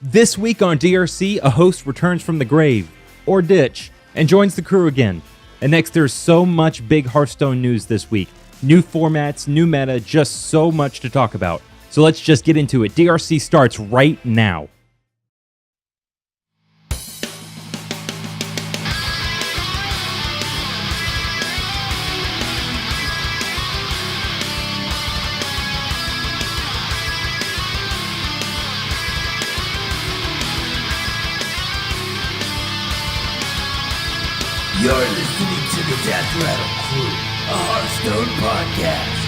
This week on DRC, a host returns from the grave, or ditch, and joins the crew again. And next, there's so much big Hearthstone news this week. New formats, new meta, just so much to talk about. So let's just get into it. DRC starts right now. You're listening to the Death Rattle Crew, a Hearthstone podcast.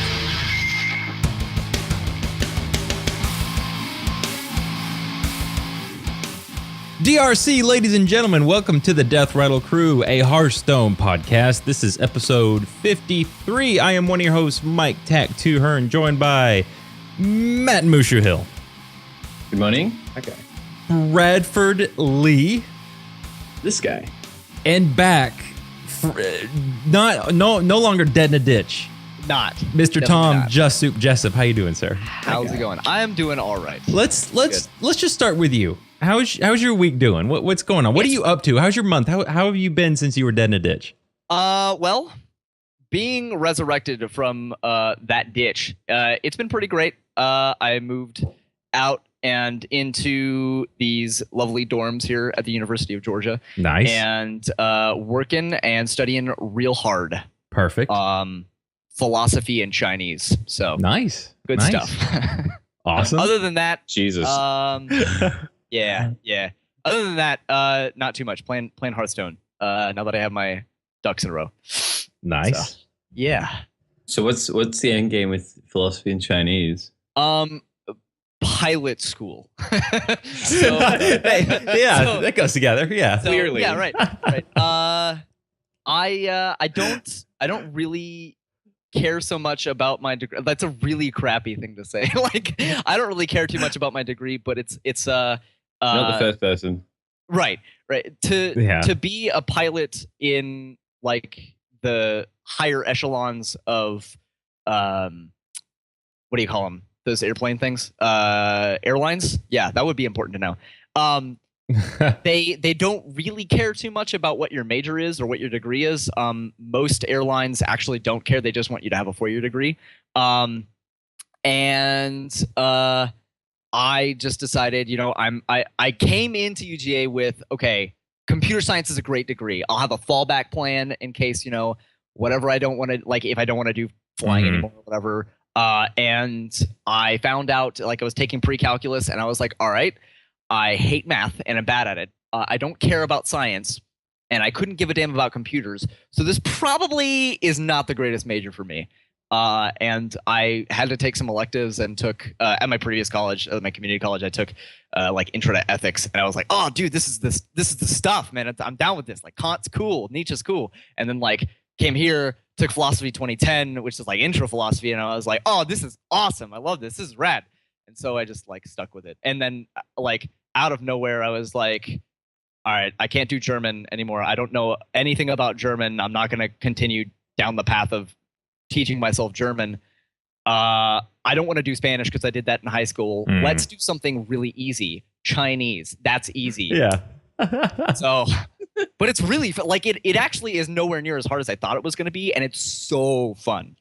DRC, ladies and gentlemen, welcome to the Death Rattle Crew, a Hearthstone podcast. This is episode 53. I am one of your hosts, Mike Tack2 Hearn, joined by Matt Mushu Hill. Good morning. Okay. Bradford Lee. This guy. And back, no longer dead in a ditch. Not. Mr. Tom Just Soup Jessup. How you doing, sir? How's it going? I am doing all right. Let's just start with you. How's your week doing? What's going on? What are you up to? How's your month? How have you been since you were dead in a ditch? Well, being resurrected from that ditch, it's been pretty great. I moved out and into these lovely dorms here at the University of Georgia. Nice. And working and studying real hard. Perfect. Philosophy and Chinese. So nice. Good stuff. Awesome. Other than that, Jesus. Yeah. Other than that, not too much. Playing Hearthstone. Now that I have my ducks in a row. Nice. So, yeah. So what's the end game with philosophy and Chinese? Pilot school. That goes together. Yeah. So, Clearly. Yeah. Right. I don't really care so much about my degree. That's a really crappy thing to say. Like, I don't really care too much about my degree, but it's not the first person. Right. To be a pilot in like the higher echelons of what do you call them? Those airplane things, airlines. Yeah, that would be important to know. They don't really care too much about what your major is or what your degree is. Most airlines actually don't care. They just want you to have a 4-year degree. I just decided, I came into UGA with, okay, computer science is a great degree. I'll have a fallback plan in case, whatever I don't want to, like if I don't want to do flying anymore or whatever. And I found out, like, I was taking pre-calculus and I was like, all right, I hate math and I'm bad at it. I don't care about science and I couldn't give a damn about computers. So this probably is not the greatest major for me. And I had to take some electives and took, at my previous college, my community college, I took like intro to ethics. And I was like, oh, dude, this is the stuff, man. I'm down with this. Like Kant's cool. Nietzsche's cool. And then like came here, took philosophy 2010, which is like intro philosophy. And I was like, oh, this is awesome. I love this. This is rad. And so I just like stuck with it. And then like out of nowhere, I was like, all right, I can't do German anymore. I don't know anything about German. I'm not going to continue down the path of teaching myself German. I don't want to do Spanish because I did that in high school. Let's do something really easy. Chinese. That's easy. Yeah. So, but it's really like it actually is nowhere near as hard as I thought it was going to be. And it's so fun.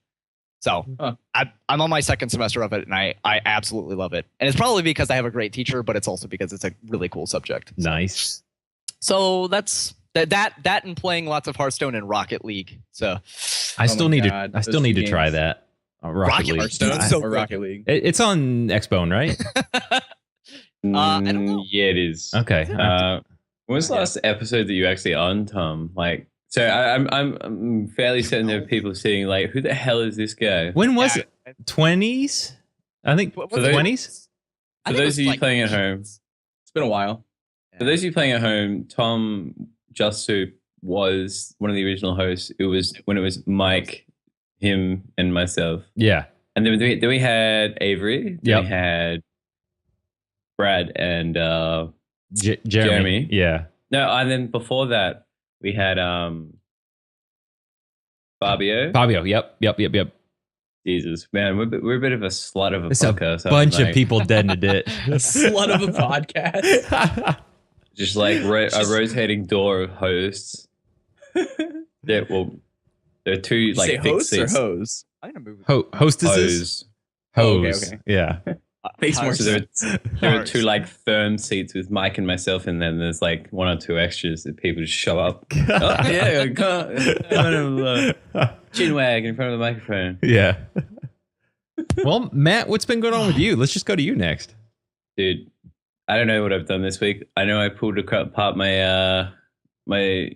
So I'm on my second semester of it and I absolutely love it. And it's probably because I have a great teacher, but it's also because it's a really cool subject. So. Nice. So that's that and playing lots of Hearthstone and Rocket League. So I still need to try that. Rocket League. Hearthstone so or Rocket League? It's on Xbone, right? I don't know. Yeah, it is. Okay. When was the last episode that you actually on, Tom? Like, so I'm fairly certain there are people saying like, who the hell is this guy? When was it? 20s? I think for the 20s. For those of you playing at home, It's been a while. for those of you playing at home, Tom Just Soup was one of the original hosts. It was when it was Mike, him, and myself. Yeah. And then we had Avery. Yep. We had Brad and Jeremy. Yeah. No, and then before that we had Fabio. Fabio. Yep. Jesus, man, we're a bit of a slut of a It's a podcast. bunch of people dead in a ditch. A slut of a podcast. Just like a rotating door of hosts. Yeah, well, there are two Did you like say fixed hosts or seats. hose? I'm gonna move. Hostesses? Oh, okay, Hose. okay. Yeah. Makes more So sense. there are two like firm seats with Mike and myself, and then there's like one or two extras that people just show up. Oh, yeah, come on, chin wag in front of the microphone. Yeah. Well, Matt, what's been going on with you? Let's just go to you next. Dude, I don't know what I've done this week. I know I pulled apart my my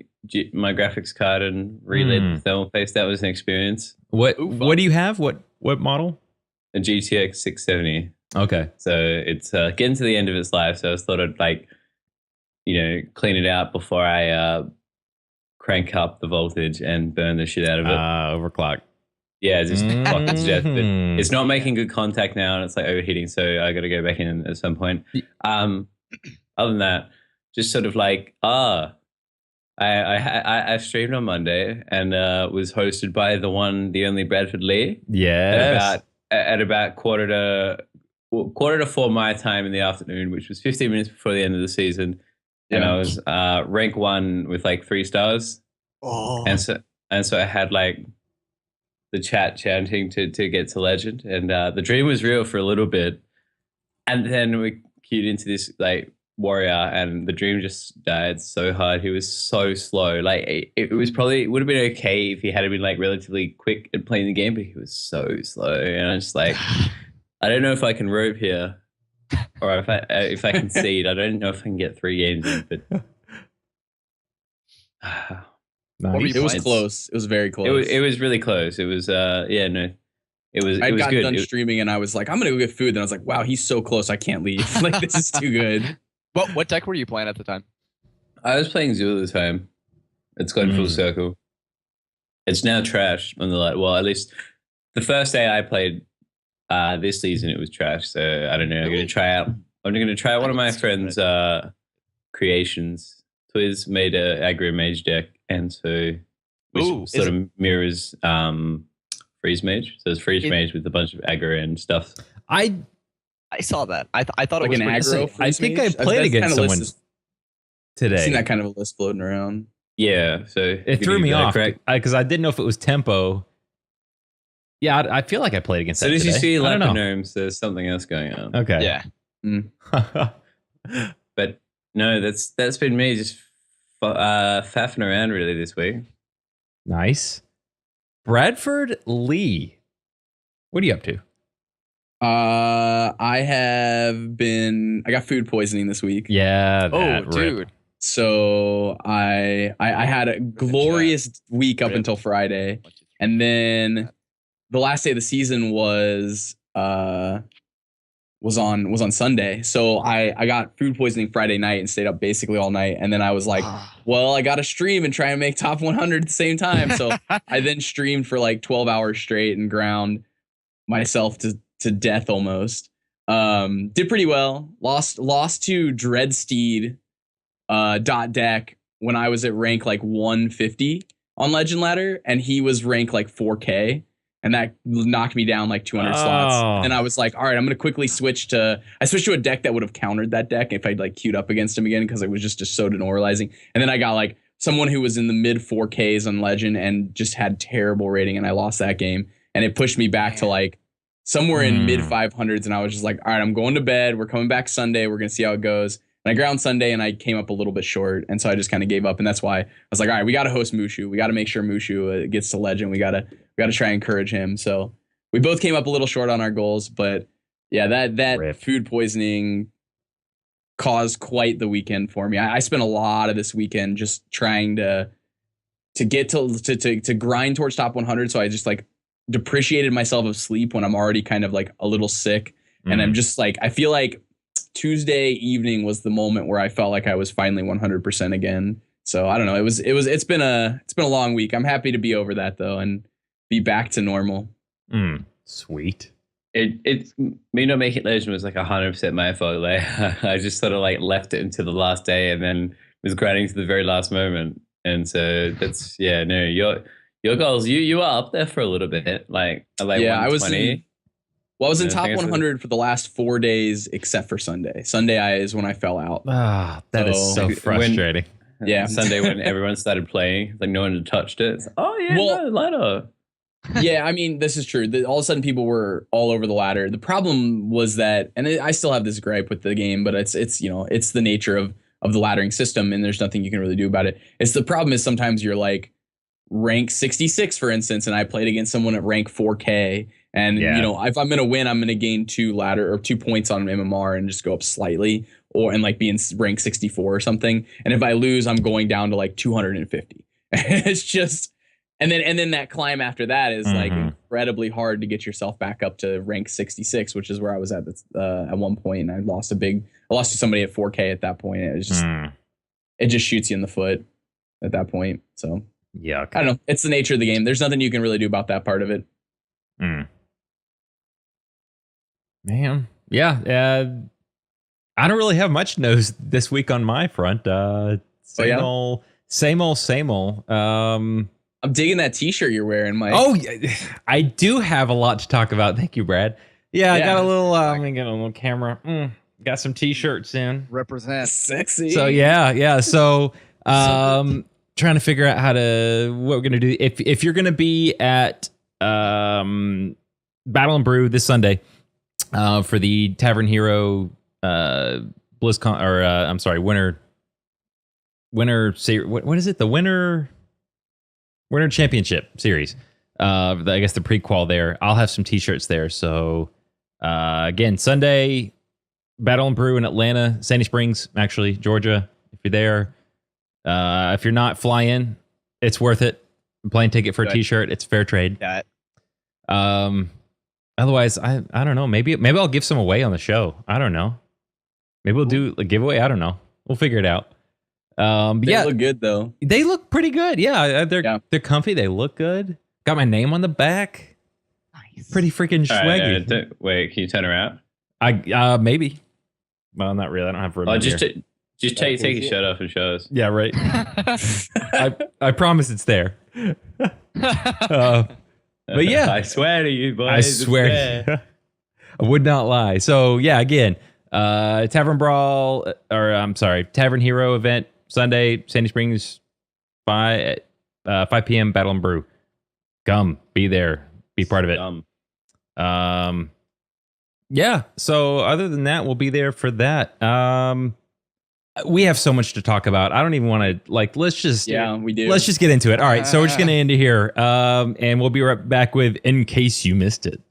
graphics card and relayed the thermal paste. That was an experience. What do you have? What model? A GTX 670. Okay. So it's getting to the end of its life. So I thought I'd clean it out before I crank up the voltage and burn the shit out of it. Overclock. Yeah, just clock it to death. But it's not making good contact now, and it's like overheating. So I got to go back in at some point. Other than that, just sort of like I streamed on Monday and was hosted by the only Bradford Lee. Yes. At about quarter to 4 my time in the afternoon, which was 15 minutes before the end of the season. And I was rank 1 with like 3 stars. Oh. And so I had like the chat chanting to get to legend, and the dream was real for a little bit, and then we queued into this like warrior, and the dream just died so hard. He was so slow. Like it would have been okay if he had been like relatively quick at playing the game, but he was so slow, and I was just like, I don't know if I can rope here, or if I concede. I don't know if I can get 3 games in, but. Nice. It was close. It was very close. It was really close. It was It was I got good. done streaming and I was like, I'm gonna go get food. Then I was like, wow, he's so close. I can't leave. Like this is too good. What deck were you playing at the time? I was playing Zulu this time. It's gone full circle. It's now trash on the well, at least the first day I played this season it was trash. So I don't know. I'm gonna try out one of my friends' creations. Twiz made a aggro mage deck, and so which sort of mirrors freeze mage. So it's freeze mage with a bunch of aggro and stuff. I saw that. I thought Like it was an pretty aggro. sick. I think I played against someone today. I've seen that kind of a list floating around. Yeah, so It threw me off because I didn't know if it was tempo. Yeah, I feel like I played against So that did you today. see I don't know. Gnomes? There's something else going on. Okay. Yeah. But no, that's been me just faffing around really this week. Nice. Bradford Lee. What are you up to? I got food poisoning this week. Yeah. Oh, that rip. dude. So I had a glorious week up until Friday. And then the last day of the season was on Sunday. So I got food poisoning Friday night and stayed up basically all night. And then I was like, well, I got to stream and try and make top 100 at the same time. So I then streamed for like 12 hours straight and ground myself to death almost. Did pretty well. Lost to Dreadsteed .deck when I was at rank like 150 on Legend Ladder, and he was rank like 4K. And that knocked me down like 200 slots. And I was like, all right, I'm going to quickly switch to a deck that would have countered that deck if I'd like queued up against him again, because it was just so demoralizing. And then I got like someone who was in the mid 4Ks on Legend and just had terrible rating, and I lost that game. And it pushed me back to like somewhere in mid 500s. And I was just like, all right, I'm going to bed. We're coming back Sunday. We're going to see how it goes. And I ground Sunday and I came up a little bit short. And so I just kind of gave up. And that's why I was like, all right, we got to host Mushu. We got to make sure Mushu gets to Legend. We got to try and encourage him. So we both came up a little short on our goals. But yeah, that food poisoning caused quite the weekend for me. I spent a lot of this weekend just trying to get to grind towards top 100. So I just like depreciated myself of sleep when I'm already kind of like a little sick. And I'm just like, I feel like Tuesday evening was the moment where I felt like I was finally 100% again. So I don't know. It's been a long week. I'm happy to be over that though and be back to normal. Sweet. It me not making Legend was like 100% my fault. Like I just sort of like left it until the last day and then was grinding to the very last moment. And so that's your Your goals, you were up there for a little bit, like at like Yeah, I was 120. in. Well, I was in I top think it's 100 for the last 4 days, except for Sunday. Is when I fell out. Ah, that is So, so when- frustrating. Yeah. Sunday when everyone started playing, like no one had touched it. It's, oh yeah, Well- no, ladder. Yeah, I mean, this is true. All of a sudden, people were all over the ladder. The problem was that, and I still have this gripe with the game, but it's it's the nature of the laddering system, and there's nothing you can really do about it. It's the problem is sometimes you're like rank 66, for instance, and I played against someone at rank 4K, and Yeah. if I'm gonna win, I'm gonna gain 2 points on MMR and just go up slightly, and like be in rank 64 or something. And if I lose, I'm going down to like 250. It's just. And then that climb after that is like incredibly hard to get yourself back up to rank 66, which is where I was at one point, and I lost to somebody at 4K at that point. It was just it just shoots you in the foot at that point. So Yeah. I don't know. It's the nature of the game. There's nothing you can really do about that part of it. Man. Yeah. I don't really have much news this week on my front. Same old. I'm digging that T-shirt you're wearing, Mike. Oh, I do have a lot to talk about. Thank you, Brad. Yeah, I got a little. Let me get a little camera. Got some T-shirts in. Represent. Sexy. So yeah. So trying to figure out what we're gonna do. If you're gonna be at Battle and Brew this Sunday for the Tavern Hero BlizzCon, or I'm sorry, Winter Series. What is it? The Winter Championship Series. I guess the prequel there. I'll have some T-shirts there. So again, Sunday, Battle and Brew in Atlanta, Sandy Springs, actually, Georgia. If you're there, if you're not, fly in. It's worth it. Plane ticket for a T-shirt. It's fair trade. Got Otherwise, I don't know. Maybe I'll give some away on the show. I don't know. Maybe we'll do a giveaway. I don't know. We'll figure it out. They look good though. They look pretty good. Yeah, they're comfy. They look good. Got my name on the back. Nice. Pretty freaking swaggy. Right, wait, can you turn around? Maybe. Well, not really. I don't have room. Oh, in just here. take your shirt off and show us. Yeah, right. I promise it's there. But yeah, I swear to you, boys. I swear. I would not lie. So yeah, again, Tavern Brawl, or I'm sorry, Tavern Hero event Sunday, Sandy Springs, 5 p.m. Battle and Brew. Come, be there, be part of it. Yeah. So other than that, we'll be there for that. We have so much to talk about. I don't even want to let's just we do. Let's just get into it. All right. So we're just gonna end it here. And we'll be right back with In Case You Missed It.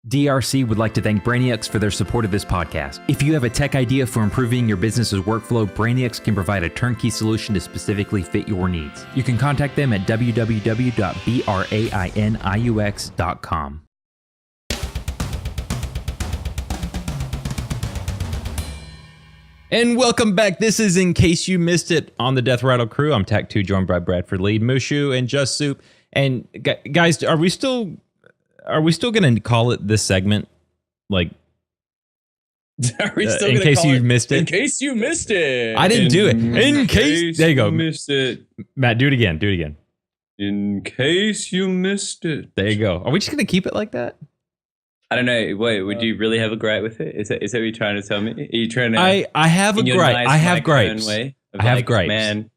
DRC would like to thank Brainiacs for their support of this podcast. If you have a tech idea for improving your business's workflow, Brainiacs can provide a turnkey solution to specifically fit your needs. You can contact them at www.brainiux.com. And welcome back. This is In Case You Missed It on the Death Rattle crew. I'm Tac 2, joined by Bradford Lee, Mushu, and Just Soup. And guys, are we still going to call it this segment? Like, Are we still in gonna case call you it, missed it? In case you missed it. I didn't do it. In case. There you go. Missed it. Matt, do it again. Do it again. In case you missed it. There you go. Are we just going to keep it like that? I don't know. Wait, would you really have a gripe with it? Is that what you're trying to tell me? Are you trying to? I have a in your gripe. nice I have microphone gripes. way of I have like, gripes. Man,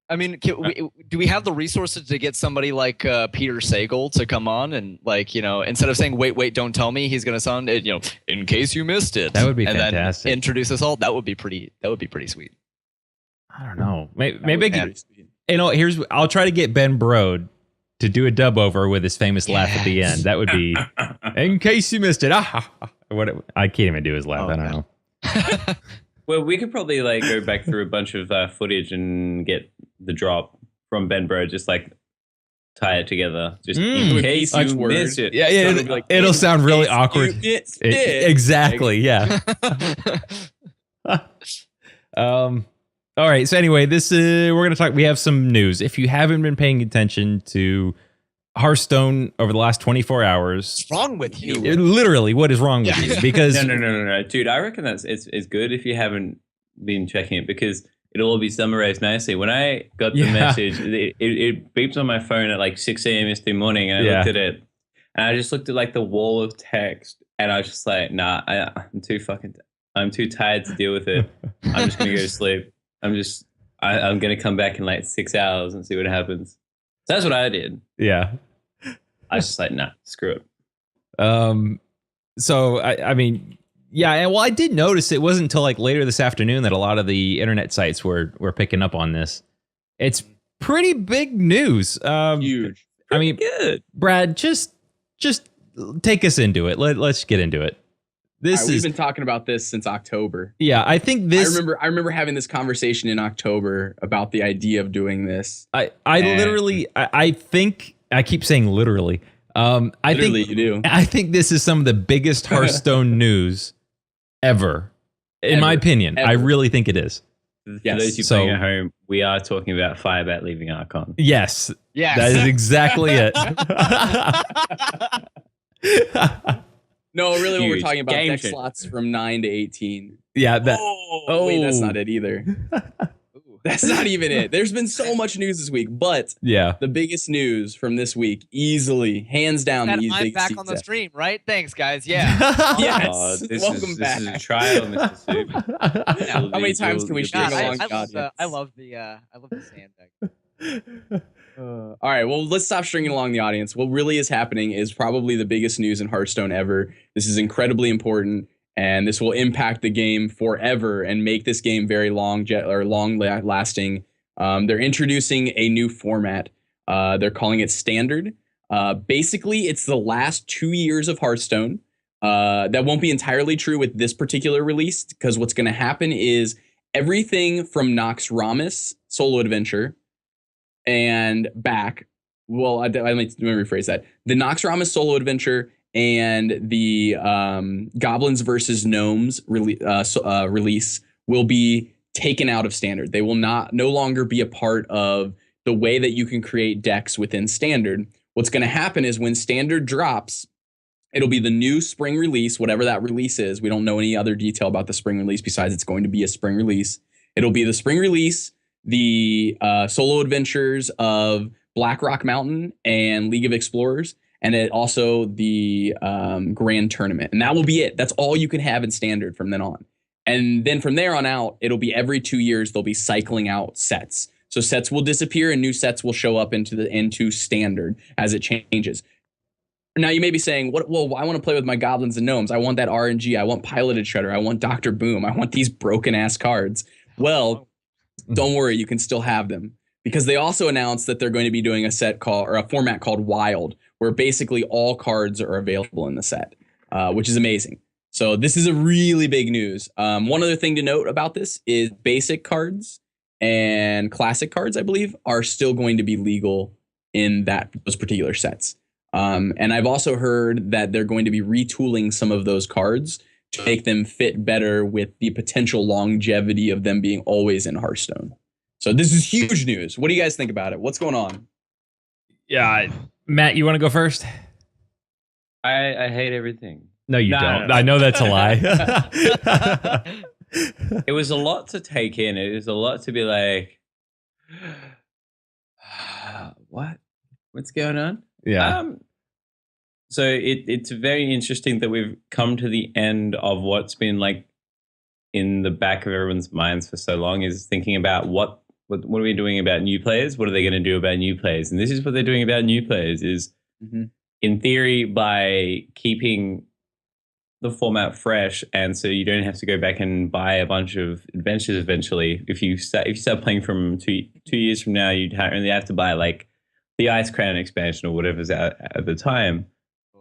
I mean, do we have the resources to get somebody like Peter Sagal to come on and, like, you know, instead of saying wait, don't tell me, he's gonna sound, you know, in case you missed it. That would be and fantastic. Then introduce us all. That would be pretty sweet. I don't know. Maybe I could, you know. I'll try to get Ben Brode to do a dub over with his famous laugh at the end. That would be in case you missed it. What I can't even do his laugh. I don't know. well, we could probably like go back through a bunch of footage and get the drop from Ben Bro, just like tie it together, just in case you missed it. Yeah, it'll sound really awkward. Exactly. Yeah. All right. So anyway, we're going to talk. We have some news. If you haven't been paying attention to Hearthstone over the last 24 hours, What's wrong with you? Literally, what is wrong with you? Because no, dude. I reckon it's good if you haven't been checking it, because it'll all be summarized nicely. When I got the message, it beeped on my phone at like 6 a.m. yesterday morning, and I looked at it, and I just looked at like the wall of text, and I was just like, nah, I'm too tired to deal with it. I'm just gonna go to sleep. I'm gonna come back in like 6 hours and see what happens. So that's what I did. Yeah. I was just like, nah, screw it. So I mean, yeah, and well, I did notice it wasn't until like later this afternoon that a lot of the internet sites were picking up on this. It's pretty big news. Huge. I mean, good. Brad, just take us into it. Let's get into it. We've been talking about this since October. Yeah, I think this. I remember having this conversation in October about the idea of doing this. I think I keep saying literally. I think this is some of the biggest Hearthstone news ever, in my opinion. Ever. I really think it is. For those of you playing at home, we are talking about Firebat leaving Archon. Yes, that is exactly it. No, really, what we're talking about, deck slots from 9 to 18. Yeah. Wait, that's not it either. That's not even it. There's been so much news this week, but the biggest news from this week, easily, hands down, I'm back on the stream, right? Thanks, guys. Yeah. Yes. Welcome back. This is a trial, Mr. Soup. How many times can we string along the audience? I love the sand deck. All right, well, let's stop stringing along the audience. What really is happening is probably the biggest news in Hearthstone ever. This is incredibly important, and this will impact the game forever and make this game very long-lasting. They're introducing a new format. They're calling it Standard. Basically, it's the last 2 years of Hearthstone. That won't be entirely true with this particular release, because what's going to happen is everything from Nox Ramus Solo Adventure and back. Well, let me rephrase that. The Nox Ramus Solo Adventure and the Goblins versus Gnomes release will be taken out of Standard. They will no longer be a part of the way that you can create decks within Standard. What's going to happen is when Standard drops, it'll be the new spring release, whatever that release is. We don't know any other detail about the spring release besides it's going to be a spring release. It'll be the spring release, the solo adventures of Black Rock Mountain and League of Explorers, and also the Grand Tournament. And that will be it. That's all you can have in Standard from then on. And then from there on out, it'll be every 2 years they'll be cycling out sets. So sets will disappear and new sets will show up into Standard as it changes. Now you may be saying, well, I want to play with my Goblins and Gnomes. I want that RNG. I want Piloted Shredder. I want Dr. Boom. I want these broken ass cards. Well, don't worry, you can still have them, because they also announced that they're going to be doing a format called Wild, where basically all cards are available in the set. which is amazing. So this is a really big news. One other thing to note about this is basic cards and classic cards, I believe, are still going to be legal in those particular sets. And I've also heard that they're going to be retooling some of those cards to make them fit better with the potential longevity of them being always in Hearthstone. So this is huge news. What do you guys think about it? What's going on? Yeah, Matt, you want to go first? I hate everything. No, you No, don't. no. I know that's a lie. It was a lot to take in. It was a lot to be like, what's going on? Yeah. So it's very interesting that we've come to the end of what's been like in the back of everyone's minds for so long, is thinking about what are we doing about new players? What are they going to do about new players? And this is what they're doing about new players is, in theory, by keeping the format fresh, and so you don't have to go back and buy a bunch of adventures eventually. If you start playing from two years from now, you'd only have to buy like the Ice Crown expansion or whatever's out at the time,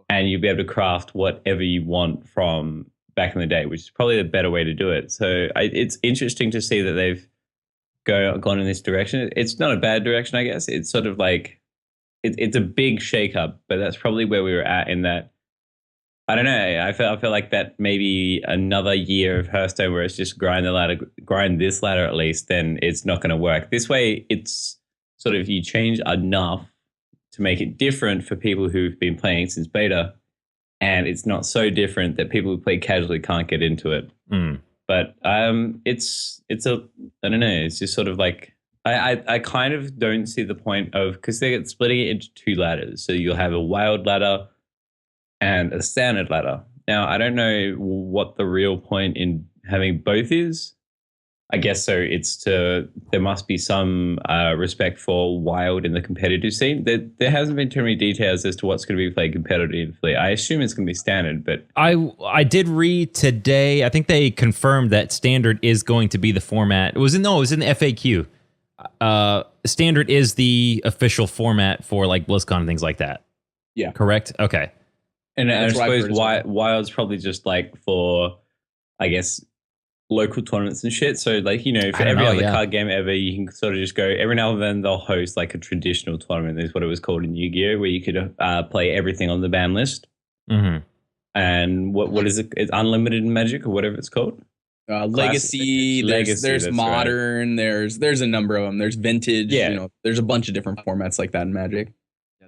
and you'll be able to craft whatever you want from back in the day, which is probably the better way to do it. So it's interesting to see that they've gone in this direction. It's not a bad direction, I guess. It's sort of like it's a big shakeup, but that's probably where we were at in that. I don't know. I feel like that maybe another year of Hearthstone where it's just grind this ladder at least, then it's not going to work. This way, it's sort of you change enough to make it different for people who've been playing since beta, and it's not so different that people who play casually can't get into it. But it's a I don't know. It's just sort of like I kind of don't see the point of, because they're splitting it into two ladders, so you'll have a wild ladder and a standard ladder. Now, I don't know what the real point in having both is. I guess so. There must be some respect for wild in the competitive scene. There hasn't been too many details as to what's going to be played competitively. I assume it's going to be standard, but I did read today. I think they confirmed that standard is going to be the format. It was in the FAQ. Standard is the official format for like BlizzCon and things like that. Yeah. Correct? Okay. And I suppose Wild's probably just like for, I guess, local tournaments and shit. So like, for every other card game ever, you can sort of just go, every now and then they'll host like a traditional tournament, is what it was called in Yu-Gi-Oh!, where you could play everything on the ban list. Mm-hmm. And what is it? It's unlimited Magic or whatever it's called. Legacy, there's modern, right. There's a number of them. There's vintage, there's a bunch of different formats like that in Magic.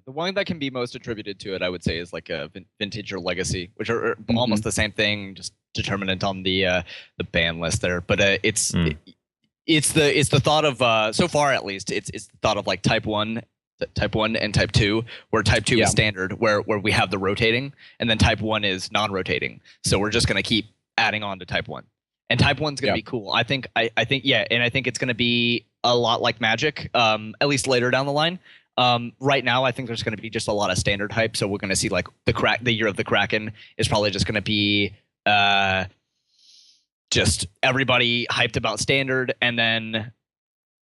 The one that can be most attributed to it, I would say, is like a vintage or legacy, which are almost the same thing, just determinant on the ban list there. But it's the thought of so far at least it's the thought of like type 1 and type 2, where type 2 is standard, where we have the rotating, and then type 1 is non-rotating. So we're just gonna keep adding on to type 1, and type 1's gonna be cool. I think and I think it's gonna be a lot like Magic, at least later down the line. Right now, I think there's going to be just a lot of standard hype. So we're going to see like the year of the Kraken is probably just going to be just everybody hyped about standard, and then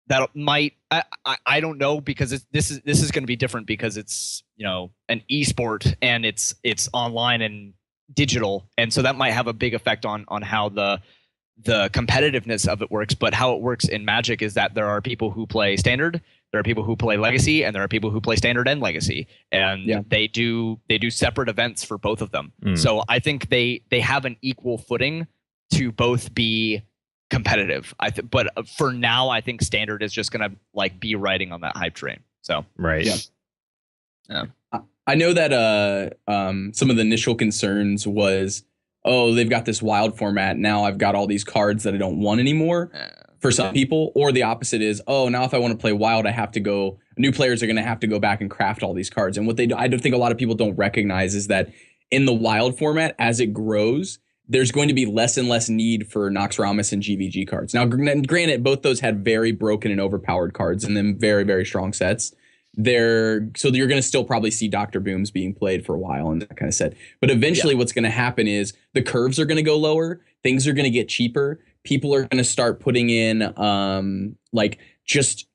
that might I don't know, because this is going to be different because it's an esport and it's online and digital, and so that might have a big effect on how the competitiveness of it works. But how it works in Magic is that there are people who play standard, there are people who play legacy, and there are people who play standard and legacy, and they do separate events for both of them. So I think they have an equal footing to both be competitive. But for now, I think standard is just gonna like be riding on that hype train. So right. Yeah. I know that some of the initial concerns was, oh, they've got this wild format. Now I've got all these cards that I don't want anymore for some people. Or the opposite is, oh, now if I want to play wild, new players are going to have to go back and craft all these cards. And what I don't think a lot of people don't recognize is that in the wild format, as it grows, there's going to be less and less need for Noxramas and GVG cards. Now, granted, both those had very broken and overpowered cards and then very, very strong sets. So you're going to still probably see Dr. Booms being played for a while and that kind of set. But eventually what's going to happen is the curves are going to go lower. Things are going to get cheaper. People are going to start putting in like just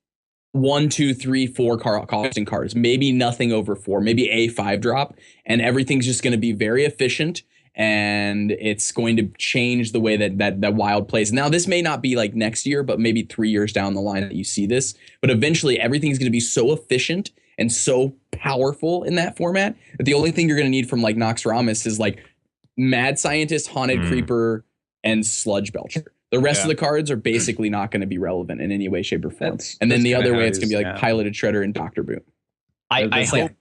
1, 2, 3, 4 costing cards, maybe nothing over 4, maybe a 5 drop. And everything's just going to be very efficient. and it's going to change the way that Wild plays. Now, this may not be like next year, but maybe 3 years down the line that you see this. But eventually, everything's going to be so efficient and so powerful in that format that the only thing you're going to need from like Noxramas is like Mad Scientist, Haunted Creeper, and Sludge Belcher. The rest of the cards are basically not going to be relevant in any way, shape, or form. And then the other way, it's going to be like Piloted Shredder and Dr. Boom. I hope.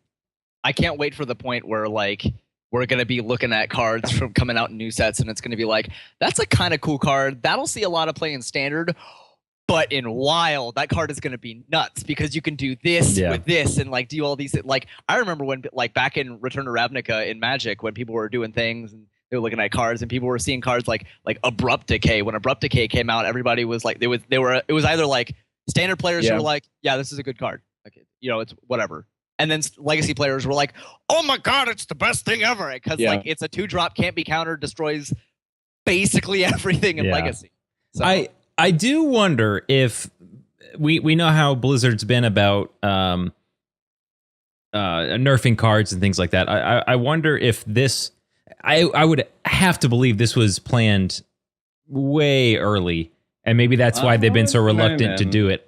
I can't wait for the point where like we're going to be looking at cards from coming out in new sets, and it's going to be like, that's a kind of cool card. That'll see a lot of play in Standard. But in Wild, that card is going to be nuts because you can do this with this and like do all these. Like I remember when like back in Return to Ravnica in Magic when people were doing things and they were looking at cards and people were seeing cards like Abrupt Decay. When Abrupt Decay came out, everybody was like it was either like Standard players who were like, yeah, this is a good card. Like, you know, it's whatever. And then Legacy players were like, oh my God, it's the best thing ever because like it's a 2-drop, can't be countered, destroys basically everything in Legacy. So, I do wonder if we know how Blizzard's been about nerfing cards and things like that. I wonder if this, I would have to believe this was planned way early, and maybe that's why they've been so reluctant to do it.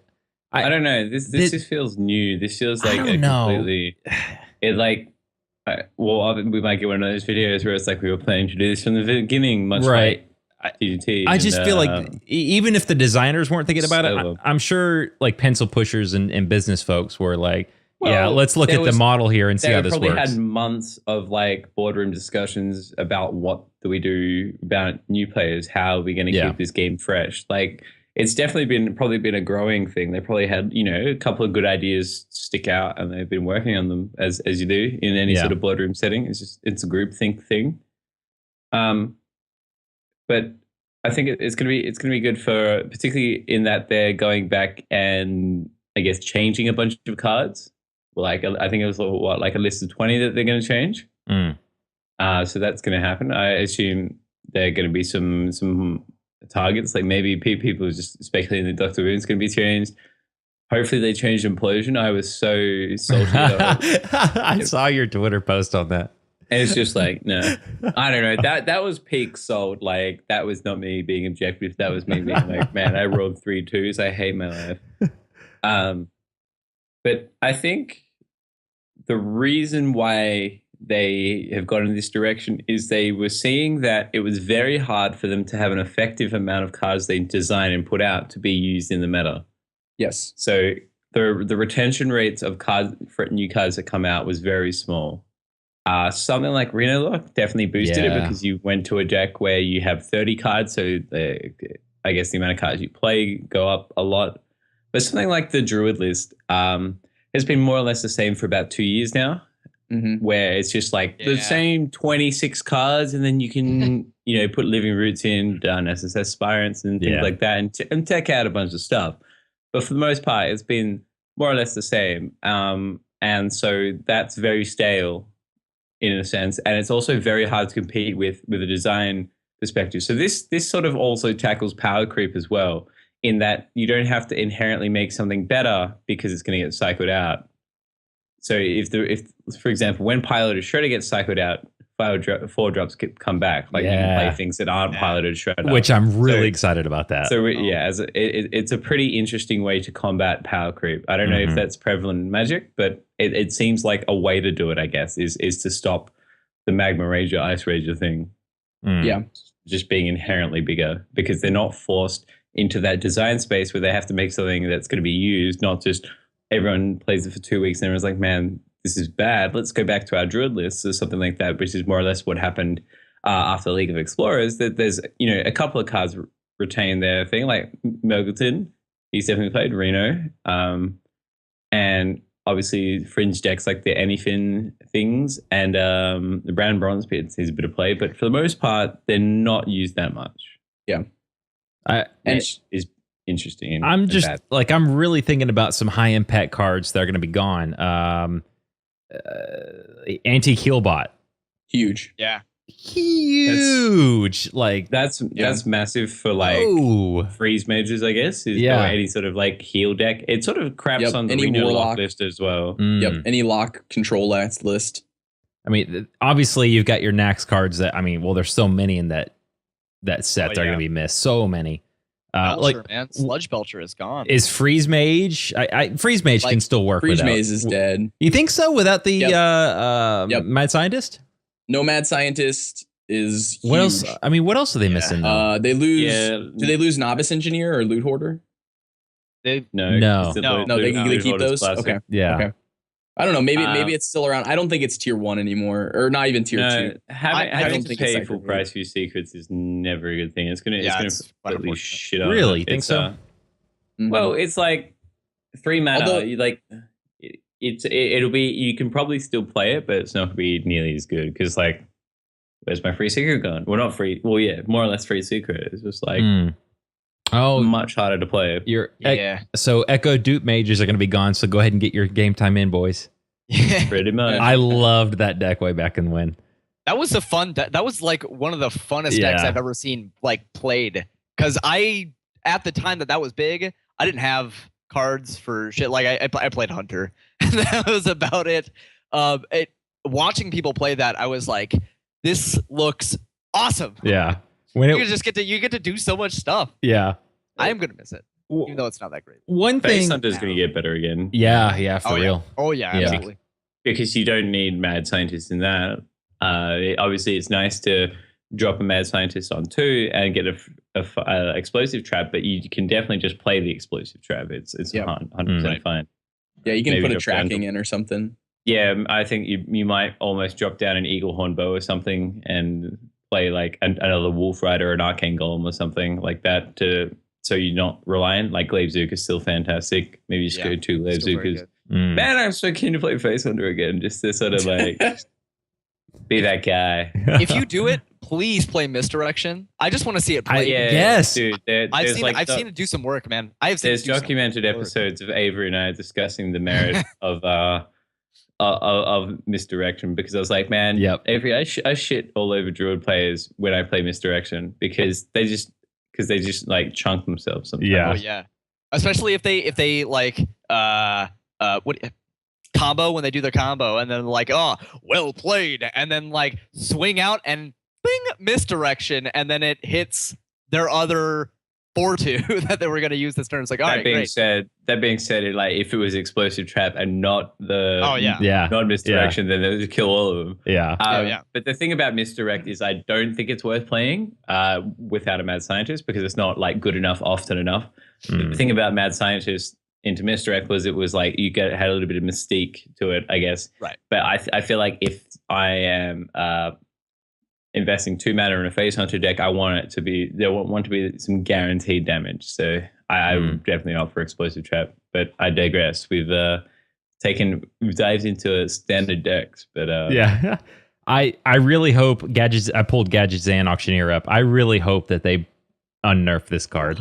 I don't know. This just feels new. This feels like completely. It like, we might get one of those videos where it's like we were planning to do this from the beginning, much like TGT. I just feel like even if the designers weren't thinking about it, I'm sure like pencil pushers and business folks were like, let's look at the model here and see how this works. They probably had months of like boardroom discussions about what do we do about new players, how are we going to keep this game fresh. Like it's definitely probably been a growing thing. They probably had, you know, a couple of good ideas stick out and they've been working on them as you do in any sort of boardroom setting. It's a group think thing. But I think it's gonna be good for, particularly in that they're going back and I guess changing a bunch of cards. Like I think it was like a list of 20 that they're going to change. So that's going to happen. I assume there are going to be some targets. Like maybe people are just speculating that Dr. Boom's going to be changed. Hopefully they changed Implosion. I was so salty. I saw your Twitter post on that. And it's just like, no, I don't know. That was peak sold. Like that was not me being objective. That was me being like, man, I rolled 3 2s. I hate my life. But I think the reason why they have gone in this direction is they were seeing that it was very hard for them to have an effective amount of cards they design and put out to be used in the meta. Yes. So the retention rates of cards for new cards that come out was very small. Something like Reno Lock definitely boosted it because you went to a deck where you have 30 cards, so I guess the amount of cards you play go up a lot. But something like the Druid list has been more or less the same for about 2 years now, where it's just like the same 26 cards, and then you can put Living Roots in, SSS Spirants and things like that, and tech out a bunch of stuff. But for the most part, it's been more or less the same, and so that's very stale in a sense, and it's also very hard to compete with a design perspective. So this sort of also tackles power creep as well, in that you don't have to inherently make something better because it's going to get cycled out. So if for example, when Piloted Shredder gets cycled out, 4-drops come back. Like you can play things that aren't Piloted Shredder, which I'm really excited about that. So it's a pretty interesting way to combat power creep. I don't know if that's prevalent in Magic, but it seems like a way to do it. I guess is to stop the Magma Rager, Ice Rager thing. Just being inherently bigger because they're not forced into that design space where they have to make something that's going to be used, not just everyone plays it for 2 weeks and everyone's like, man, this is bad. Let's go back to our Druid list or something like that, which is more or less what happened after League of Explorers. That there's a couple of cards retain their thing, like Melgerton. He's definitely played Reno, and obviously fringe decks like the Anyfin things and the Brown Bronze Pit sees a bit of play, but for the most part, they're not used that much. Yeah. Which is interesting. I'm just I'm really thinking about some high impact cards that are going to be gone. Anti-Healbot, huge. Huge. That's massive for like freeze mages, I guess. Or any sort of like heal deck. It sort of craps on the Reno Lock list as well. Any lock control list. I mean, obviously you've got your Nax cards that, I mean, well, there's so many in that set that are going to be missed. So many. Belcher, man. Sludge Belcher is gone. Is Freeze Mage? Freeze Mage can still work Freeze without. Maze is dead. You think so? Without the Yep. Mad Scientist? No Mad Scientist is huge. What else? I mean, what else are they missing? Though? They lose. Do they lose Novice Engineer or Loot Hoarder? No. They keep those. Okay. Yeah. Okay. I don't know. Maybe it's still around. I don't think it's tier 1 anymore, or not even tier 2. Having to pay full price for your secrets is never a good thing. It's gonna completely shit on. Really? Think so? Well, it's like 3 mana. It'll be. You can probably still play it, but it's not gonna be nearly as good because like, where's my free secret gone? Well, not free. Well, yeah, more or less free secret. It's just like. Much harder to play. So Echo Dupe Mages are going to be gone. So go ahead and get your game time in, boys. Pretty much. I loved that deck way back in when. That was a fun. That was like one of the funnest decks I've ever seen like played. Because at the time that was big, I didn't have cards for shit. Like I played Hunter, and that was about it. Watching people play that, I was like, this looks awesome. Yeah. You get to do so much stuff. Yeah. I am gonna miss it, even though it's not that great. One thing, Face Hunter's gonna get better again. Yeah, for real. Oh yeah, absolutely. Because you don't need Mad Scientist in that. Obviously, it's nice to drop a Mad Scientist on 2 and get a explosive trap, but you can definitely just play the explosive trap. It's 100% fine. Yeah, you can put a tracking in or something. Yeah, I think you might almost drop down an Eagle Horn Bow or something and play like another Wolf Rider or an Arcane Golem or something like that so you're not reliant. Like Glaive Zook is still fantastic. Maybe just go 2 Glaive Zookers. Man, I'm so keen to play Face Hunter again, just to sort of like be that guy. If you do it, please play Misdirection. I just want to see it play. Yes, dude. I've seen it do some work, man. There's documented episodes of Avery and I discussing the merit of Misdirection, because I was like, man, Avery, I shit all over Druid players when I play Misdirection because they just like chunk themselves sometimes. Oh yeah. Especially if they like combo, when they do their combo and then like, oh, well played, and then like swing out and bing, Misdirection, and then it hits their other 4-2 that they were going to use this turn. It's like, all right, that being said, like if it was Explosive Trap and not the not Misdirection, then they would kill all of them. But the thing about Misdirect is I don't think it's worth playing without a Mad Scientist, because it's not like good enough often enough. The thing about Mad Scientist into Misdirect was it was like you had a little bit of mystique to it, I guess. Right. But I feel like if I am investing 2 mana in a Face Hunter deck, I want it to be some guaranteed damage. So I would definitely opt for Explosive Trap. But I digress. We've dived into standard decks, but I really hope Gadgets. I pulled Gadget Zan Auctioneer up. I really hope that they unnerf this card.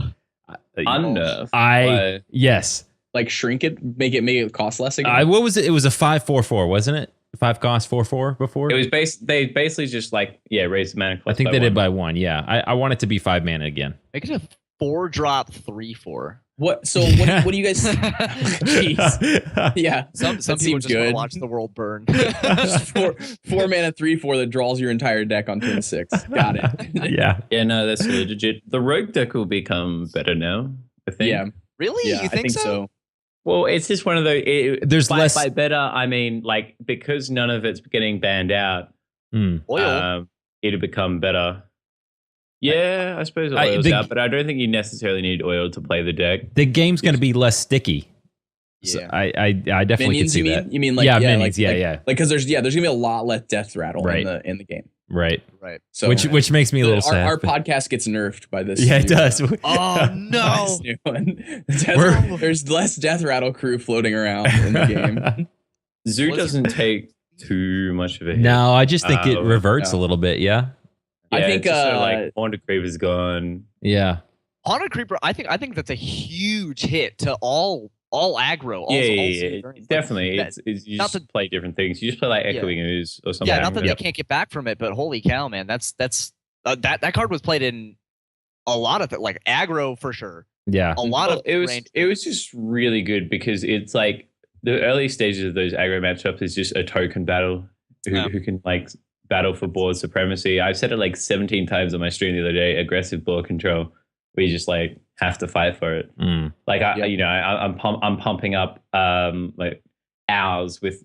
Unnerf? Yes. Like shrink it, make it cost less again. What was it? It was a 5/4/4, wasn't it? 5 cost 4/4 before. It was they basically just like raised the mana cost. I think they did by 1. Yeah, I want it to be 5 mana again. Make it a 4-drop 3/4. What? So what do you guys? Jeez. Yeah, some people just want to watch the world burn. Just 4 mana 3/4 that draws your entire deck on turn 6. Got it. Yeah. No, that's legit. The rogue deck will become better now, I think. Yeah. Really? Yeah, you think so? Well, it's just one of those. There's less by better. I mean, like, because none of it's getting banned out. Oil. It'll become better. Yeah, I suppose oil's out, but I don't think you necessarily need oil to play the deck. The game's going to be less sticky. Yeah, so I definitely minions, can see that. You mean like minions? Like because there's gonna be a lot less death rattle in the game. Right. So which makes me a little sad. Our podcast gets nerfed by this. Yeah, it does. Oh no! This new one. There's less death rattle crew floating around in the game. Zoo doesn't take too much of a hit. No, I just think it reverts a little bit. Yeah. I think like Haunted Creeper is gone. Yeah. Haunted Creeper. I think that's a huge hit to all aggro. Definitely. You just play different things. You just play like Echoing Ooze or something. Yeah, not that they can't get back from it, but holy cow, man, that's that card was played in a lot of it, like aggro for sure. Yeah, a lot of it was just really good because it's like the early stages of those aggro matchups is just a token battle. who can like battle for board supremacy. I've said it like 17 times on my stream the other day. Aggressive board control. We just like have to fight for it. Like I'm pumping up like hours with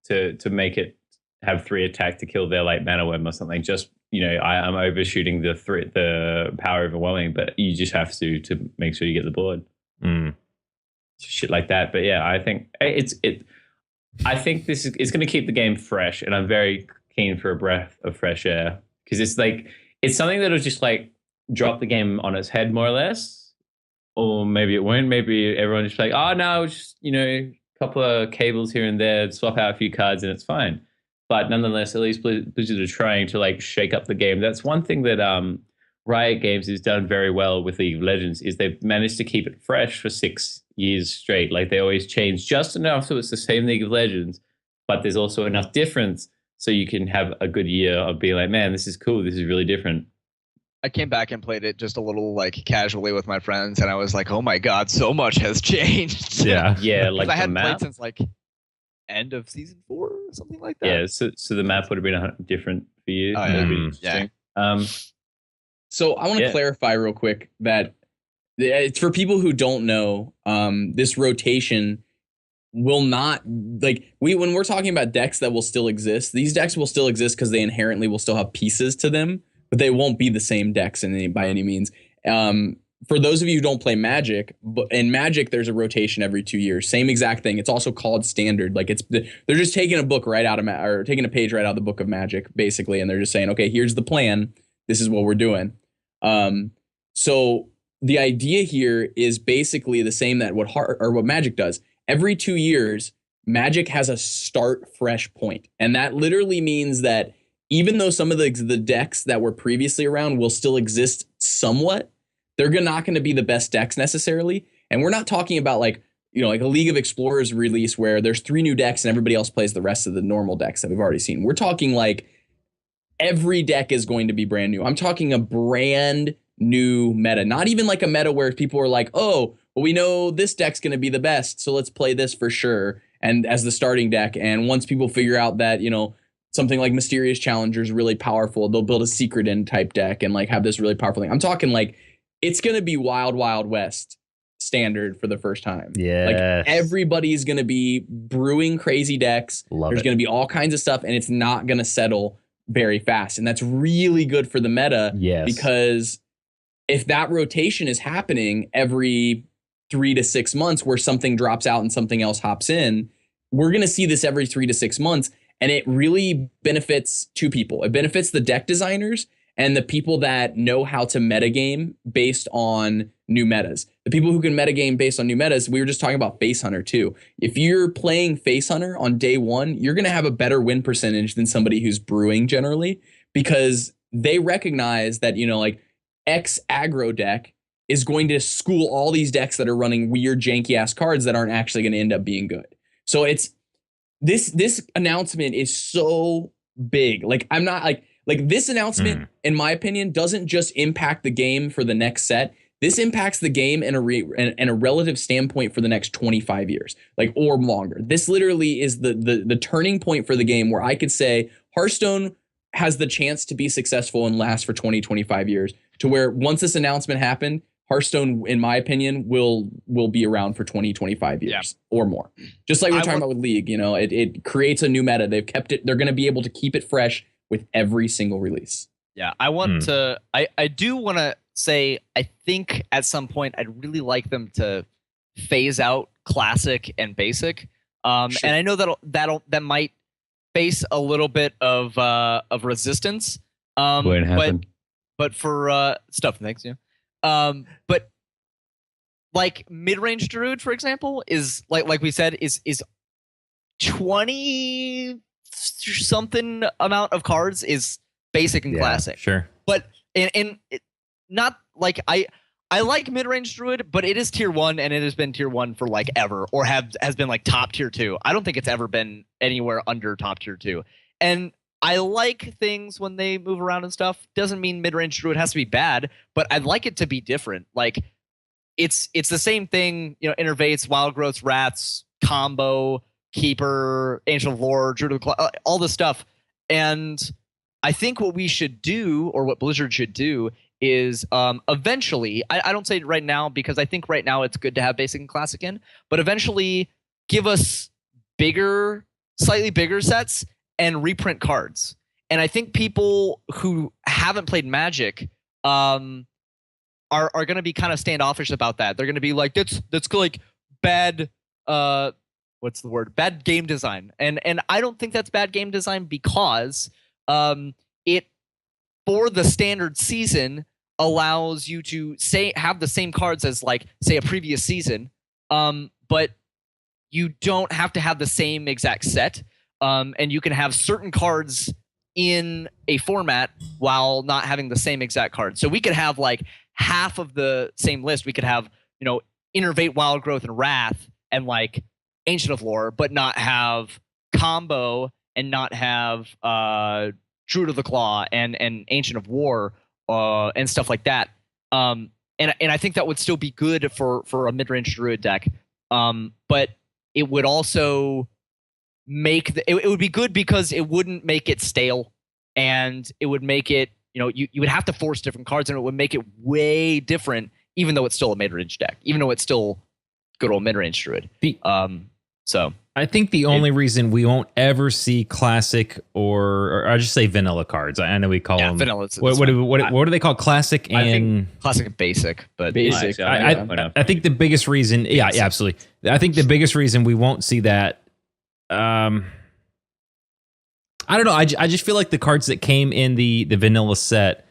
to make it have 3 attack to kill their like mana worm or something. Just I'm overshooting the power overwhelming, but you just have to make sure you get the board. Shit like that. But yeah, I think I think this is going to keep the game fresh, and I'm very keen for a breath of fresh air, because it's something that'll just like drop the game on its head more or less, or maybe it won't. Maybe everyone just like, oh no, just a couple of cables here and there, swap out a few cards, and it's fine. But nonetheless, at least Blizzard are trying to like shake up the game. That's one thing that Riot Games has done very well with League of Legends, is they've managed to keep it fresh for 6 years straight. Like they always change just enough so it's the same League of Legends, but there's also enough difference so you can have a good year of being like, man, this is cool. This is really different. I came back and played it just a little like casually with my friends, and I was like, oh my God, so much has changed. Yeah. Yeah. Like I hadn't the played map. since like end of season 4 or something like that. Yeah. So the map would have been different for you. Oh, That would yeah. be interesting. So I want to clarify real quick that it's for people who don't know, this rotation will not, like, when we're talking about decks that will still exist, these decks will still exist because they inherently will still have pieces to them, but they won't be the same decks by any means. For those of you who don't play Magic, in Magic there's a rotation every 2 years. Same exact thing. It's also called Standard. Like they're just taking a book right out of or taking a page right out of the book of Magic, basically, and they're just saying, okay, here's the plan. This is what we're doing. So the idea here is basically the same that what Magic does. Every 2 years, Magic has a start fresh point, and that literally means that even though some of the decks that were previously around will still exist somewhat, they're not going to be the best decks necessarily. And we're not talking about like a League of Explorers release where there's 3 new decks and everybody else plays the rest of the normal decks that we've already seen. We're talking like every deck is going to be brand new. I'm talking a brand new meta, not even like a meta where people are like, oh, well, we know this deck's going to be the best, so let's play this for sure. And as the starting deck, and once people figure out that, something like Mysterious Challenger is really powerful, they'll build a Secret In type deck and like have this really powerful thing. I'm talking like it's going to be Wild Wild West Standard for the first time. Yeah. Like everybody's going to be brewing crazy decks. There's going to be all kinds of stuff, and it's not going to settle very fast. And that's really good for the meta. Yes. Because if that rotation is happening every 3 to 6 months where something drops out and something else hops in, we're going to see this every 3 to 6 months. And it really benefits 2 people. It benefits the deck designers and the people that know how to metagame based on new metas. The people who can metagame based on new metas, we were just talking about Face Hunter too. If you're playing Face Hunter on day 1, you're going to have a better win percentage than somebody who's brewing generally, because they recognize that, like X aggro deck is going to school all these decks that are running weird janky ass cards that aren't actually going to end up being good. So it's this announcement is so big. Like I'm not like this announcement, in my opinion, doesn't just impact the game for the next set. This impacts the game in a relative standpoint for the next 25 years, like, or longer. This literally is the turning point for the game where I could say Hearthstone has the chance to be successful and last for 20, 25 years, to where once this announcement happened, Hearthstone, in my opinion, will be around for 20, 25 years or more. Just like we're talking about with League, it creates a new meta. They've kept it. They're going to be able to keep it fresh with every single release. Yeah, I do want to say, I think at some point I'd really like them to phase out classic and basic. Sure. And I know that might face a little bit of resistance. Won't happen. But for stuff, thanks, but like mid-range Druid, for example, is like we said, is 20 something amount of cards is basic and classic. Sure. But in not like I like mid-range Druid, but it is tier 1, and it has been tier 1 for like ever, or has been like top tier 2. I don't think it's ever been anywhere under top tier 2. And I like things when they move around and stuff. Doesn't mean mid-range Druid has to be bad, but I'd like it to be different. Like it's the same thing, innervates, wild growths, rats, combo, keeper, ancient of lore, druid of the all this stuff. And I think what we should do, or what Blizzard should do, is eventually, I don't say it right now because I think right now it's good to have basic and classic in, but eventually give us slightly bigger sets and reprint cards. And I think people who haven't played Magic are going to be kind of standoffish about that. They're going to be like, that's like bad, what's the word? Bad game design. And I don't think that's bad game design because it, for the standard season, allows you to have the same cards as like say a previous season, but you don't have to have the same exact set, and you can have certain cards in a format while not having the same exact card. So we could have like half of the same list. We could have, Innervate, Wild Growth, and Wrath, and like Ancient of Lore, but not have Combo, and not have Druid of the Claw and Ancient of War, and stuff like that. And I think that would still be good for a mid-range Druid deck. But it would also make it would be good because it wouldn't make it stale, and it would make it, you would have to force different cards, and it would make it way different, even though it's still a mid-range deck, even though it's still good old mid-range Druid. So I think the only reason we won't ever see classic or I just say vanilla cards. I know we call them vanilla. What do they call classic and classic and basic? But Basic. I think the biggest reason, yeah, absolutely. I think the biggest reason we won't see that, I don't know. I just feel like the cards that came in the vanilla set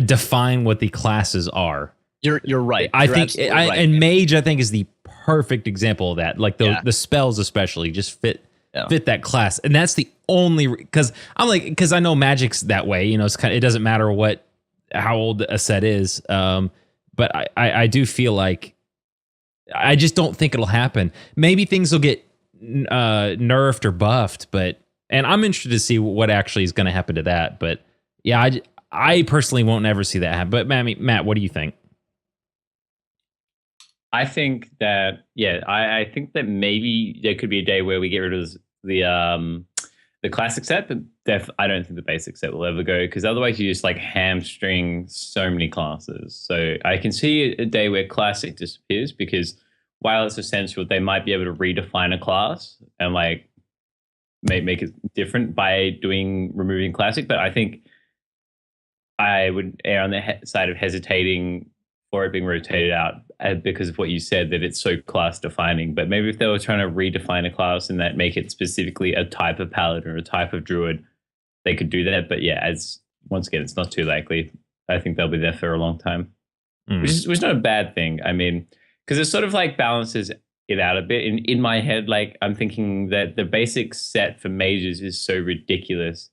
define what the classes are. You're right. I think and Mage, I think, is the perfect example of that. Like the spells especially just fit that class, and that's the only because I know Magic's that way. It's it doesn't matter how old a set is. But I do feel like I just don't think it'll happen. Maybe things will get nerfed or buffed, and I'm interested to see what actually is going to happen to that. But yeah, I personally won't ever see that happen. But Matt, what do you think? I think that I think that maybe there could be a day where we get rid of the classic set, but I don't think the basic set will ever go, because otherwise you just like hamstring so many classes. So I can see a day where classic disappears, because while it's essential, they might be able to redefine a class and like make it different by removing classic. But I think I would err on the side of hesitating for it being rotated out because of what you said, that it's so class defining. But maybe if they were trying to redefine a class and that make it specifically a type of paladin or a type of druid, they could do that. But yeah, once again, it's not too likely. I think they'll be there for a long time, which is not a bad thing. I mean, because it sort of like balances it out a bit. In my head, like I'm thinking that the basic set for mages is so ridiculous,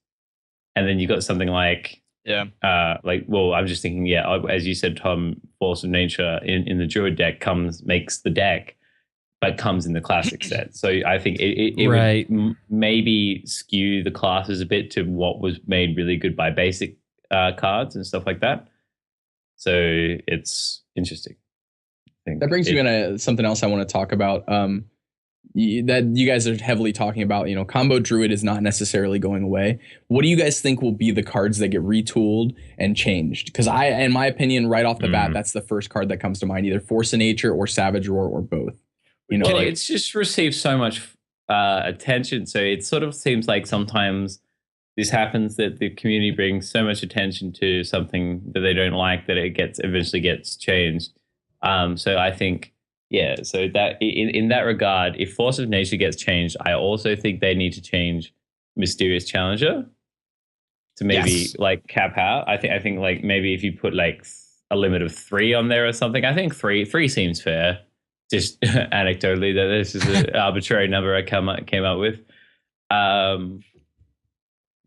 and then you got something like I'm just thinking, as you said, Tom, Force of Nature in the Druid deck makes the deck, but comes in the classic set. So I think it right. would maybe skew the classes a bit to what was made really good by basic cards and stuff like that. So it's interesting. That brings me into something else I want to talk about. That you guys are heavily talking about, combo druid is not necessarily going away. What do you guys think will be the cards that get retooled and changed? Because in my opinion, right off the bat, that's the first card that comes to mind, either Force of Nature or Savage Roar or both. It's just received so much attention. So it sort of seems like sometimes this happens, that the community brings so much attention to something that they don't like that it eventually gets changed. So I think, so that in that regard, if Force of Nature gets changed, I also think they need to change Mysterious Challenger to maybe like cap out. I think like maybe if you put like a limit of 3 on there or something, I think three seems fair. Just anecdotally, that this is an arbitrary number I came up with.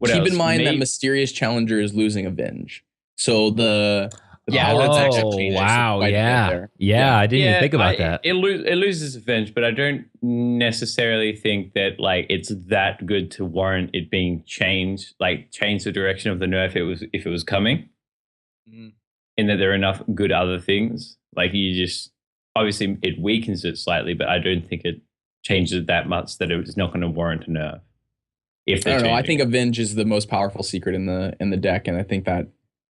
Keep in mind that Mysterious Challenger is losing Avenge. So that's actually wow, I didn't even think about that. It loses Avenge, but I don't necessarily think that like it's that good to warrant it being changed, like change the direction of the nerf if it was coming. In that there are enough good other things. Like obviously it weakens it slightly, but I don't think it changes it that much that it's not going to warrant a nerf. If I they don't know. I change think it. Avenge is the most powerful secret in the deck, and I think that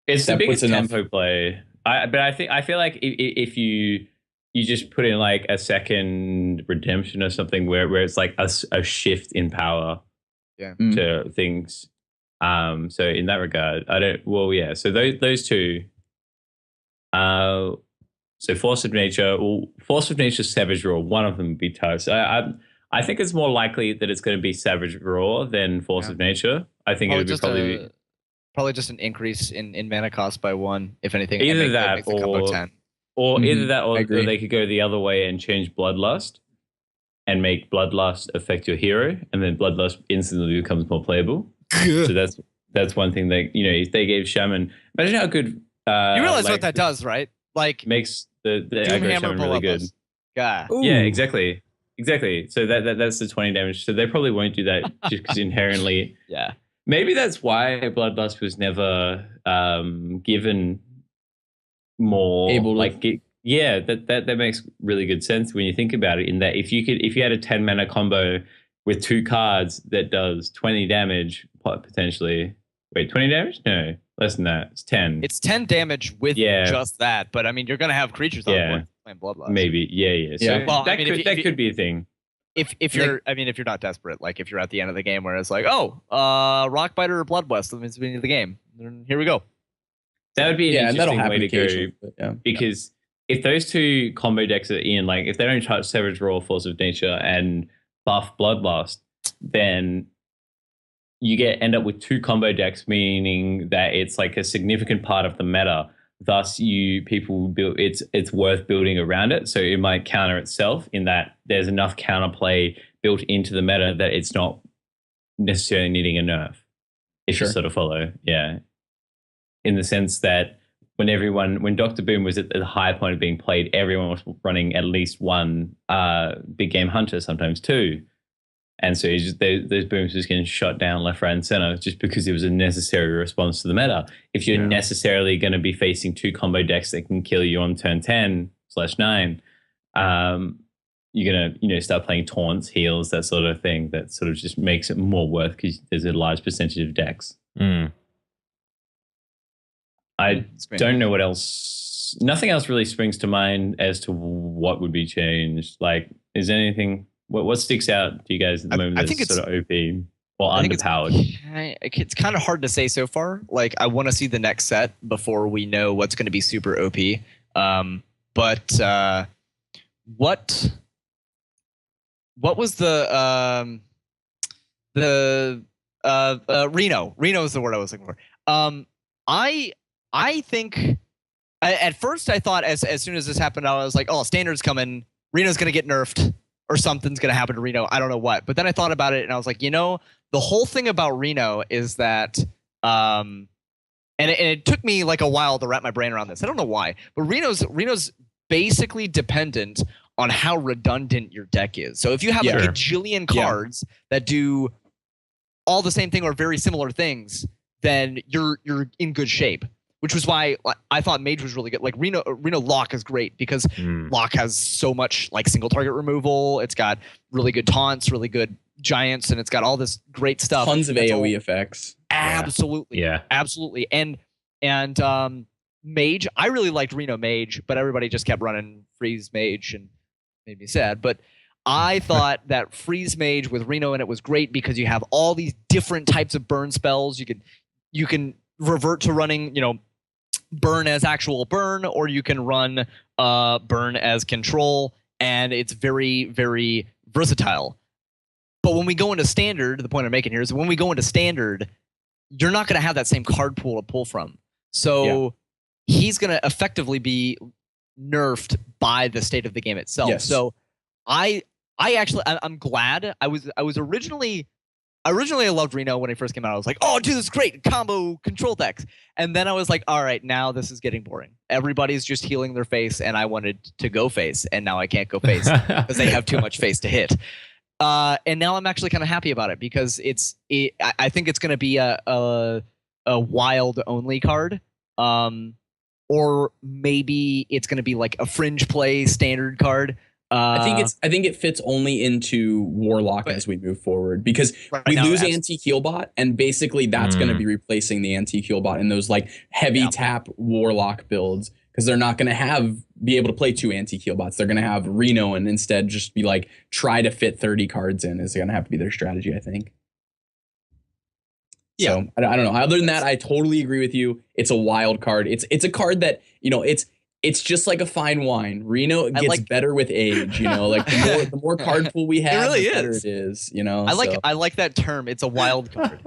It's the that puts biggest enough. tempo play. But I feel like if you just put in like a second redemption or something where it's like a shift in power Mm. to things. So in that regard, I don't. Well, yeah. So those two. So Force of Nature, well, Force of Nature, Savage Raw. One of them would be tough. So I think it's more likely that it's going to be Savage Raw than Force of Nature. I think it would be probably just an increase in mana cost by 1, if anything. either and that makes the combo 10. or either Mhm. that I or agree. they could go the other way and change Bloodlust and make Bloodlust affect your hero, and then Bloodlust instantly becomes more playable. So that's one thing that if they gave Shaman, imagine how good. You realize like, what that does, right? Like makes the aggro Doomhammer Shaman really good. Bloodlust. God. Yeah, exactly. So that's the 20 damage. So they probably won't do that just because inherently. Yeah. Maybe that's why Bloodlust was never given more Able to- like yeah, that makes really good sense when you think about it. In that if you had a 10 mana combo with 2 cards that does 20 damage potentially. Wait, 20 damage? No, less than that. It's 10. It's 10 damage with just that, but I mean you're gonna have creatures on board playing Bloodlust. Maybe. Yeah. So Well, that I mean, that could be a thing. If you're if you're not desperate, like if you're at the end of the game where it's like, Rockbiter or Bloodwest at the beginning of the game, then here we go. That would be an and that'll interesting happen way to go. occasionally. But Because if those two combo decks are in, like if they don't touch Savage Raw, Force of Nature, and buff Bloodlust, then you end up with 2 combo decks, meaning that it's like a significant part of the meta. Thus, people build it's worth building around it. So it might counter itself in that there's enough counterplay built into the meta that it's not necessarily needing a nerf. If you sort of follow, in the sense that when Dr. Boom was at the high point of being played, everyone was running at least one big game hunter, sometimes 2. And so those booms just getting shot down left, right, and center just because it was a necessary response to the meta. If you're necessarily going to be facing 2 combo decks that can kill you on turn 10/9, you're going to start playing taunts, heals, that sort of thing. That sort of just makes it more worth because there's a large percentage of decks. I don't know what else. Nothing else really springs to mind as to what would be changed. Like, is there anything? What sticks out to you guys at the moment? I think it's sort of OP or underpowered. It's kind of hard to say so far. Like, I want to see the next set before we know what's going to be super OP. But what was the Reno? Reno is the word I was looking for. I think at first I thought as soon as this happened, I was like, oh, standard's coming. Reno's going to get nerfed or something's going to happen to Reno. I don't know what. But then I thought about it and I was like, the whole thing about Reno is that, and it took me like a while to wrap my brain around this. I don't know why, but Reno's basically dependent on how redundant your deck is. So if you have a gajillion cards that do all the same thing or very similar things, then you're in good shape. Which was why I thought Mage was really good. Like Reno Lock is great because Lock has so much like single target removal. It's got really good taunts, really good giants, and it's got all this great stuff. Tons of AoE effects. Absolutely. Yeah. Absolutely. And Mage, I really liked Reno Mage, but everybody just kept running Freeze Mage and made me sad. But I thought that Freeze Mage with Reno in it was great because you have all these different types of burn spells. You can revert to running, burn as actual burn, or you can run burn as control, and it's very, very versatile. But when we go into standard, the point I'm making here is when we go into standard, you're not going to have that same card pool to pull from. So he's going to effectively be nerfed by the state of the game itself. Yes. So I'm glad. Originally, I loved Reno when it first came out. I was like, oh, dude, this is great. Combo control decks. And then I was like, all right, now this is getting boring. Everybody's just healing their face, and I wanted to go face, and now I can't go face because they have too much face to hit. And now I'm actually kind of happy about it because I think it's going to be a wild-only card. Or maybe it's going to be like a fringe play standard card. I think it fits only into Warlock as we move forward because we lose Antique Healbot, and basically that's going to be replacing the Antique Healbot in those like heavy tap Warlock builds, because they're not going to be able to play 2 Antique Healbots. They're going to have Reno and instead just be like try to fit 30 cards in is going to have to be their strategy, I think. Yeah. So I don't know. Other than that, I totally agree with you. It's a wild card. It's a card that, you know, it's just like a fine wine. Reno gets better with age, you know, like the more card pool we have, the better it is, you know. I like that term. It's a wild card.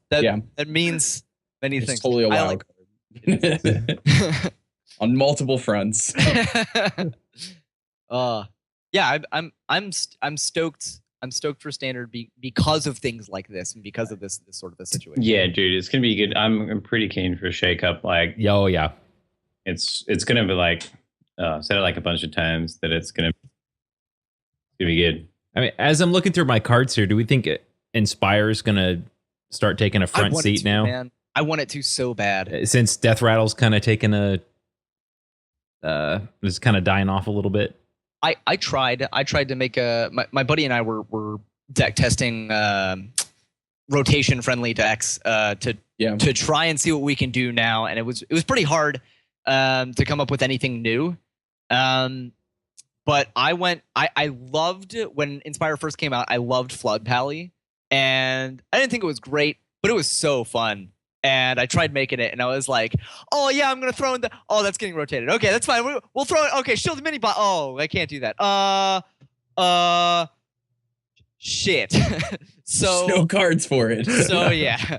That means many things. Totally a wild card. On multiple fronts. I'm stoked. I'm stoked for standard because of things like this and because of this sort of a situation. Yeah, dude, it's gonna be good. I'm pretty keen for a shakeup. Like, yeah. It's gonna be like said it like a bunch of times that it's gonna be good. I mean, as I'm looking through my cards here, do we think Inspire's gonna start taking a front seat now? Man. I want it to so bad. Since Death Rattle's kind of taking is kind of dying off a little bit. I tried to make my buddy and I were deck testing rotation friendly decks to try and see what we can do now, and it was pretty hard to come up with anything new. But I loved when Inspire first came out. I loved Flood Pally, and I didn't think it was great, but it was so fun. And I tried making it, and I was like, "Oh yeah, I'm gonna throw in the. Oh, that's getting rotated. Okay, that's fine. We'll throw it. Okay, shield the mini bot. Oh, I can't do that. Shit. So no cards for it. So yeah.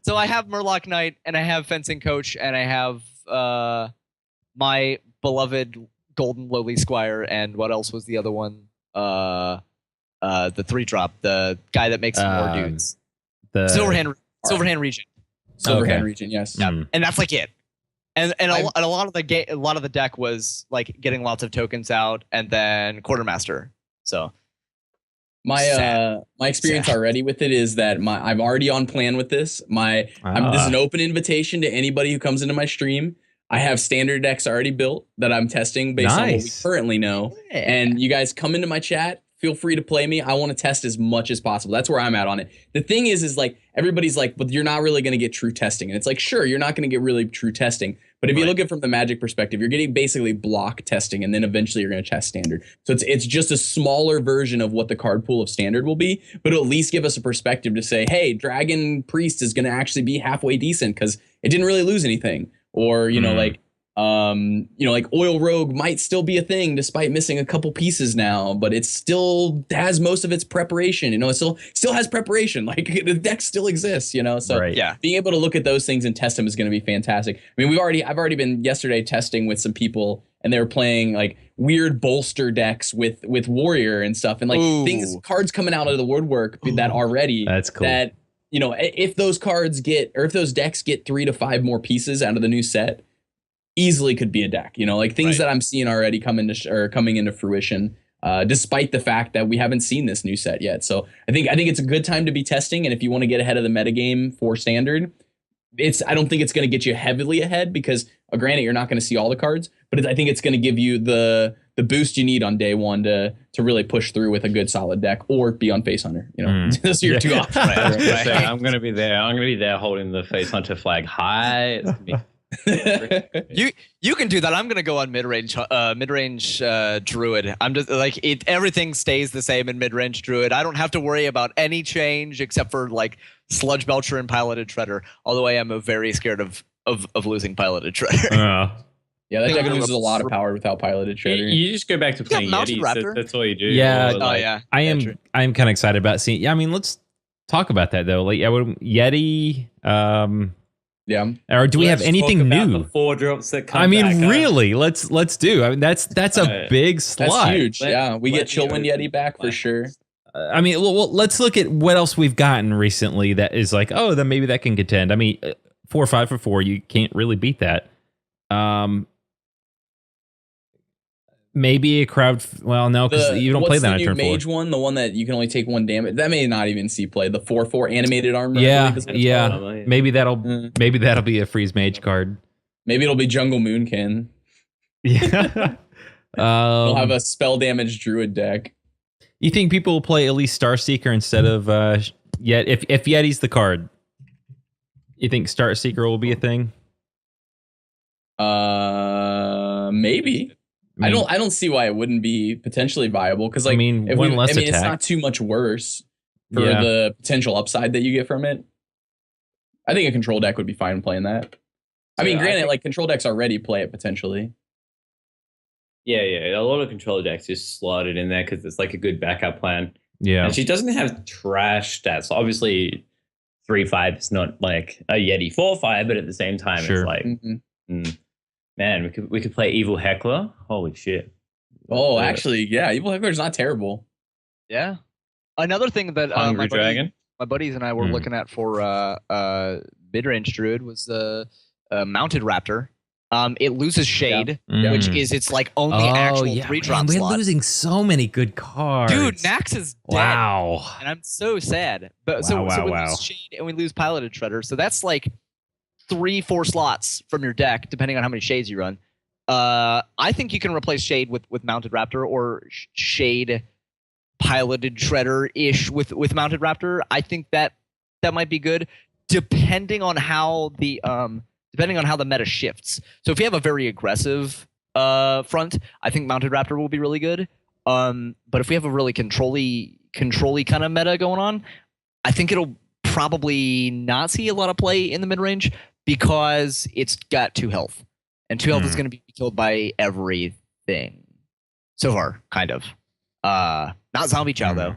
So I have Murloc Knight, and I have Fencing Coach, and I have my beloved Golden Lowly Squire, and what else was the other one? The 3-drop, the guy that makes more dudes. The Silverhand Regent. Silverhand Region, yes. Yeah. And that's like it. And a lot of the deck was like getting lots of tokens out, and then Quartermaster. So my experience already with it is that I'm already on plan with this. This is an open invitation to anybody who comes into my stream. I have standard decks already built that I'm testing based on what we currently know. Yeah. And you guys come into my chat. Feel free to play me. I want to test as much as possible. That's where I'm at on it. The thing is like everybody's like, but you're not really going to get true testing. And it's like, sure, you're not going to get really true testing. But if you look at it from the Magic perspective, you're getting basically block testing, and then eventually you're going to test standard. So it's just a smaller version of what the card pool of standard will be, but it'll at least give us a perspective to say, hey, Dragon Priest is going to actually be halfway decent because it didn't really lose anything. Or, you know, like Oil Rogue might still be a thing despite missing a couple pieces now, but it still has most of its preparation. You know, it still has preparation. Like the deck still exists, you know? So being able to look at those things and test them is going to be fantastic. I mean, I've already been yesterday testing with some people, and they were playing like weird bolster decks with Warrior and stuff, and like cards coming out of the woodwork that already that's cool. That, you know, if those decks get 3 to 5 more pieces out of the new set, easily could be a deck, you know, like things that I'm seeing already coming into fruition, despite the fact that we haven't seen this new set yet. So I think it's a good time to be testing. And if you want to get ahead of the metagame for standard, I don't think it's going to get you heavily ahead because granted, you're not going to see all the cards, but I think it's going to give you the boost you need on day one to really push through with a good solid deck or be on Face Hunter. You know, those are your two options. Right. I'm going to be there holding the Face Hunter flag high. It's gonna be you can do that. I'm gonna go on mid-range druid. I'm just like everything stays the same in mid-range druid. I don't have to worry about any change except for like Sludge Belcher and Piloted Shredder. Although I am very scared of losing Piloted Shredder. Yeah, that deck loses a lot of power without Piloted Shredder. You just go back to playing Yetis. That's all you do. Yeah. I am kind of excited about seeing. Yeah, I mean, let's talk about that though. Like, Yeti. Yeah. Or do we have anything new? The 4-drops that come. I mean, really? Let's do. I mean, that's a big slot. That's huge. Yeah, we get Chillwind Yeti back for sure. I mean, well, let's look at what else we've gotten recently that is like, oh, then maybe that can contend. I mean, 4 or 5 for 4, you can't really beat that. Maybe a crowd. Well, no, because you don't play that on turn 4. Mage one, the one that you can only take 1 damage. That may not even see play. The 4/4 animated armor. Yeah. Maybe that'll be a freeze mage card. Maybe it'll be Jungle Moonkin. Yeah. We'll have a spell damage druid deck. You think people will play at least Starseeker instead of Yet? If Yeti's the card, you think Starseeker will be a thing? Maybe. I don't see why it wouldn't be potentially viable because like it's not too much worse for the potential upside that you get from it. I think a control deck would be fine playing that. I mean, granted, like control decks already play it potentially. Yeah. A lot of control decks just slot it in there because it's like a good backup plan. Yeah. And she doesn't have trash stats. Obviously, 3/5 is not like a Yeti 4/5, but at the same time, it's like, man, we could play Evil Heckler. Holy shit. Oh, actually, yeah, Evil Heckler's not terrible. Yeah. Another thing that my buddies and I were looking at for mid-range druid was the Mounted Raptor. It loses Shade, which is its like only actual 3-drop slot. We're losing so many good cards. Dude, Nax is dead. Wow. And I'm so sad. But so we lose Shade and we lose Piloted Shredder. So that's like 3-4 slots from your deck, depending on how many Shades you run. I think you can replace Shade with Mounted Raptor or Shade Piloted Shredder-ish with Mounted Raptor. I think that might be good, depending on how the meta shifts. So if you have a very aggressive front, I think Mounted Raptor will be really good. But if we have a really control-y kind of meta going on, I think it'll probably not see a lot of play in the mid-range because it's got 2 health. And 2 health is going to be killed by everything. So far, kind of. Not Zombie Chow, though.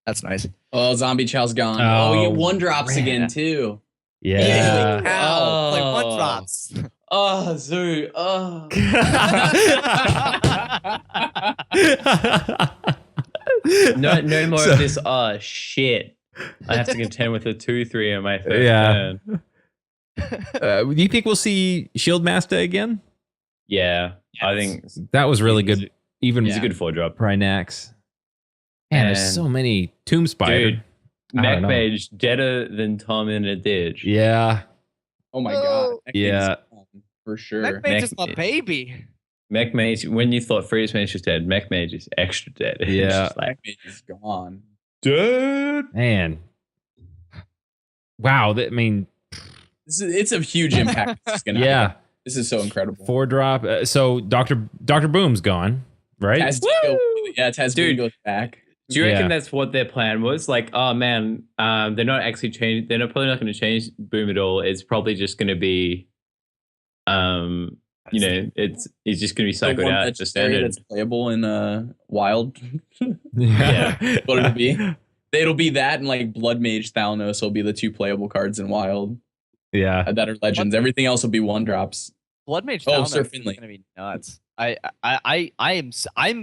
That's nice. Oh, Zombie Chow's gone. Oh, we get 1-drops again, too. Yeah. Like 1-drops. Oh, Zoo. Oh. No more of this. Oh, shit. I have to contend with a 2/3 on my third turn. Do you think we'll see Shield Master again? Yeah, yes. I think that was really good. Even it's a good 4-drop. Prynax. Man, there's so many Tomb Spider. Dude, Mech Mage deader than Tom in a ditch. Yeah. Oh my god. Yeah. For sure. Mech Mage is my baby. Mech Mage, when you thought Freeze Mage was dead, Mech Mage is extra dead. Yeah. Mech Mage is gone. Dead. Man. Wow. It's a huge impact. This is so incredible. 4-drop. So Dr. Boom's gone, right? Tasmanian goes back. Do you reckon that's what their plan was? Like, oh man, they're not actually changing. They're probably not going to change Boom at all. It's probably just going to be, it's just going to be cycled out to standard. That's playable in Wild. Yeah. What it'll be? It'll be that and like Blood Mage Thalnos will be the 2 playable cards in Wild. Yeah. That are legends. Everything else will be 1-drops. Blood Mage Thalnos is going to be nuts. I'm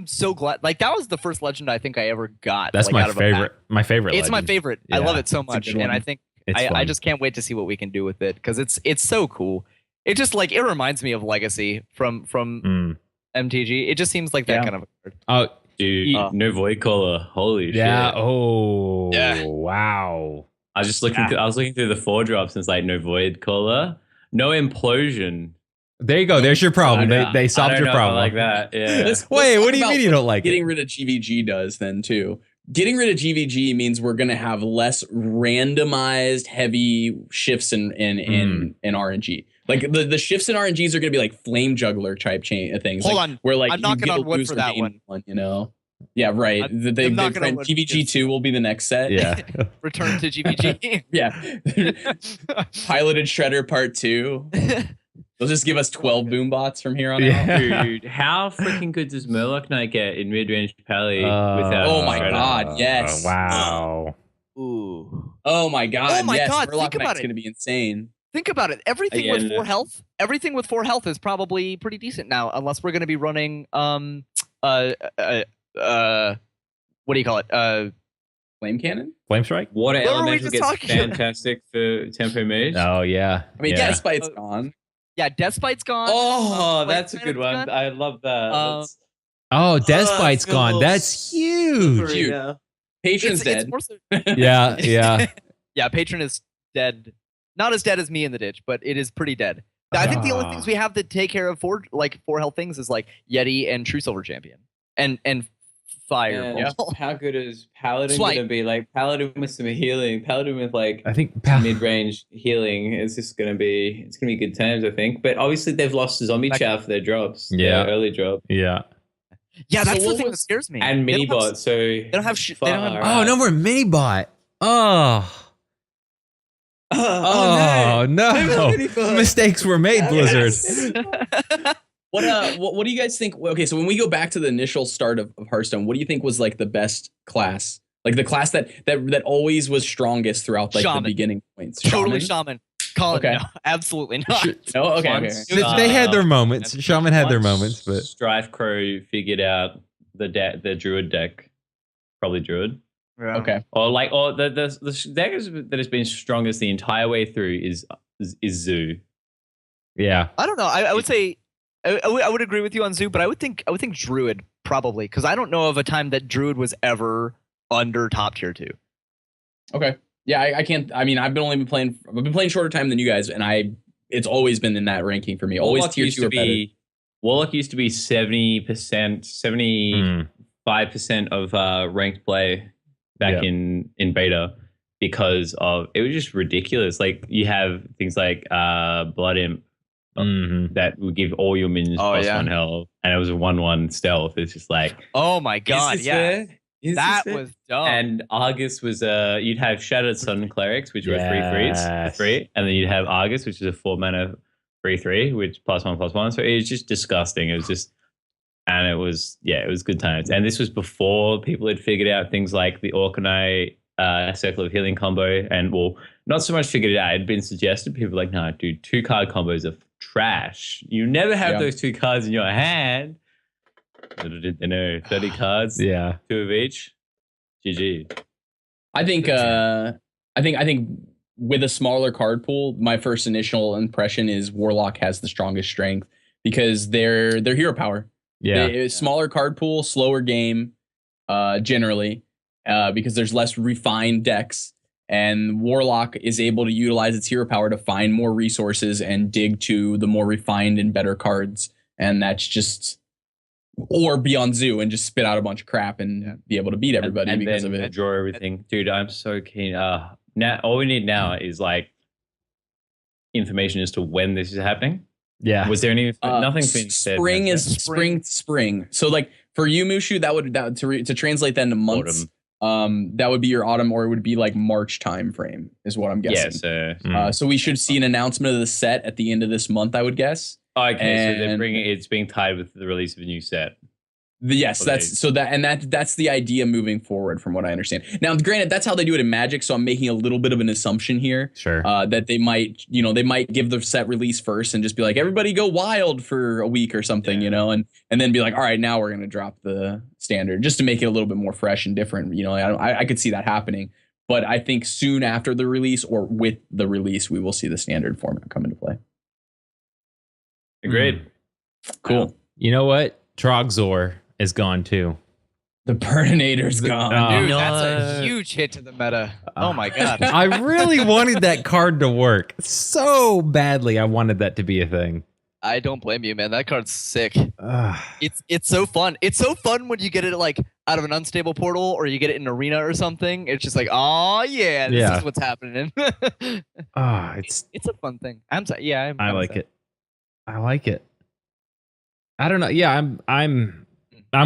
so glad. Like that was the first legend I think I ever got. That's my favorite. My favorite. It's legend. my favorite. Yeah. I love it so much, and I think I just can't wait to see what we can do with it because it's so cool. It just like it reminds me of Legacy from MTG. It just seems like that kind of a card. Oh, dude, no Void Caller. Holy shit! Yeah. Oh. Yeah. Wow. I was just looking. I was looking through the 4-drops and it's like no Void Caller, no Implosion. There you go. There's your problem. They solved your problem. Like that. Yeah. Wait, what do you mean you don't like getting rid of GVG does then too? Getting rid of GVG means we're going to have less randomized heavy shifts in RNG. Like the shifts in RNGs are going to be like flame juggler type things. Hold on. Where like I'm knocking on wood for that one. You know. Yeah, right. GVG 2 will be the next set. Yeah. Return to GVG. Yeah. Piloted Shredder Part 2. They'll just give us 12 boom bots from here on out. Dude, how freaking good does Murloc Knight get in mid-range Pally without? Oh my god, yes. Wow. Ooh. Oh my god. Oh my yes. god. Murloc Think about Knight's it. Gonna be insane. Think about it. Everything with 4 health. Everything with 4 health is probably pretty decent now, unless we're gonna be running what do you call it? Flame Cannon? Flame Strike? Water Elemental gets fantastic for Tempo Mage. Oh yeah. I mean, Deathbite's gone. Yeah, Deathbite's gone. Oh, that's a good one. I love that. Deathbite's gone. That's huge. Yeah. Patron's dead. Yeah. Yeah, Patron is dead. Not as dead as me in the ditch, but it is pretty dead. I think the only things we have to take care of for health things is like Yeti and True Silver Champion and Fireball. How good is Paladin Swipe. gonna be? Like Paladin with some healing, Paladin with like I think mid-range healing is just gonna be good times, I think. But obviously they've lost Zombie Chow for their drops, Yeah. their early drop, Yeah. Yeah, that's So the thing that scares me. and They don't have- Minibot. So they don't have they don't have- Oh, no more mini bot. Oh. Oh, no. Mistakes were made, Blizzard. What do you guys think? Okay, so when we go back to the initial start of Hearthstone, what do you think was like the best class? Like the class that always was strongest throughout like Shaman. the beginning points. Totally Shaman. Colin, Okay. no, absolutely not. Oh, okay. Once- They had their moments. Shaman had their Once moments, but Strife Crow figured out the Druid deck, probably Druid. Okay. Or the deck that has been strongest the entire way through is Zoo. yeah. I don't know. I would say I would agree with you on Zoo, but I would think Druid probably, because I don't know of a time that Druid was ever under top tier 2. Okay. Yeah, I can't. I mean, I've been playing shorter time than you guys, and it's always been in that ranking for me. Always Warlock tier used 2 to or better. be Warlock used to be 70%, 75% of ranked play back in beta, because of it was just ridiculous. Like you have things like Blood Imp that would give all your minions plus 1 health, and it was a 1/1 stealth. It's just like, Oh my god, is this yeah. fair? Is That this fair? was dumb. And Argus was you'd have Shattered Sun Clerics, which were 3/3, and then you'd have Argus, which is a 4-mana 3/3, which +1/+1. So it was just disgusting. It was just, and it was good times. And this was before people had figured out things like the Orkney Circle of Healing combo, and well, not so much figured it out. It had been suggested. People were like, no, dude, 2-card combos are trash. You never have those 2 cards in your hand. Little did they know, 30 cards, 2 of each. GG. I think with a smaller card pool, my first initial impression is Warlock has the strongest strength because their hero power. Smaller card pool, slower game, generally, because there's less refined decks, and Warlock is able to utilize its hero power to find more resources and dig to the more refined and better cards, and that's just. Or be on Zoo and just spit out a bunch of crap and be able to beat everybody and because then of it. Draw everything, dude. I'm so keen. Now all we need now is like information as to when this is happening. Yeah. Was there any nothing's been said? Spring is spring. So like for you, Mushu, that would to translate that into months. That would be your autumn, or it would be like March time frame, is what I'm guessing. Yeah. So we should see an announcement of the set at the end of this month, I would guess. Okay, so it's being tied with the release of a new set. Yes, that's the idea moving forward, from what I understand. Now, granted, that's how they do it in Magic, so I'm making a little bit of an assumption here. Sure. That they might give the set release first and just be like, everybody go wild for a week or something, and then be like, all right, now we're gonna drop the standard just to make it a little bit more fresh and different. I could see that happening, but I think soon after the release or with the release, we will see the standard format come into play. Agreed. Cool. You know what? Trogzor is gone too. The Perninator's gone. Dude, that's a huge hit to the meta. Oh my god. I really wanted that card to work so badly. I wanted that to be a thing. I don't blame you, man. That card's sick. It's so fun. It's so fun when you get it like out of an unstable portal, or you get it in arena or something. It's just like, oh yeah, this is what's happening. It's a fun thing. I like it. I like it. I don't know. Yeah, I'm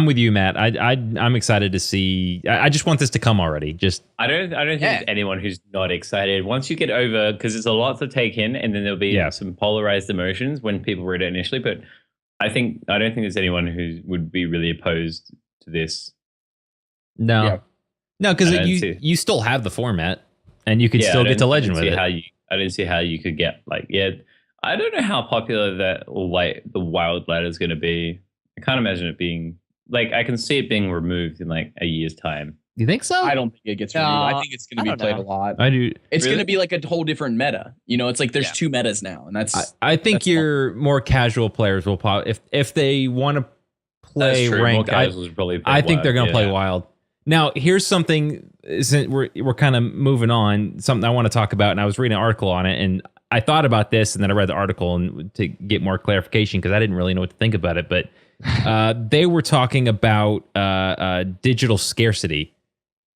with you, Matt. I'm excited to see. I just want this to come already. I don't think there's anyone who's not excited. Once you get over, because there's a lot to take in, and then there'll be some polarized emotions when people read it initially. But I don't think there's anyone who would be really opposed to this. No, because you still have the format, and you could still get to Legend with it. I didn't see how you could get I don't know how popular that the wild ladder is going to be. I can't imagine it being I can see it being removed in like a year's time. You think so? I don't think it gets removed. I think it's going to be played a lot. I do. It's going to be like a whole different meta. It's like there's 2 metas now, and that's. I think your more casual players will pop if they want to play ranked. I think they're going to play wild. Now, here's something. We're kind of moving on. Something I want to talk about, and I was reading an article on it, and I thought about this and then I read the article and to get more clarification because I didn't really know what to think about it. But they were talking about digital scarcity.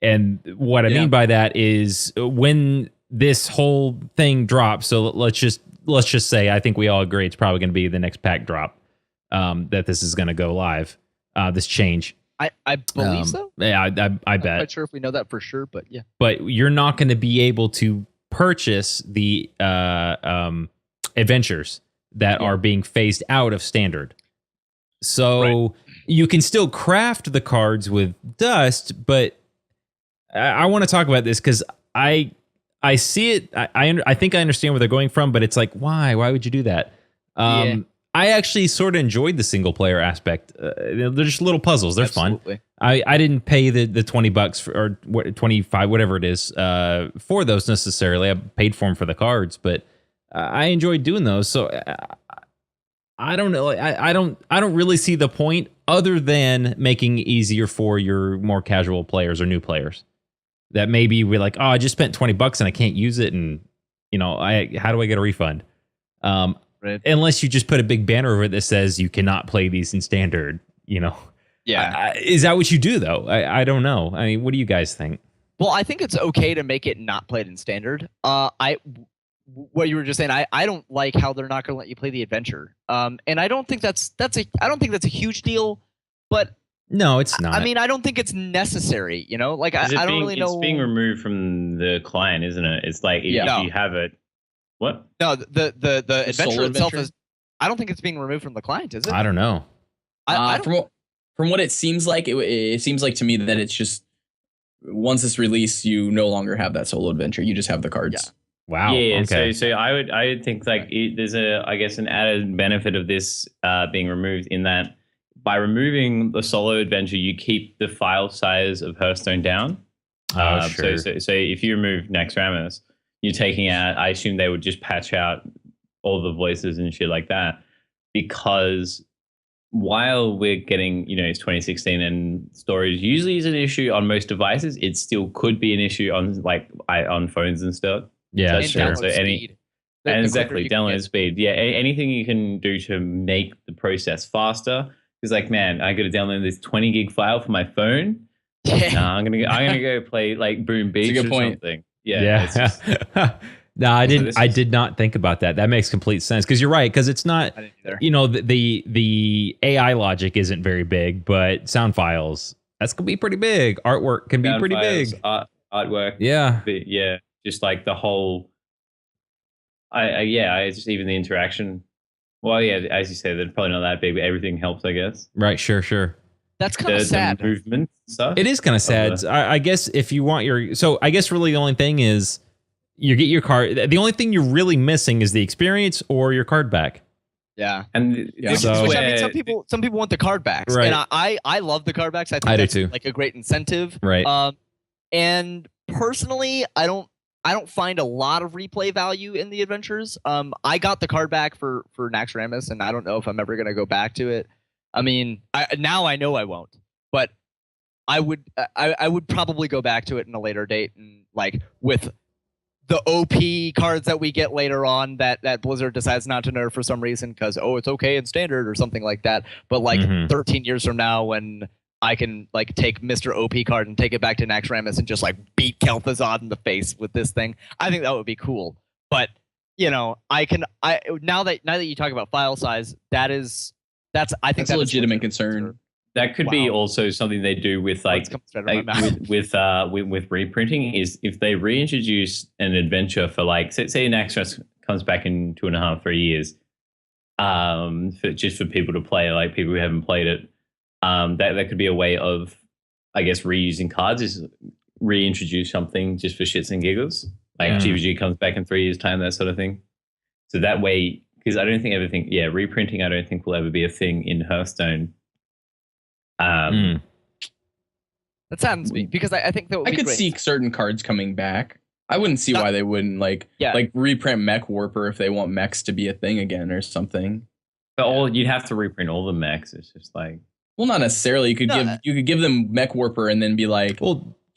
And what I mean by that is when this whole thing drops. So let's just say I think we all agree it's probably going to be the next pack drop that this is going to go live. This change. I believe so. Yeah, I bet. I'm not quite sure if we know that for sure, but yeah. But you're not going to be able to purchase the adventures that are being phased out of standard. So you can still craft the cards with dust, but I want to talk about this because I see it. I think I understand where they're going from, but it's like, why? Why would you do that? I actually sort of enjoyed the single player aspect. They're just little puzzles. They're fun. I didn't pay the $20 or 25, whatever it is, for those necessarily. I paid for them for the cards, but I enjoyed doing those. So I don't know. I don't really see the point other than making it easier for your more casual players or new players. That maybe we're like, oh, I just spent $20 and I can't use it, and how do I get a refund? Unless you just put a big banner over it that says you cannot play these in standard. Yeah. Is that what you do though? I don't know. I mean, what do you guys think? Well, I think it's okay to make it not played in standard. What you were just saying, I don't like how they're not going to let you play the adventure. And I don't think that's a huge deal, but no, it's not. I mean, I don't think it's necessary, I don't really know. It's being removed from the client, isn't it? It's like if you have it. What? No, the adventure itself is. I don't think it's being removed from the client, is it? I don't know. From what it seems like, it seems like to me that it's just once it's released, you no longer have that solo adventure. You just have the cards. Yeah. Wow. Yeah. Okay. So I would think like there's an added benefit of this being removed in that by removing the solo adventure, you keep the file size of Hearthstone down. Sure. So if you remove Naxxramas, you're taking out. I assume they would just patch out all the voices and shit like that, because while we're getting, it's 2016 and storage usually is an issue on most devices, it still could be an issue on on phones and stuff. Yeah, sure. So Exactly, download speed. Yeah, anything you can do to make the process faster. Because man, I got to download this 20 gig file for my phone. Yeah. Nah, I'm gonna go play Boom Beach or something. Yeah. No, I didn't. I did not think about that. That makes complete sense because you're right. Because it's not, the AI logic isn't very big, but sound files that's gonna be pretty big. Artwork can be pretty big. Artwork. Yeah. Yeah. Just like the whole. It's just even the interaction. Well, yeah, as you said, they're probably not that big, but everything helps, I guess. Right. Sure. That's kind of sad. The movement stuff. It is kind of sad. I guess if you want I guess really the only thing is you get your card. The only thing you're really missing is the experience or your card back. Yeah. And which I mean, some people want the card backs. Right. And I love the card backs. I think that's do too. Like a great incentive. Right. And personally, I don't find a lot of replay value in the adventures. I got the card back for Naxxramas, and I don't know if I'm ever going to go back to it. I mean, now I know I won't, but I would probably go back to it in a later date, and with the OP cards that we get later on that Blizzard decides not to nerf for some reason because it's okay in standard or something like that. But 13 years from now, when I can take Mr. OP card and take it back to Naxxramas and just beat Kel'Thuzad in the face with this thing, I think that would be cool. But now that you talk about file size, that's a legitimate concern. That could be also something they do with with reprinting is if they reintroduce an adventure for say Naxxramas comes back in 2.5-3 years, for people to play, people who haven't played it. That could be a way of, I guess, reusing cards, is reintroduce something just for shits and giggles. GVG comes back in 3 years' time, that sort of thing. So that way, because I don't think reprinting, I don't think will ever be a thing in Hearthstone. That sounds me, because I think that would be I could great. see certain cards coming back. I wouldn't see why they wouldn't reprint Mech Warper if they want mechs to be a thing again or something. But you'd have to reprint all the mechs. It's just well, not necessarily. You could give them Mech Warper and then be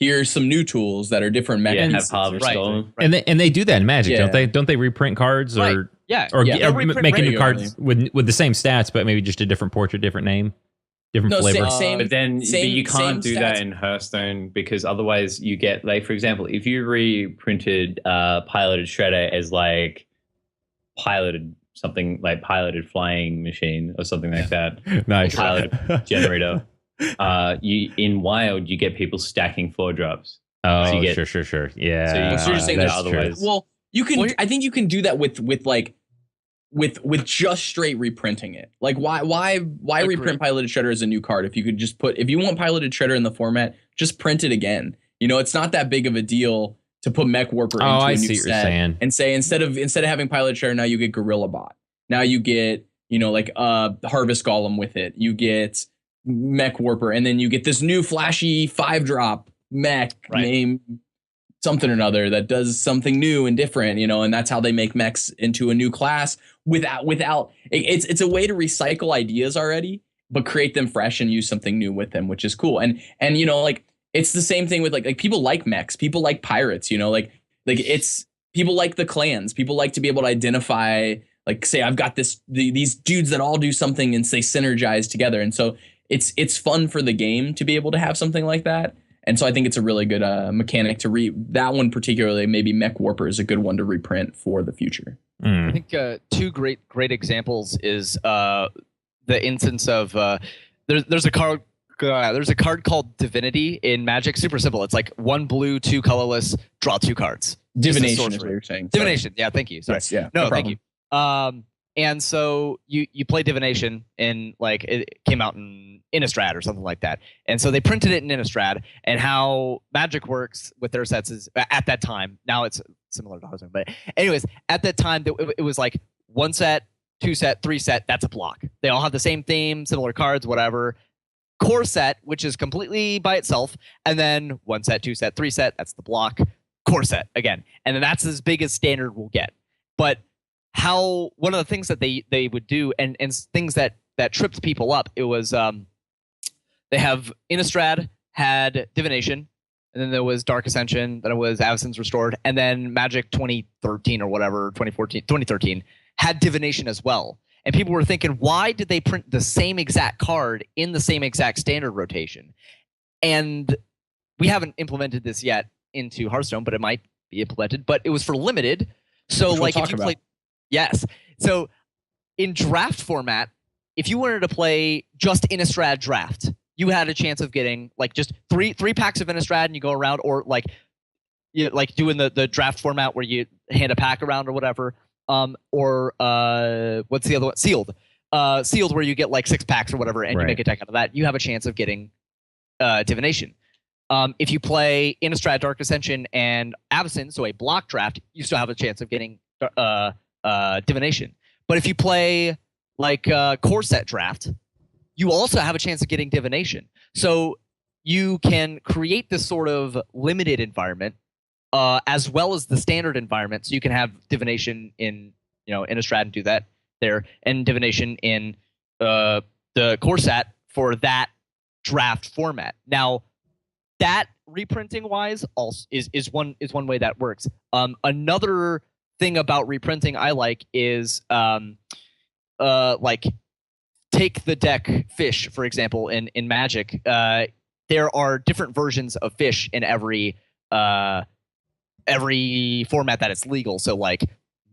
here's some new tools that are different Yeah, mechanisms. have Harvestone. And they do that in Magic, don't they? Don't they reprint cards Right. or Yeah. or, Yeah. or They'll reprint making new regularly. cards with the same stats, but maybe just a different portrait, different name, different No, flavor? same. But then but you can't do that stats. in Hearthstone because otherwise you get, like, for example, if you reprinted piloted Shredder as like piloted something like piloted flying machine or something like that, Nice. piloted generator, you in Wild you get people stacking 4-drops. Oh, So you get- sure. Yeah. So you're saying that that's otherwise. Well, you can. Well, I think you can do that with just straight reprinting it. Like why Agreed. reprint Piloted Shredder as a new card if you could just if you want Piloted Shredder in the format, just print it again. You know, it's not that big of a deal to put Mech Warper into I a see new what you're set saying. and say instead of having Piloted Shredder, now you get Gorilla Bot. Now you get, you know, like Harvest Golem with it. You get Mech Warper, and then you get this new flashy 5-drop mech named something or another that does something new and different, you know, and that's how they make mechs into a new class without it's a way to recycle ideas already, but create them fresh and use something new with them, which is cool. And you know, like it's the same thing with like people like mechs, people like pirates, you know, like it's people like the clans, people like to be able to identify, like, say I've got these dudes that all do something and they synergize together, and so it's fun for the game to be able to have something like that. And so I think it's a really good mechanic to that one particularly. Maybe Mech Warper is a good one to reprint for the future. I think two great examples is the instance of there's a card called Divinity in Magic. Super simple. It's like 1 blue, 2 colorless, draw 2 cards. Divination is what you're saying. Divination. Yeah, thank you. Sorry. Yes, yeah. No, No thank you. And so you play Divination in, like, it came out in Innistrad or something like that. And so they printed it in Innistrad, and how Magic works with their sets is at that time. Now it's similar to Hearthstone, but anyways, at that time it was like 1 set, 2 set, 3 set. That's a block. They all have the same theme, similar cards, whatever. Core set, which is completely by itself, and then 1 set, 2 set, 3 set. That's the block. Core set again, and then that's as big as standard will get. But one of the things that they would do, and things that tripped people up, it was they have Innistrad had Divination, and then there was Dark Ascension, then it was Avacyn's Restored, and then Magic 2013 or whatever, 2013 had Divination as well. And people were thinking, why did they print the same exact card in the same exact standard rotation? And we haven't implemented this yet into Hearthstone, but it might be implemented. But it was for limited, so like if you play. Yes. So in draft format, if you wanted to play just Innistrad draft, you had a chance of getting like just three packs of Innistrad and you go around, or like doing the draft format where you hand a pack around or whatever. Or what's the other one? Sealed. Sealed, where you get like 6 packs or whatever, and you make a deck out of that. You have a chance of getting Divination. If you play Innistrad, Dark Ascension, and Avacyn, so a block draft, you still have a chance of getting Divination. But if you play like core set draft, you also have a chance of getting Divination. So you can create this sort of limited environment as well as the standard environment. So you can have Divination in, Innistrad and do that there, and Divination in the core set for that draft format. Now, that reprinting wise also is one way that works. Another thing about reprinting I like is like take the deck Fish, for example, in Magic. There are different versions of Fish in every format that it's legal. So like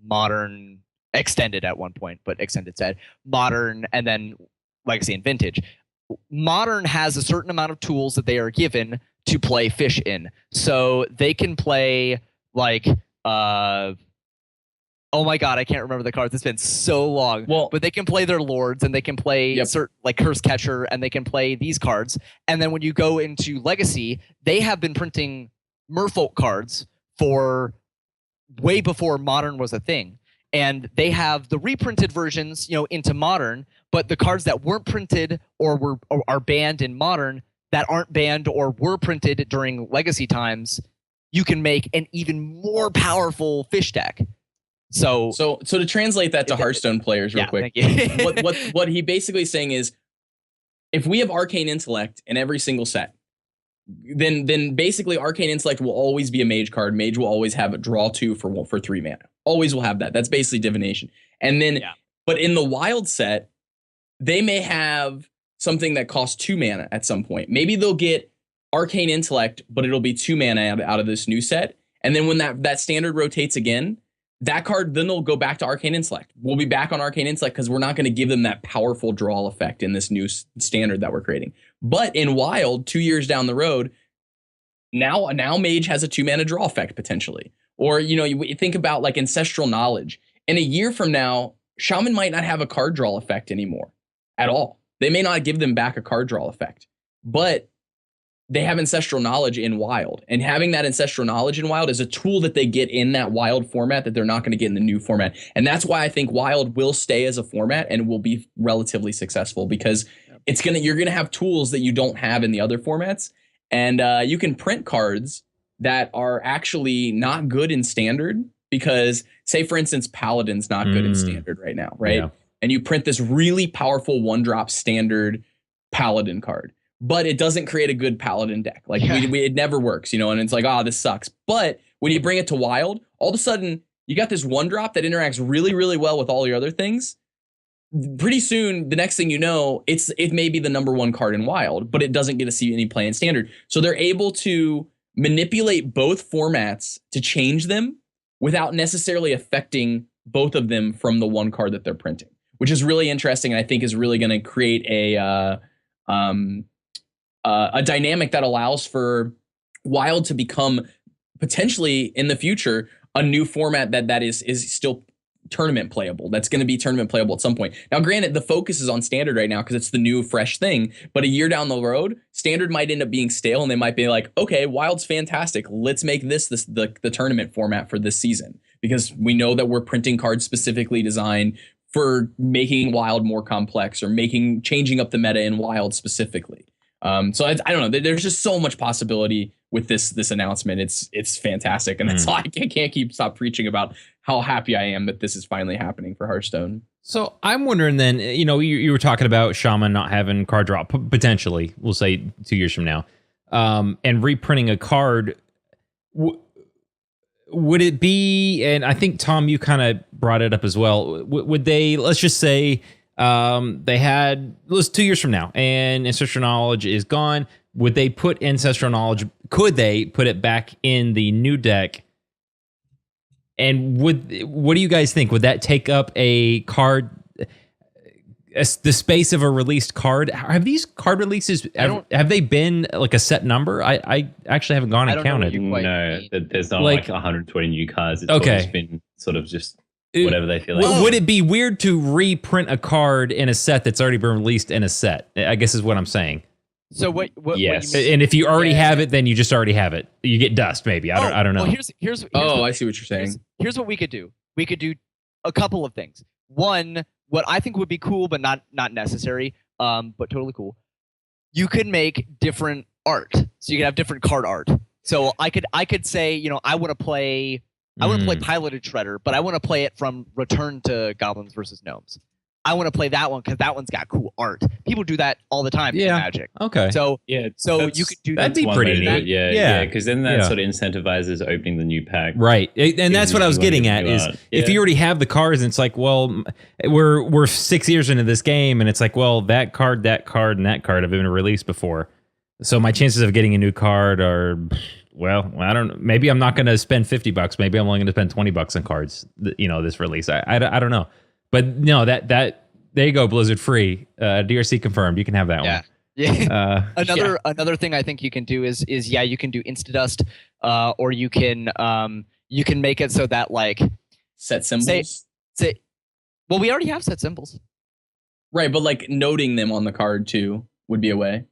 Modern, Extended at one point, but Extended said Modern, and then Legacy and Vintage. Modern has a certain amount of tools that they are given to play Fish in. So they can play like oh my god, I can't remember the cards. It's been so long. Well, but they can play their lords, and they can play certain, like Curse Catcher, and they can play these cards. And then when you go into Legacy, they have been printing Merfolk cards for way before Modern was a thing. And they have the reprinted versions, into Modern, but the cards that weren't printed or are banned in Modern, that aren't banned or were printed during Legacy times, you can make an even more powerful Fish deck. So to translate that to Hearthstone players real quick, thank you. what he basically is saying is, if we have Arcane Intellect in every single set, then basically Arcane Intellect will always be a mage card. Mage will always have a draw 2 for 3 mana. Always will have that. That's basically divination. And then, but in the wild set, they may have something that costs 2 mana at some point. Maybe they'll get Arcane Intellect, but it'll be 2 mana out of this new set. And then when that standard rotates again, that card, then they'll go back to Arcane Intellect. We'll be back on Arcane Intellect because we're not going to give them that powerful draw effect in this new standard that we're creating. But in Wild, 2 years down the road, now Mage has a 2 mana draw effect potentially. Or, you think about like Ancestral Knowledge. In a year from now, Shaman might not have a card draw effect anymore at all. They may not give them back a card draw effect. But they have Ancestral Knowledge in Wild. And having that Ancestral Knowledge in Wild is a tool that they get in that Wild format that they're not going to get in the new format. And that's why I think Wild will stay as a format and will be relatively successful, because you're going to have tools that you don't have in the other formats. And you can print cards that are actually not good in Standard, because say, for instance, Paladin's not good in Standard right now, right? Yeah. And you print this really powerful 1-drop Standard Paladin card, but it doesn't create a good Paladin deck. Like it never works, and it's like, this sucks. But when you bring it to Wild, all of a sudden you got this 1-drop that interacts really, really well with all your other things. Pretty soon, the next thing you know, it may be the number 1 card in Wild, but it doesn't get to see any play in Standard. So they're able to manipulate both formats to change them without necessarily affecting both of them from the 1 card that they're printing, which is really interesting. And I think is really going to create a dynamic that allows for Wild to become potentially in the future a new format that is still tournament playable. That's going to be tournament playable at some point. Now, granted, the focus is on Standard right now because it's the new fresh thing, but a year down the road, Standard might end up being stale and they might be like, okay, Wild's fantastic. Let's make this the tournament format for this season, because we know that we're printing cards specifically designed for making Wild more complex or changing up the meta in Wild specifically. So I don't know. There's just so much possibility with this announcement. It's fantastic, and that's why I can't stop preaching about how happy I am that this is finally happening for Hearthstone. So I'm wondering then, you were talking about Shaman not having card draw potentially. We'll say 2 years from now, and reprinting a card. Would it be? And I think Tom, you kind of brought it up as well. Would they? Let's just say. They had 2 years from now and Ancestral Knowledge is gone. Would they put Ancestral Knowledge? Could they put it back in the new deck? And what do you guys think? Would that take up a card, the space of a released card? Have these card releases, have they been like a set number? I actually haven't gone and counted. No, there's not like 120 new cards. It's always been sort of just whatever they feel like. Would it be weird to reprint a card in a set that's already been released in a set? I guess is what I'm saying. So what yes. And if you already have it, then you just already have it. You get dust, maybe. I don't know. Well, here's I see what you're saying. Here's what we could do. We could do a couple of things. One, what I think would be cool, but not necessary, but totally cool. You could make different art. So you could have different card art. So I could say, I want to play Piloted Shredder, but I want to play it from Return to Goblins versus Gnomes. I want to play that one because that one's got cool art. People do that all the time in Magic. Okay. So you could do that. That'd be pretty neat. Yeah. Because then that sort of incentivizes opening the new pack. Right. And that's what I was getting at is if you already have the cards, and it's like, well, we're 6 years into this game, and it's like, well, that card, and that card have been released before. So my chances of getting a new card are, well, I don't know. Maybe I'm not going to spend $50. Maybe I'm only going to spend $20 on cards, this release. I don't know. But no, that there you go, Blizzard free. DRC confirmed. You can have that one. Yeah. Another thing I think you can do is you can do Instadust, or you can make it so that like set symbols. Well, we already have set symbols. Right, but like noting them on the card too would be a way.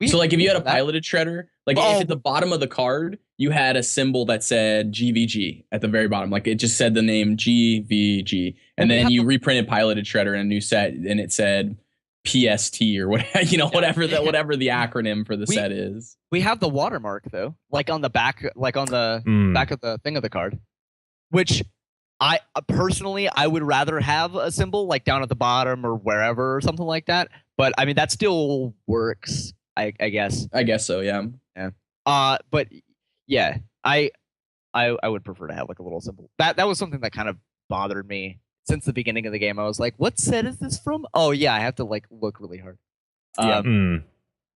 So like if you had a Piloted Shredder, like if at the bottom of the card you had a symbol that said GVG at the very bottom, like it just said the name GVG, and then you reprinted Piloted Shredder in a new set and it said PST or whatever, whatever the acronym for the set is. We have the watermark though, like on the back, back of the thing of the card, which I personally I would rather have a symbol like down at the bottom or wherever or something like that. But I mean that still works. I guess. I guess so, yeah. Yeah. But yeah, I would prefer to have like a little symbol. That was something that kind of bothered me since the beginning of the game. I was like, what set is this from? Oh yeah, I have to like look really hard. Yeah.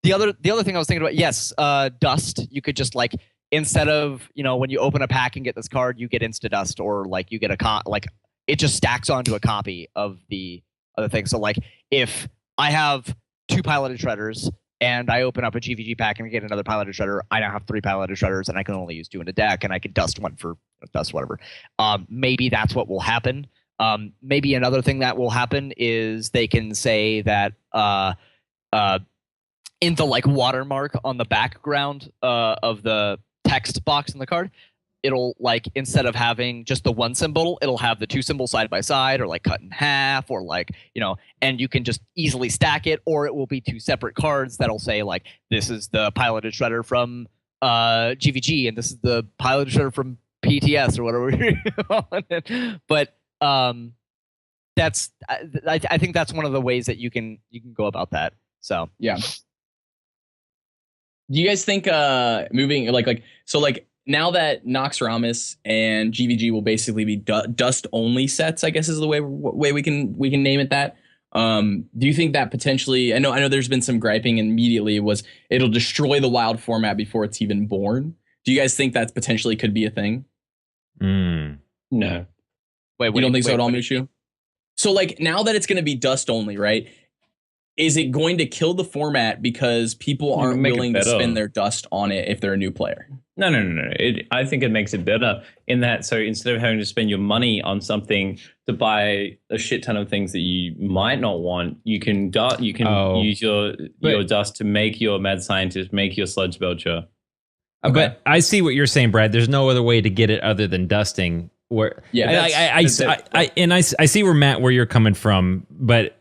The other thing I was thinking about, yes, dust. You could just like, instead of, when you open a pack and get this card, you get insta dust, or like you get like it just stacks onto a copy of the other thing. So like if I have 2 piloted shredders and I open up a GVG pack and get another piloted shredder, I now have 3 piloted shredders and I can only use 2 in a deck, and I could dust one for dust whatever. Maybe that's what will happen. Maybe another thing that will happen is they can say that in the like watermark on the background of the text box in the card, it'll like, instead of having just the 1 symbol, it'll have the 2 symbols side by side, or like cut in half, or like, and you can just easily stack it, or it will be 2 separate cards that'll say like, this is the piloted shredder from GVG, and this is the piloted shredder from PTS, or whatever. But that's I think that's one of the ways that you can go about that. So yeah. Do you guys think moving like now that Noxramas and GVG will basically be dust only sets, I guess is the way we can name it that. Do you think that potentially, I know there's been some griping immediately, it'll destroy the wild format before it's even born. Do you guys think that potentially could be a thing? No. Wait, you don't think so at all, Mushu? So like, now that it's going to be dust only, right? Is it going to kill the format because people aren't willing to spend their dust on it if they're a new player? No. I think it makes it better in that. So instead of having to spend your money on something to buy a shit ton of things that you might not want, you can use your dust to make your mad scientist, make your sludge belcher. Okay. But I see what you're saying, Brad. There's no other way to get it other than dusting. I see where you're coming from, but.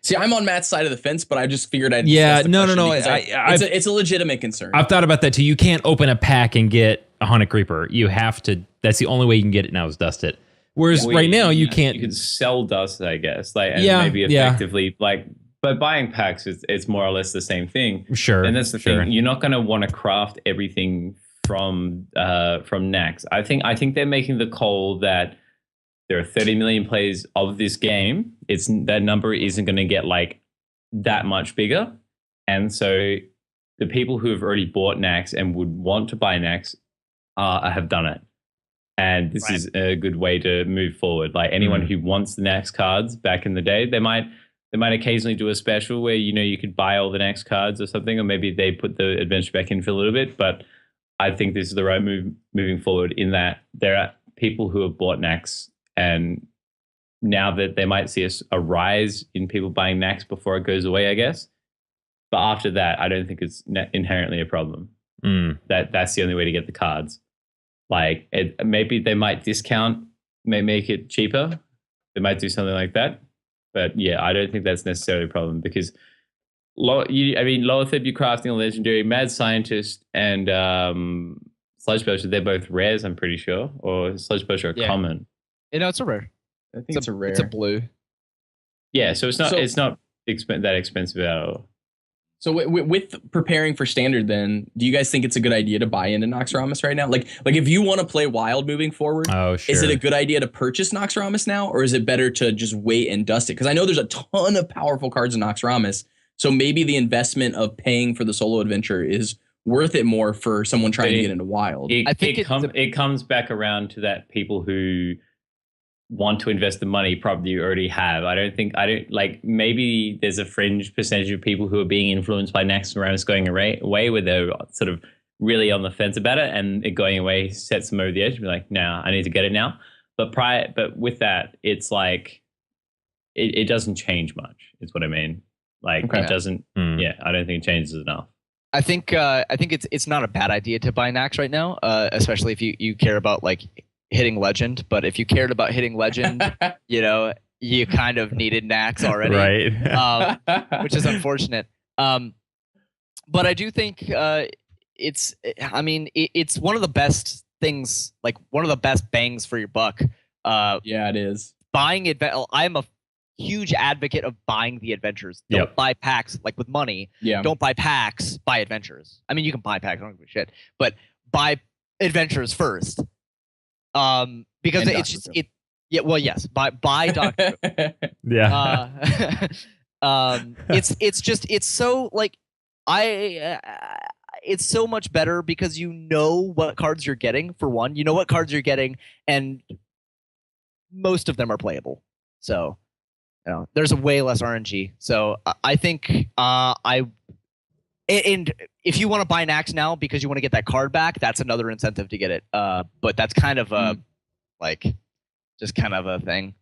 See, I'm on Matt's side of the fence, but I just figured I'd. Yeah, no. It's a legitimate concern. I've thought about that too. You can't open a pack and get a Haunted Creeper. You have to. That's the only way you can get it now is dust it. Whereas right now you can't. You can sell dust, I guess. Maybe effectively But buying packs it's more or less the same thing. Sure. And that's the thing. You're not going to want to craft everything from Nax. I think they're making the call that there are 30 million players of this game. That number isn't going to get like that much bigger. And so the people who have already bought Nax and would want to buy Nax have done it. And this is a good way to move forward. Like anyone who wants the Nax cards back in the day, they might occasionally do a special where, you could buy all the Nax cards or something, or maybe they put the adventure back in for a little bit. But I think this is the right move moving forward, in that there are people who have bought Nax, and now that they might see a rise in people buying Nax before it goes away, I guess. But after that, I don't think it's inherently a problem. That's the only way to get the cards. Like maybe they might discount, may make it cheaper. They might do something like that. But yeah, I don't think that's necessarily a problem, because lower third, you're crafting a legendary, mad scientist, and sludge belcher. They're both rares, I'm pretty sure, or sludge belcher are common. It's a rare. I think it's a rare. It's a blue. Yeah, so it's not that expensive at all. So with preparing for standard, then, do you guys think it's a good idea to buy into Noxramas right now? Like if you want to play wild moving forward, is it a good idea to purchase Noxramas now, or is it better to just wait and dust it? Because I know there's a ton of powerful cards in Noxramas, so maybe the investment of paying for the solo adventure is worth it more for someone trying to get into wild. I think it comes back around to that people who want to invest the money probably already have. Maybe there's a fringe percentage of people who are being influenced by Noxramas going away, where they're sort of really on the fence about it, and it going away sets them over the edge and be like, nah, I need to get it now. But with that, it's like it doesn't change much, is what I mean. It doesn't I don't think it changes enough. I think it's not a bad idea to buy Nax right now, especially if you care about like hitting legend. But if you cared about hitting legend, you kind of needed Nax already, right? Which is unfortunate. But I do think it's one of the best things, like one of the best bangs for your buck. Yeah, it is. Buying it. I'm a huge advocate of buying the adventures. Don't buy packs like with money. Yeah. Don't buy packs, buy adventures. I mean, you can buy packs, I don't give a shit, but buy adventures first. Because And it's Dr. just Who. it. Yeah, well, yes, buy Doctor Who. Yeah. It's so like it's so much better because you know what cards you're getting. For one, you know what cards you're getting, and most of them are playable. So, there's a way less RNG. So I think and if you want to buy Nax now because you want to get that card back, that's another incentive to get it. But that's kind of like just kind of a thing.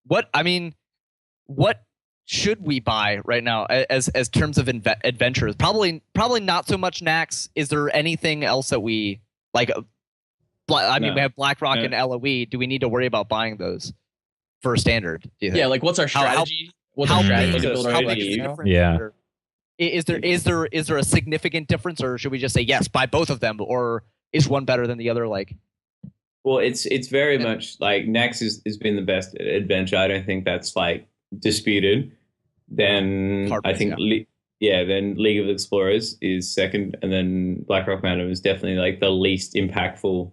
What should we buy right now as terms of adventures? Probably not so much Nax. Is there anything else that we like? I mean, we have BlackRock and LOE. Do we need to worry about buying those for standard? Do you think? Yeah, like what's our strategy? What's our big strategy is to it? build our How ADE? big is the difference? Yeah. Or is there a significant difference, or should we just say yes, buy both of them, or is one better than the other? Like, Well, it's very much like Nex has been the best adventure. I don't think that's like disputed. Then I think then League of Explorers is second, and then BlackRock Manor is definitely like the least impactful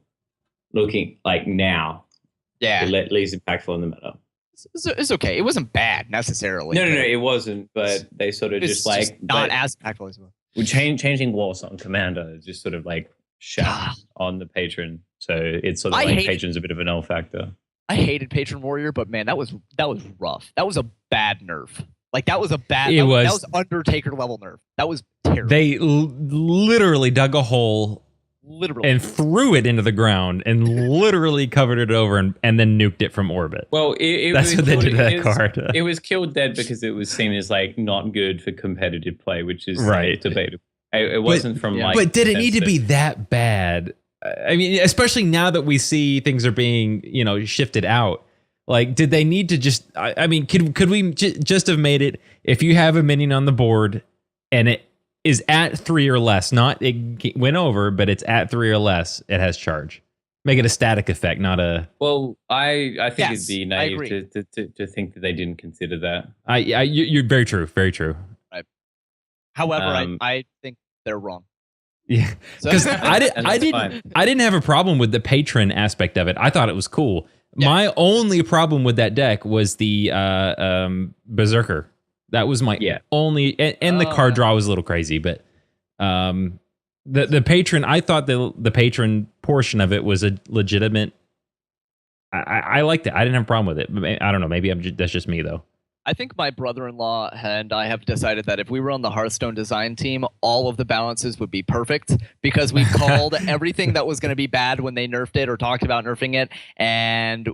looking like now. Yeah, The least impactful in the meta. it's okay. It wasn't bad necessarily. No, it wasn't. But they sort of just like not as impactful as well. We're changing Warsong Commander just sort of like shat on the patron. So it's sort of patron's a bit of an L factor. I hated Patron Warrior, but man, that was rough. That was a bad nerf. Like that was a bad. That was Undertaker level nerf. That was terrible. They literally dug a hole. And threw it into the ground and literally covered it over and then nuked it from orbit. Well, that's what they did to that card. It was killed dead because it was seen as like not good for competitive play, which is right. Debatable. It wasn't from like. But did it need to be that bad? I mean, especially now that we see things are being shifted out. Like, did they need to just? I mean, could we just have made it if you have a minion on the board and it is at 3 or less, not it went over, but it's at 3 or less, it has charge. Make it a static effect, not a. Well, I think it'd be naive to think that they didn't consider that. You're very true, very true. Right. However, I think they're wrong. Yeah, because I didn't have a problem with the patron aspect of it. I thought it was cool. Yeah. My only problem with that deck was the Berserker. That was my only, and the card draw was a little crazy, but the patron, I thought the patron portion of it was a legitimate. I liked it. I didn't have a problem with it. I don't know. Maybe that's just me though. I think my brother-in-law and I have decided that if we were on the Hearthstone design team, all of the balances would be perfect because we called everything that was going to be bad when they nerfed it or talked about nerfing it, and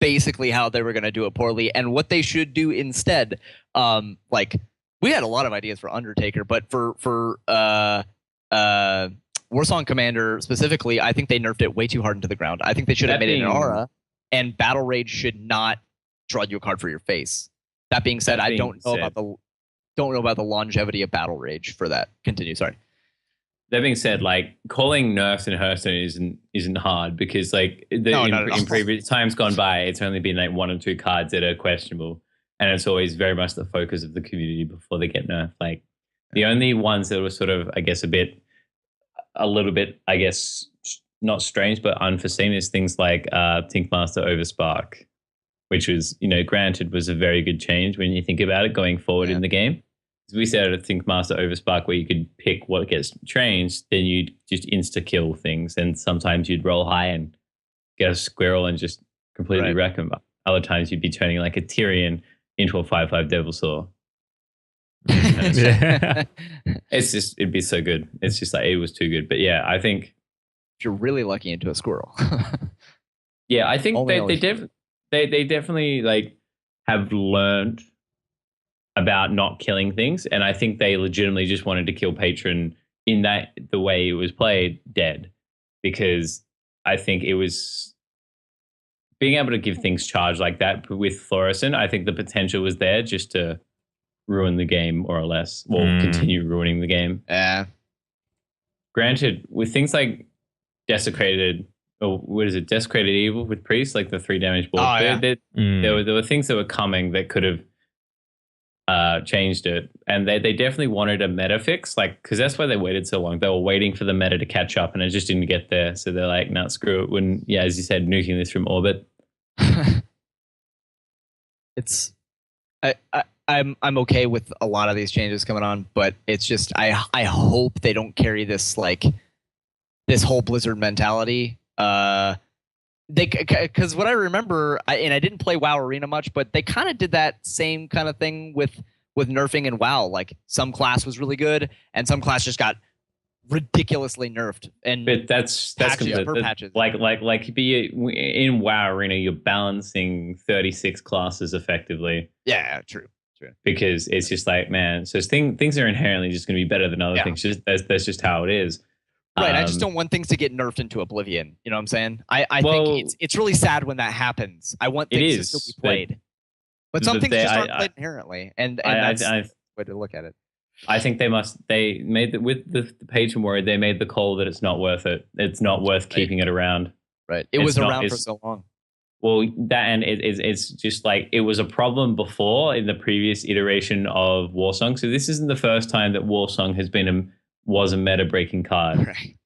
basically how they were going to do it poorly and what they should do instead. Like we had a lot of ideas for Undertaker, but for Warsong Commander specifically, I think they nerfed it way too hard into the ground. I think they should have made it an aura, and Battle Rage should not draw you a card for your face. That being said, I don't know about the longevity of Battle Rage for that. Continue, sorry. That being said, like calling nerfs in Hearthstone isn't hard because like in previous times gone by, it's only been like 1 or 2 cards that are questionable, and it's always very much the focus of the community before they get nerfed. Like the only ones that were sort of, I guess, a little bit, I guess, not strange but unforeseen is things like Tinkmaster Overspark, which was, granted was a very good change when you think about it going forward in the game. We set out a Tinkmaster Overspark where you could pick what gets changed, then you'd just insta-kill things, and sometimes you'd roll high and get a squirrel and just completely wreck them. Other times you'd be turning like a Tyrion into a 5/5 Devilsaur. It'd be so good. It's just like, it was too good. But yeah, I think... If you're really lucky into a squirrel. Yeah, I think they definitely like have learned about not killing things, and I think they legitimately just wanted to kill Patron in that the way it was played dead, because I think it was being able to give things charge like that with Fluorescent. I think the potential was there just to ruin the game more or less, or continue ruining the game. Yeah. Granted, with things like Desecrated what is it? Desecrated Evil with Priest, like the 3 damage board. Oh, yeah. There were things that were coming that could have changed it, and they definitely wanted a meta fix, like because that's why they waited so long. They were waiting for the meta to catch up, and it just didn't get there. So they're like, "No, screw it." When as you said, nuking this from orbit. It's I'm okay with a lot of these changes coming on, but it's just I hope they don't carry this like this whole Blizzard mentality. Because what I remember, and I didn't play WoW Arena much, but they kind of did that same kind of thing with nerfing in WoW. Like some class was really good, and some class just got ridiculously nerfed. And But that's patches. Like in WoW Arena, you're balancing 36 classes effectively. Yeah, true. Because it's just like, man, so things are inherently just going to be better than other things. That's just how it is. Right, I just don't want things to get nerfed into oblivion. You know what I'm saying? I think it's really sad when that happens. I want things to still be played, but some things just aren't played inherently, and that's the way to look at it. I think they made with the patron warrior, they made the call that it's not worth it. It's not worth keeping it around. Right, it was around for so long. Well, that and it's just like it was a problem before in the previous iteration of Warsong. So this isn't the first time that Warsong was a meta breaking card. Right.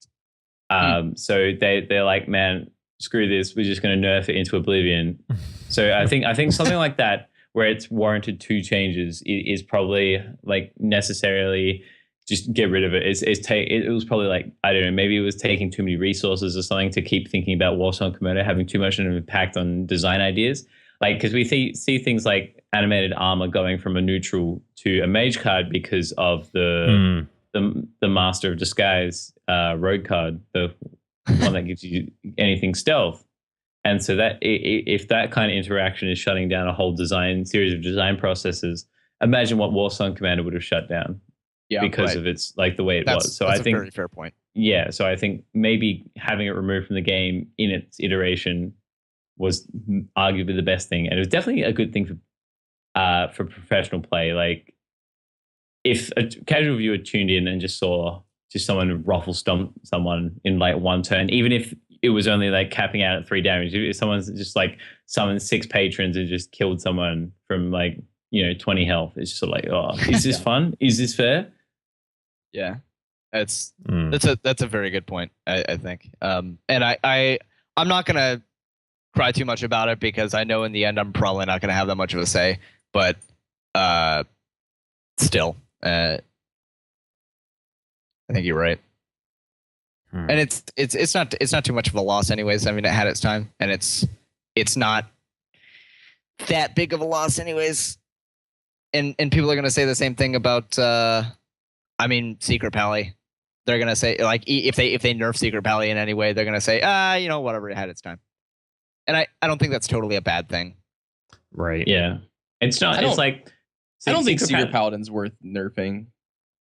So they're like, man, screw this. We're just going to nerf it into oblivion. So I think something like that, where it's warranted 2 changes, is probably like necessarily just get rid of it. It was probably like, I don't know, maybe it was taking too many resources or something to keep thinking about Warsong Komodo having too much of an impact on design ideas. Like, because we see things like animated armor going from a neutral to a mage card because of the Master of Disguise rogue card, the one that gives you anything stealth. And so that if that kind of interaction is shutting down a whole series of design processes, imagine what Warsong Commander would have shut down. Yeah, because of its like the way it was. So I think a very fair point. Yeah, so I think maybe having it removed from the game in its iteration was arguably the best thing, and it was definitely a good thing for professional play. Like if a casual viewer tuned in and just saw someone ruffle stomp someone in like one turn, even if it was only like capping out at 3 damage, if someone's just like summoned 6 patrons and just killed someone from like 20 health, it's just sort of like, oh, is this fun? Is this fair? Yeah, that's a very good point. I think, and I'm not gonna cry too much about it because I know in the end I'm probably not gonna have that much of a say. But still, I think you're right. And it's not too much of a loss, anyways. I mean, it had its time, and it's not that big of a loss, anyways. And people are gonna say the same thing about. Secret Pally. They're gonna say like if they nerf Secret Pally in any way, they're gonna say whatever, it had its time. And I don't think that's totally a bad thing. Right. Yeah. It's not. It's like I don't think Secret Paladin's worth nerfing.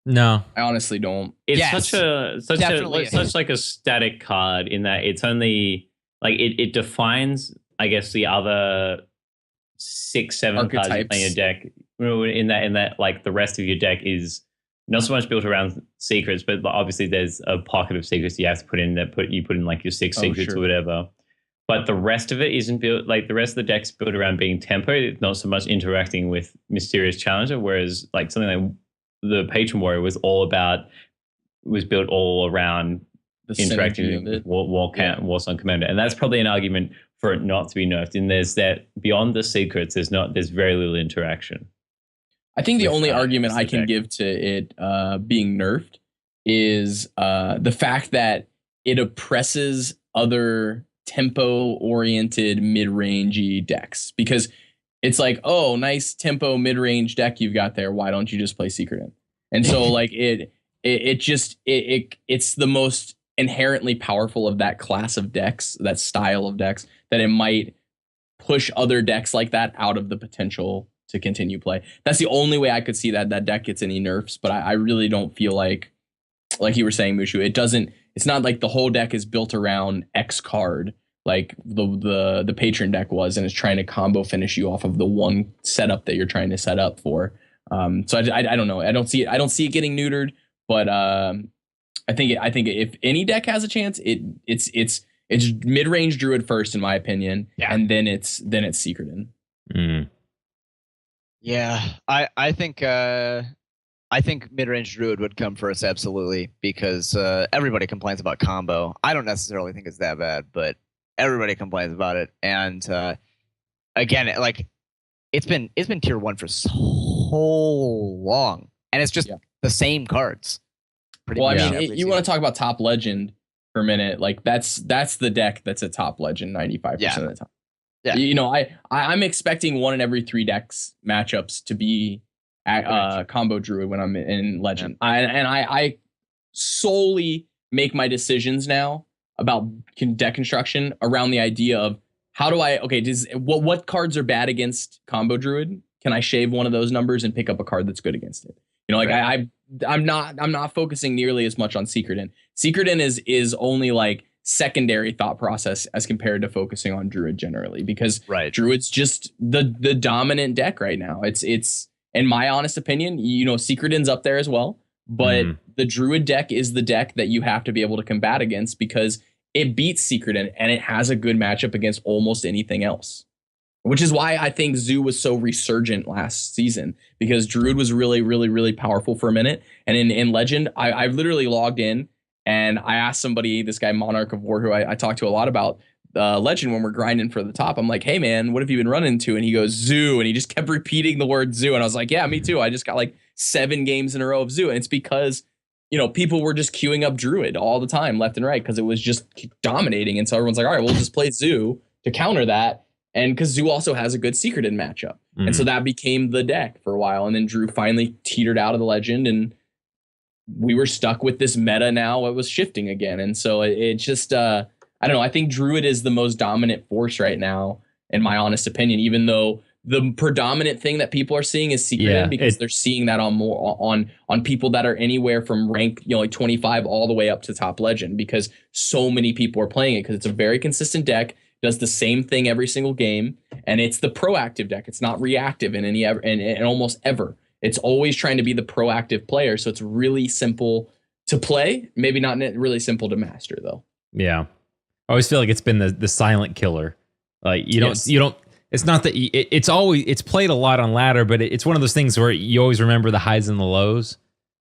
No, I honestly don't. It's such like a static card in that it's only like it defines, I guess, the other 6-7 cards you play in your deck. In that like the rest of your deck is not so much built around secrets, but obviously there's a pocket of secrets you have to put in you put in like your 6 secrets or whatever. But the rest of it isn't built, like the rest of the deck's built around being tempo. It's not so much interacting with Mysterious Challenger, whereas like something like the Patron Warrior was built all around the interacting with Warsong Commander. And that's probably an argument for it not to be nerfed. And there's that beyond the secrets, there's very little interaction. I think the only argument I can give to it being nerfed is the fact that it oppresses other tempo-oriented mid-rangey decks. Because it's like, oh, nice tempo mid-range deck you've got there. Why don't you just play Secret In? And so like it's the most inherently powerful of that class of decks, that style of decks, that it might push other decks like that out of the potential to continue play. That's the only way I could see that deck gets any nerfs, but I really don't feel like you were saying, Mushu, it's not like the whole deck is built around X card like the patron deck was, and it's trying to combo finish you off of the one setup that you're trying to set up for. So I don't know. I don't see it getting neutered, but I think if any deck has a chance, it's It's mid-range Druid first, in my opinion, Yeah. and then it's Secretin. Yeah, I think mid-range Druid would come first, absolutely, because everybody complains about combo. I don't necessarily think it's that bad, but everybody complains about it. And again, like it's been tier 1 for so long, and it's just the same cards. Well, I mean, you want to talk about top legend for a minute? Like that's the deck that's a top legend 95% of the time. Yeah. You know, I'm expecting 1 in every 3 decks matchups to be combo Druid when I'm in Legend. Yeah. I solely make my decisions now about deck construction around the idea of how do I what cards are bad against combo Druid? Can I shave one of those numbers and pick up a card that's good against it? You know, like right. I'm not focusing nearly as much on Secretin. Secretin is only like secondary thought process as compared to focusing on Druid generally, because Druid's just the dominant deck right now. It's in my honest opinion, you know, Secretin's up there as well, but the Druid deck is the deck that you have to be able to combat against because it beats Secretin and it has a good matchup against almost anything else. Which is why I think Zoo was so resurgent last season, because Druid was really, really, really powerful for a minute. And in Legend, I literally logged in and I asked somebody, this guy Monarch of War, who I talked to a lot about Legend when we're grinding for the top. I'm like, hey man, what have you been running into? And he goes, Zoo. And he just kept repeating the word Zoo. And I was like, yeah, me too. I just got like 7 games in a row of Zoo. And it's because, you know, people were just queuing up Druid all the time, left and right, because it was just dominating. And so everyone's like, all right, we'll just play Zoo to counter that. And because Zoo also has a good Secretin matchup. And so that became the deck for a while. And then Drew finally teetered out of the Legend and we were stuck with this meta now. It was shifting again. And so it just, I don't know. I think Druid is the most dominant force right now, in my honest opinion, even though the predominant thing that people are seeing is Secretin, because they're seeing that on more on people that are anywhere from rank, you know, like 25 all the way up to top Legend, because so many people are playing it because it's a very consistent deck. Does the same thing every single game, and it's the proactive deck. It's not reactive in any and almost ever. It's always trying to be the proactive player, so it's really simple to play. Maybe not really simple to master, though. Yeah, I always feel like it's been the silent killer. Like you don't. It's not that it's played a lot on ladder, but it's one of those things where you always remember the highs and the lows.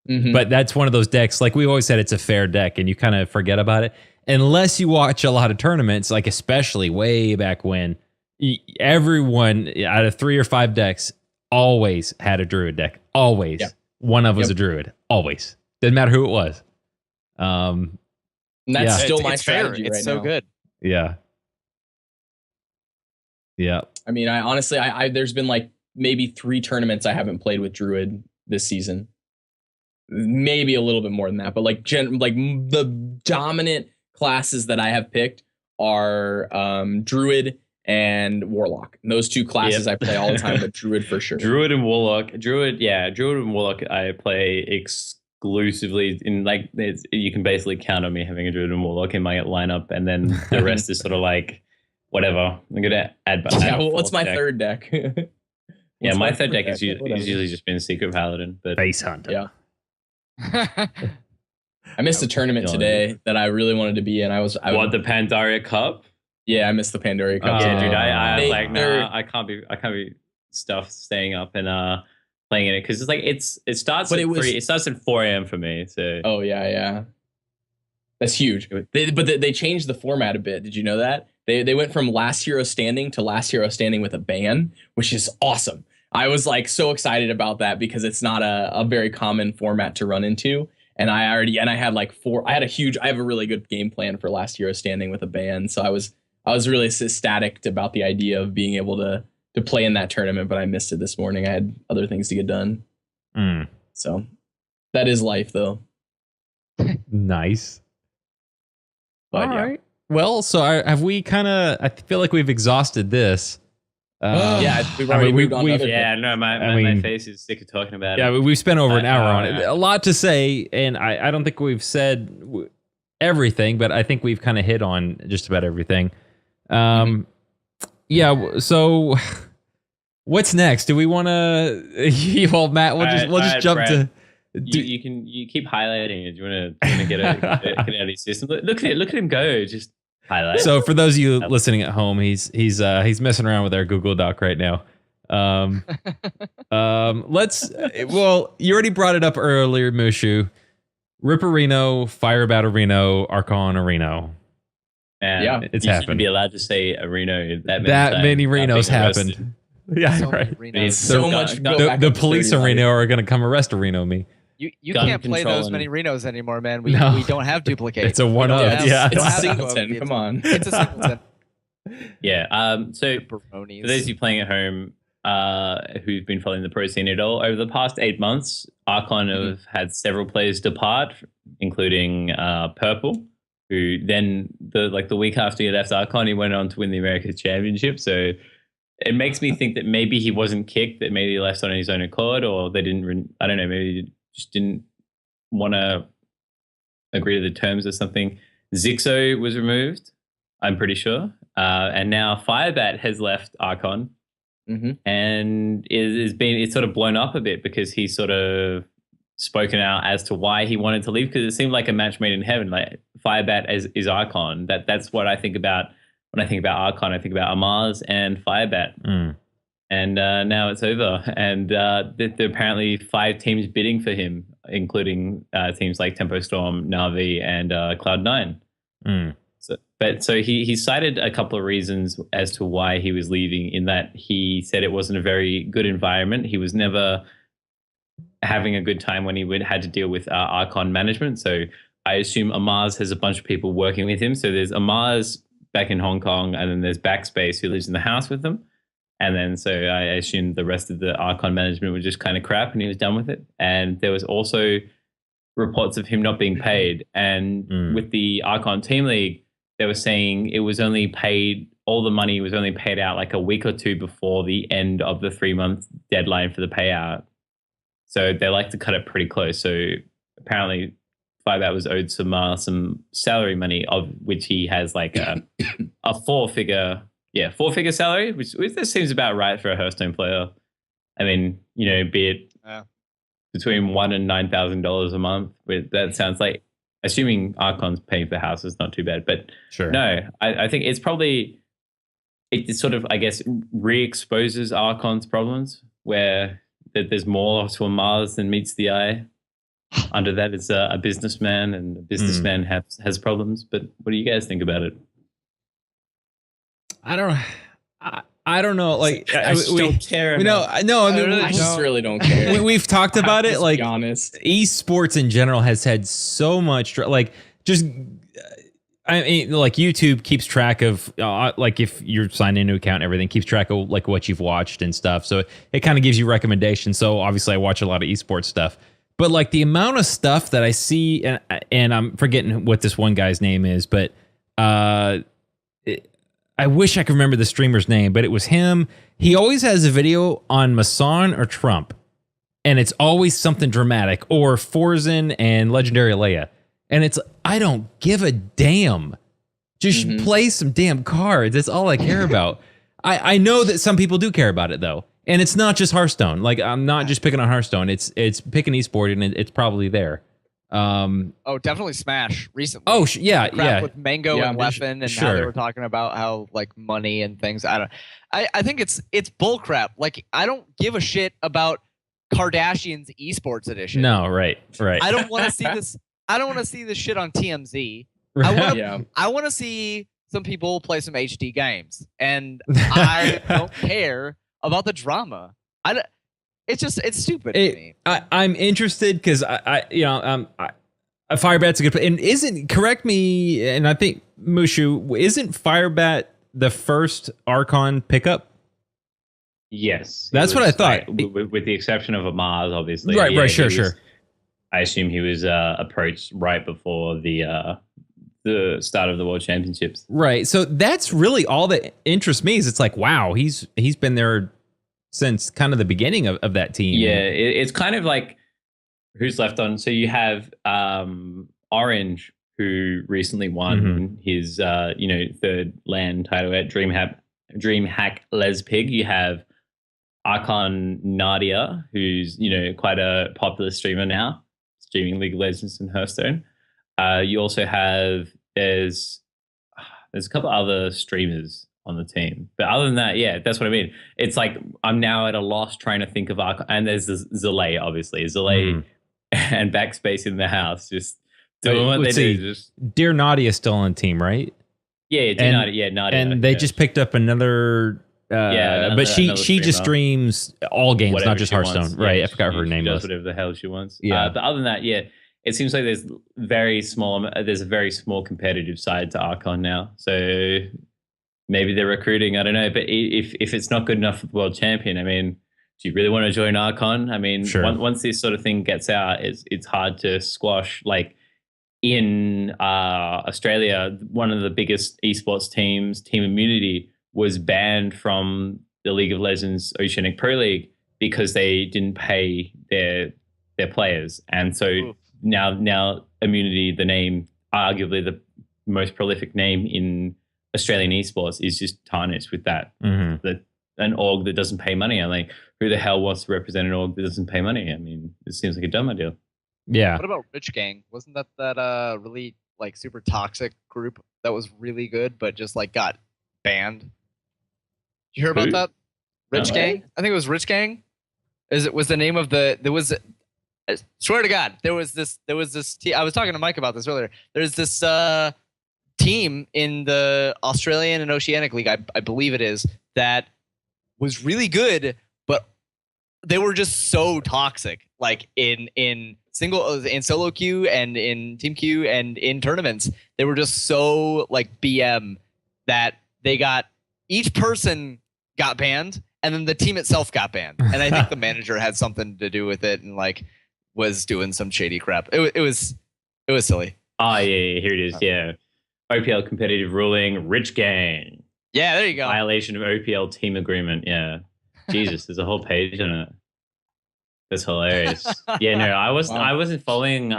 But that's one of those decks. Like we always said, it's a fair deck, and you kind of forget about it. Unless you watch a lot of tournaments, like especially way back when, everyone out of 3 or 5 decks always had a Druid deck. Always. Yep. One of was a Druid. Always. Didn't matter who it was. And that's still my strategy right now. It's so good. Yeah. Yeah. I mean, I honestly, there's been like maybe 3 tournaments I haven't played with Druid this season. Maybe a little bit more than that, but like the dominant classes that I have picked are Druid and Warlock. And those 2 classes I play all the time, but Druid for sure. Druid and Warlock. Druid and Warlock I play exclusively in, like, you can basically count on me having a Druid and Warlock in my lineup, and then the rest is sort of like whatever. I'm gonna add. What's my third deck? My third deck is usually just been Secret Paladin, but Face Hunter. Yeah. I missed a tournament today that I really wanted to be in. The Pandaria Cup? Yeah, I missed the Pandaria Cup. Yeah, dude, I was like, nah, I can't be stuffed staying up and playing in it, because it's like it starts at 4 a.m. for me. So oh yeah, that's huge. They changed the format a bit. Did you know that they went from Last Hero Standing to Last Hero Standing with a ban, which is awesome. I was like so excited about that because it's not a very common format to run into. And I had like 4. I have a really good game plan for Last Hero Standing with a ban. So I was really ecstatic about the idea of being able to play in that tournament, but I missed it this morning. I had other things to get done. So that is life, though. Nice. But, all right. Well, so have we kind of? I feel like we've exhausted this. We've already moved on. My face is sick of talking about it. Yeah, we've spent over an hour on it. A lot to say, and I don't think we've said everything, but I think we've kind of hit on just about everything. Yeah. So, what's next? Do we want to? Well, Matt, we'll just jump Brad, to. You keep highlighting it. Do you want to get it out of your system? Look at him go. Just highlight. So for those of you listening at home, he's messing around with our Google Doc right now. Well, you already brought it up earlier, Mushu. Ripperino, Fire Battle Reno, Archon Reno. And Yeah, you shouldn't be allowed to say a Reno that Many Renos times without being arrested. happened. Yeah, So many right. Renos. So The- much. the- go back The up to police 30 in Reno life. are going to come arrest a Reno me. You Gun can't play control those and- many Renos anymore, man. We No. we don't have duplicates. It's a one-up, We don't have- yeah. we don't It's a have singleton. duplicates. Come on. It's a singleton. Yeah. So for Pepperonis. those of you playing at home who've been following the pro scene at all, over the past 8 months, Archon have had several players depart, including Purple, who then the week after he left Archon, he went on to win the Americas Championship. So it makes me think that maybe he wasn't kicked, that maybe he left on his own accord, or they didn't. I don't know. Maybe they just didn't want to agree to the terms or something. Zixo was removed, I'm pretty sure, and now Firebat has left Archon. And it's sort of blown up a bit because he's sort of spoken out as to why he wanted to leave, because it seemed like a match made in heaven. Like Firebat is Archon. That's what I think about when I think about Archon. I think about Amaz and Firebat. And now it's over. And there are apparently 5 teams bidding for him, including teams like Tempo Storm, Na'Vi, and Cloud9. So he cited a couple of reasons as to why he was leaving, in that he said it wasn't a very good environment. He was never having a good time when he had to deal with Archon management. So I assume Amaz has a bunch of people working with him. So there's Amaz back in Hong Kong, and then there's Backspace, who lives in the house with them. And then so I assumed the rest of the Archon management was just kind of crap, and he was done with it. And there was also reports of him not being paid. And with the Archon Team League, they were saying it was only paid, all the money was only paid out like a week or two before the end of the 3-month deadline for the payout. So they like to cut it pretty close. So apparently Firebat was owed some salary money, of which he has like a 4-figure salary, which that seems about right for a Hearthstone player. I mean, be it between $1,000 and $9,000 a month. That sounds like, assuming Archon's paying for houses, not too bad. But Sure. No, I think it's probably, it sort of, I guess, re-exposes Archon's problems, where there's more to a Mars than meets the eye. Under that is a businessman, and a businessman has problems. But what do you guys think about it? I don't know. Like, I just don't care. I mean, I just really don't care. we've talked about it. Let's Like, be honest. esports in general has had so much, like, just, I mean, like, YouTube keeps track of, like, if you're signed into an account and everything, keeps track of, like, what you've watched and stuff. So it kind of gives you recommendations. So obviously I watch a lot of esports stuff. But, like, the amount of stuff that I see, and I'm forgetting what this one guy's name is, but I wish I could remember the streamer's name, but it was him. He always has a video on Masan or Trump, and it's always something dramatic, or Forzen and Legendary Leia. And it's, I don't give a damn. Just play some damn cards. That's all I care about. I know that some people do care about it, though. And it's not just Hearthstone. Like, I'm not just picking on Hearthstone. It's picking esport, and it's probably there. Definitely Smash recently. Oh, yeah. With Mango Yeah, and Leffen, and sure. how they were talking about how, like, money and things. I think it's bullcrap. Like, I don't give a shit about Kardashian's esports edition. No, right. I don't want to see this. I don't want to see this shit on TMZ. I want to see some people play some HD games, and I don't care about the drama. It's stupid to me. I'm interested because Firebat's a good play. And correct me, and I think Mushu, isn't Firebat the first Archon pickup? Yes. That's what I thought. With the exception of Amaz, obviously. Right, Yeah, sure. I assume he was approached right before the start of the World Championships. Right. So that's really all that interests me, is it's like, wow, he's been there since kind of the beginning of that team. Yeah, it's kind of like who's left on. So you have Orange, who recently won his third LAN title at DreamHack Les Pig. You have Archon Nadia, who's quite a popular streamer now, streaming League of Legends and Hearthstone. You also have there's There's a couple other streamers on the team, but other than that, yeah, that's what I mean. It's like I'm now at a loss trying to think of Archon, and there's Zalay, obviously, and Backspace in the house, just doing what they do. Just Dear Naughty is still on the team, right? Yeah, Nadia, and they just picked up another. But she just streams all games, whatever not just Hearthstone, wants. right? Yeah, I forgot her name. Does Was whatever the hell she wants. Yeah, but other than that, yeah, it seems like there's a very small competitive side to Archon now. So maybe they're recruiting. I don't know, but if it's not good enough for the world champion, I mean, do you really want to join Archon? I mean, sure. Once this sort of thing gets out, it's hard to squash. Like in Australia, one of the biggest esports teams, Team Immunity, was banned from the League of Legends Oceanic Pro League because they didn't pay their players, and so now Immunity, the name, arguably the most prolific name in Australian esports, is just tarnished with that. An org that doesn't pay money. I'm like, who the hell wants to represent an org that doesn't pay money? I mean, it seems like a dumb idea. Yeah. What about Rich Gang? Wasn't that really like super toxic group that was really good but just like got banned? Did you hear about that? Rich Gang? I think it was Rich Gang. Was the name of there was, I swear to God, there was this I was talking to Mike about this earlier. There's this team in the Australian and Oceanic League, I believe it is, that was really good, but they were just so toxic, like in solo queue and in team queue and in tournaments. They were just so like BM that each person got banned, and then the team itself got banned. And I think the manager had something to do with it and like was doing some shady crap. It was silly. Oh yeah, here it is. Yeah, OPL competitive ruling, Rich Gang. Yeah, there you go. Violation of OPL team agreement. Yeah, Jesus, there's a whole page on it. That's hilarious. Yeah, no, I wasn't following.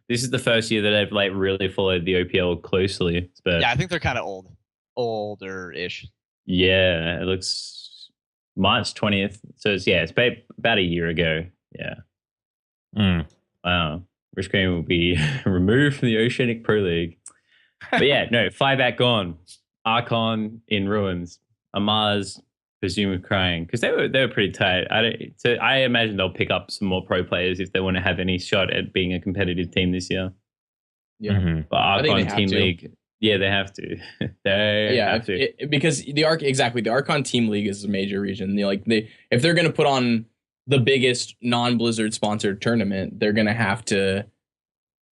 This is the first year that I've like really followed the OPL closely. But yeah, I think they're kind of older-ish. Yeah, it looks March 20th. So it's about a year ago. Yeah. Wow. Rich Green will be removed from the Oceanic Pro League. But yeah, no, Fireback gone. Archon in ruins. Amaz presumed crying because they were pretty tight. I imagine they'll pick up some more pro players if they want to have any shot at being a competitive team this year. Yeah, but Archon Team League. Yeah, they have to. They have to. Because the Archon Team League is a major region. If they're going to put on the biggest non-Blizzard sponsored tournament, they're going to have to.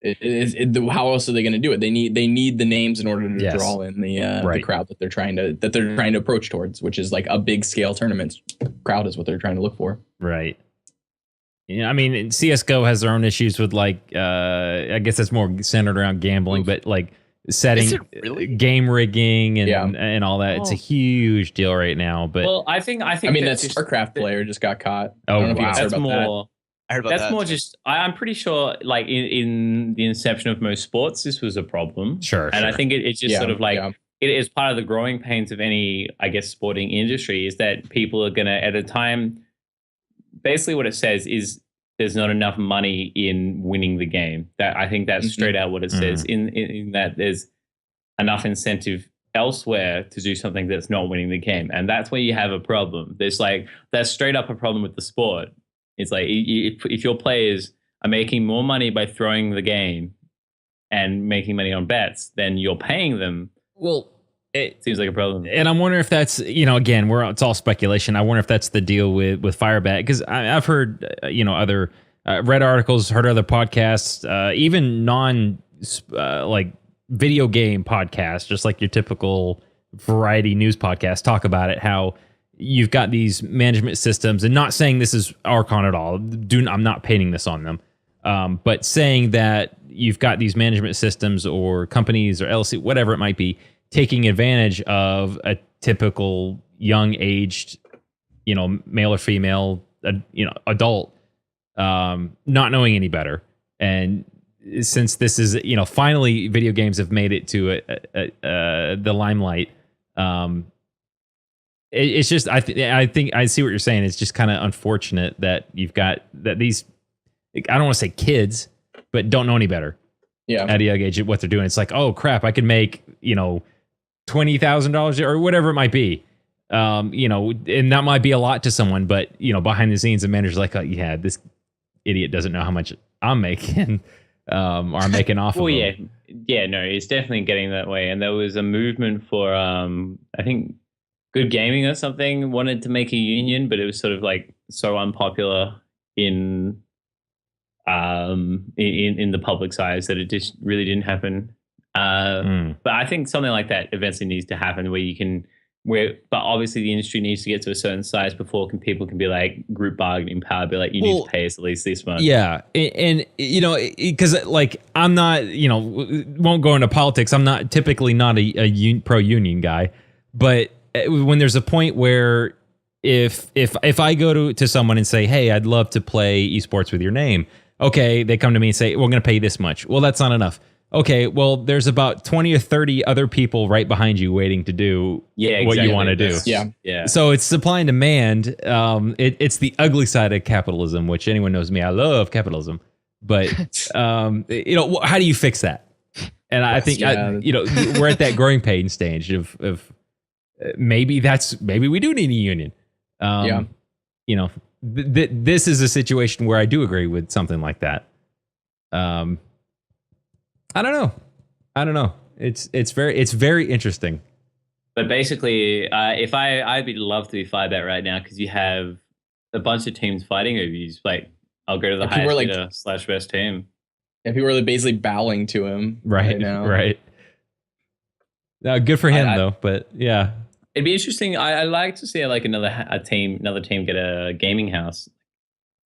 How else are they going to do it? They need the names in order to draw in the crowd that they're trying to approach towards, which is like a big scale tournament crowd is what they're trying to look for. Right. Yeah, I mean, CS:GO has their own issues with like I guess that's more centered around gambling, but like setting game rigging and all that. It's a huge deal right now. But I think that StarCraft player just got caught. Oh, I don't know if you wow. guys heard about that. I heard about That's that. more just. I'm pretty sure, like in the inception of most sports, this was a problem. Sure. And I think it's just sort of like it is part of the growing pains of any, I guess, sporting industry is that people are going to, at a time, basically what it says is there's not enough money in winning the game. That I think that's straight out what it says. In that there's enough incentive elsewhere to do something that's not winning the game, and that's where you have a problem. That's straight up a problem with the sport. It's like if your players are making more money by throwing the game and making money on bets than you're paying them, well, it seems like a problem. And I'm wondering if that's, again, it's all speculation. I wonder if that's the deal with Fireback, because I've heard, other read articles, heard other podcasts, even like video game podcasts, just like your typical variety news podcast, talk about it, how you've got these management systems, and not saying this is Archon at all. I'm not painting this on them, but saying that you've got these management systems or companies or LLC, whatever it might be, taking advantage of a typical young aged, male or female, adult, not knowing any better. And since this is, finally video games have made it to the limelight, it's just, I think I see what you're saying. It's just kind of unfortunate that you've got that these, I don't want to say kids, but don't know any better. Yeah. At a young age, what they're doing. It's like, oh crap, I could make, $20,000 or whatever it might be. And that might be a lot to someone, but behind the scenes, the manager's like, oh, yeah, this idiot doesn't know how much I'm making, or I'm making off of him. Yeah, no, it's definitely getting that way. And there was a movement for, I think, Good Gaming or something wanted to make a union, but it was sort of like so unpopular in the public side that it just really didn't happen. But I think something like that eventually needs to happen but obviously the industry needs to get to a certain size before people can be like group bargaining power, be like, you need to pay us at least this much. Yeah. And because like I'm not, won't go into politics. I'm not typically not a pro-union guy, but when there's a point where if I go to someone and say, hey, I'd love to play esports with your name. Okay. They come to me and say, we're going to pay this much. Well, that's not enough. Okay, well, there's about 20 or 30 other people right behind you waiting to do what you want to do. Yeah. So it's supply and demand. It's the ugly side of capitalism, which anyone knows me. I love capitalism. But, how do you fix that? And I think, we're at that growing pain stage of maybe we do need a union. This is a situation where I do agree with something like that. I don't know. It's very interesting. But basically, if I'd love to be FireBet right now because you have a bunch of teams fighting over you. Like, I'll go to the highest bidder / best team. Yeah, people are basically bowing to him right now. Right. Now, good for him though. But yeah, it'd be interesting. I like to see like another team get a gaming house.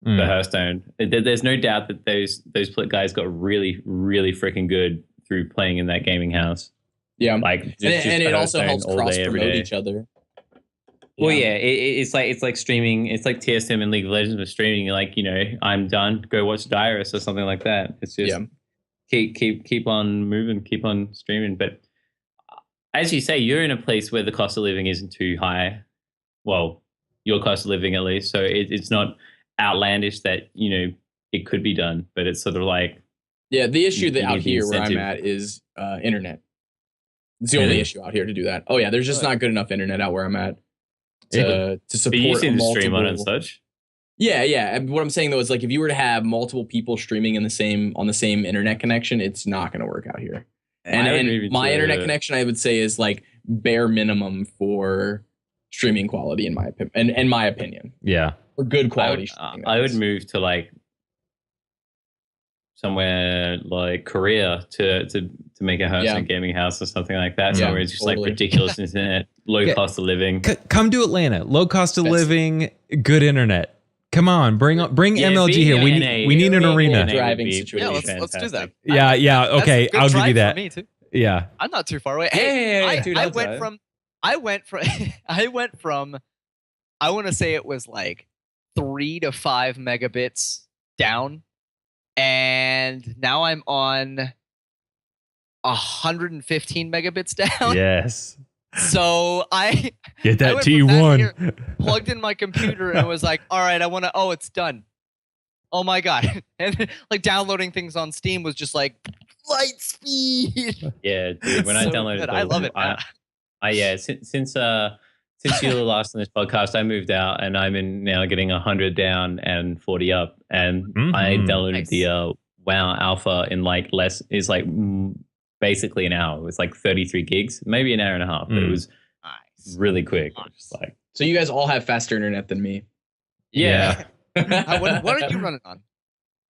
For Hearthstone, there's no doubt that those guys got really, really freaking good through playing in that gaming house. Yeah, like and it also helps cross promote each other. Well, it's like streaming. It's like TSM and League of Legends with streaming. You're like, I'm done. Go watch Dyrus or something like that. It's just keep on moving, keep on streaming. But as you say, you're in a place where the cost of living isn't too high. Well, your cost of living at least, so it's not outlandish that it could be done, but it's sort of like the issue that out here where I'm at is internet. It's the only issue out here to do that. Oh yeah, there's just not good enough internet out where I'm at to support. But you seem to stream on it and such. Yeah. And what I'm saying though is like if you were to have multiple people streaming on the same internet connection, it's not going to work out here. And my internet connection, I would say, is like bare minimum for streaming quality in my opinion. Yeah. For good quality. I would move to like somewhere like Korea to make a Hearthstone gaming house or something like that. Somewhere it's just like ridiculous internet, low cost of living. Come to Atlanta, low cost of living, good internet. Come on, bring MLG here. We need an arena. Driving situation. Yeah, let's do that. Yeah. Okay, I'll give you that. For me too. Yeah, I'm not too far away. I went from. I want to say it was like 3 to 5 megabits down, and now I'm on 115 megabits down. Yes. So I get that T1. Plugged in my computer and was like, all right, it's done. Oh my God. And like downloading things on Steam was just like light speed. Yeah, dude, when I downloaded it, I love it. Since you were last on this podcast, I moved out and I'm now getting 100 down and 40 up. And I downloaded the WoW Alpha in basically an hour. It was like 33 gigs, maybe an hour and a half, but it was really quick. Like, so you guys all have faster internet than me. Yeah. What are you running on?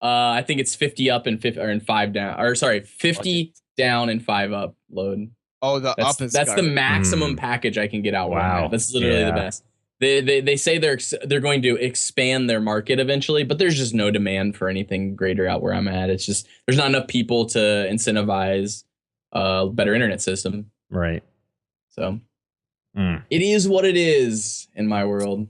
I think it's 50 up and 5 down. Or sorry, 50 down and 5 up load. Oh, that's the maximum package I can get out. Wow, that's literally the best. They say they're going to expand their market eventually, but there's just no demand for anything greater out where I'm at. It's just there's not enough people to incentivize a better internet system. Right. So it is what it is in my world.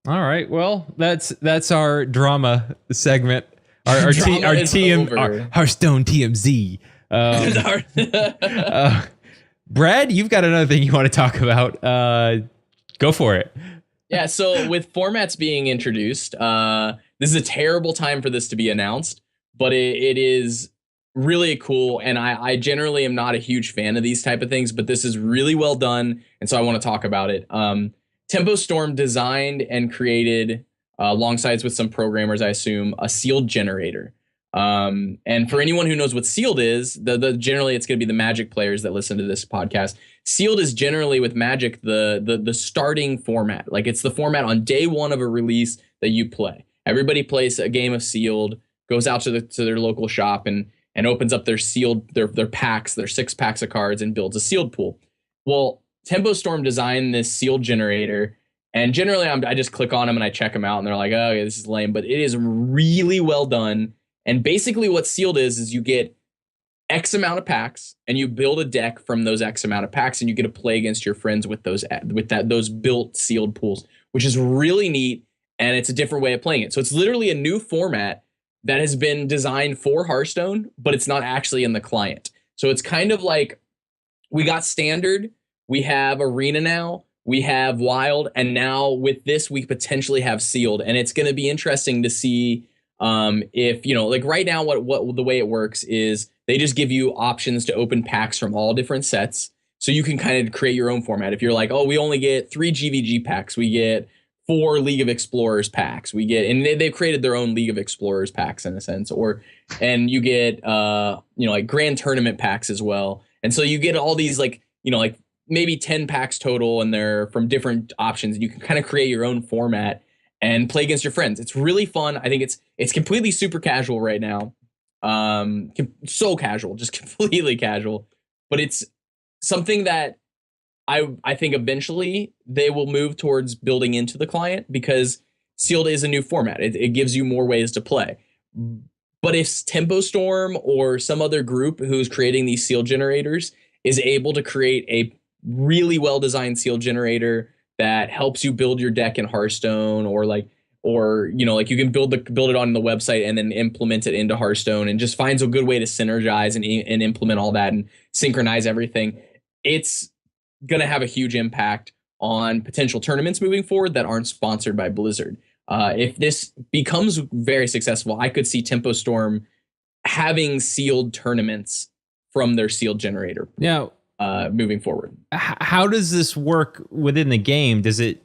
All right. Well, that's our drama segment. Our Hearthstone TMZ. Brad, you've got another thing you want to talk about. Go for it. Yeah, so with formats being introduced, this is a terrible time for this to be announced, but it is really cool. And I generally am not a huge fan of these type of things, but this is really well done. And so I want to talk about it. Tempo Storm designed and created, alongside with some programmers, I assume, a sealed generator. And for anyone who knows what sealed is, the generally it's going to be the Magic players that listen to this podcast. Sealed is generally with Magic the starting format. Like it's the format on day one of a release that you play. Everybody plays a game of Sealed, goes out to their local shop and opens up their sealed their packs, their 6 packs of cards, and builds a sealed pool. Well, Tempo Storm designed this sealed generator, and generally I just click on them and I check them out, and they're like, oh, okay, this is lame, but it is really well done. And basically, what sealed is you get X amount of packs, and you build a deck from those X amount of packs, and you get to play against your friends with those built sealed pools, which is really neat, and it's a different way of playing it. So it's literally a new format that has been designed for Hearthstone, but it's not actually in the client. So it's kind of like we got Standard, we have Arena now, we have Wild, and now with this we potentially have Sealed. And it's going to be interesting to see if, like right now what the way it works is they just give you options to open packs from all different sets. So you can kind of create your own format. If you're like, oh, we only get 3 GVG packs, we get 4 League of Explorers packs, we get, and they've created their own League of Explorers packs in a sense, and you get like grand tournament packs as well. And so you get all these like maybe 10 packs total, and they're from different options. You can kind of create your own format and play against your friends. It's really fun. I think it's completely super casual right now. So casual, just completely casual. But it's something that I think eventually they will move towards building into the client, because Sealed is a new format. It gives you more ways to play. But if Tempo Storm or some other group who's creating these sealed generators is able to create a really well-designed sealed generator that helps you build your deck in Hearthstone, or you can build it on the website and then implement it into Hearthstone, and just finds a good way to synergize and implement all that and synchronize everything, it's going to have a huge impact on potential tournaments moving forward that aren't sponsored by Blizzard. If this becomes very successful, I could see Tempo Storm having sealed tournaments from their sealed generator. Now, moving forward, how does this work within the game? Does it?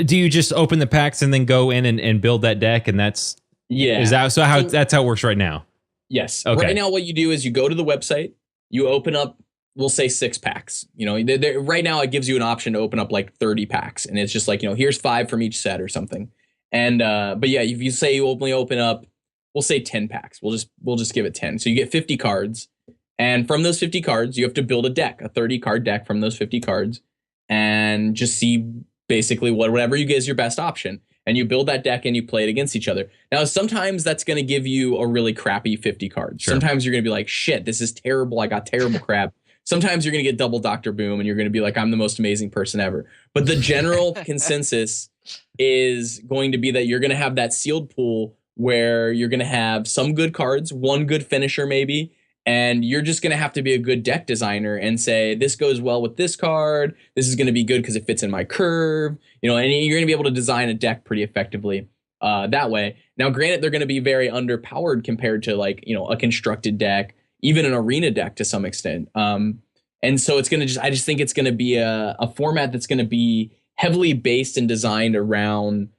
Do you just open the packs and then go in and build that deck, and that's Is that that's how it works right now? Yes. Okay. Right now, what you do is you go to the website, you open up, we'll say 6 packs. Right now it gives you an option to open up like 30 packs, and it's just like, here's 5 from each set or something. And but yeah, if you say you only open up, we'll say 10 packs. We'll just give it 10. So you get 50 cards, and from those 50 cards, you have to build a deck, a 30 card deck from those 50 cards, and just see basically whatever you get is your best option. And you build that deck and you play it against each other. Now, sometimes that's going to give you a really crappy 50 cards. Sure. Sometimes you're going to be like, shit, this is terrible. I got terrible crap. Sometimes you're going to get double Dr. Boom and you're going to be like, I'm the most amazing person ever. But the general consensus is going to be that you're going to have that sealed pool where you're going to have some good cards, one good finisher maybe, and you're just going to have to be a good deck designer and say, this goes well with this card. This is going to be good because it fits in my curve, and you're going to be able to design a deck pretty effectively that way. Now, granted, they're going to be very underpowered compared to a constructed deck, even an arena deck to some extent. And so it's going to I just think it's going to be a format that's going to be heavily based and designed around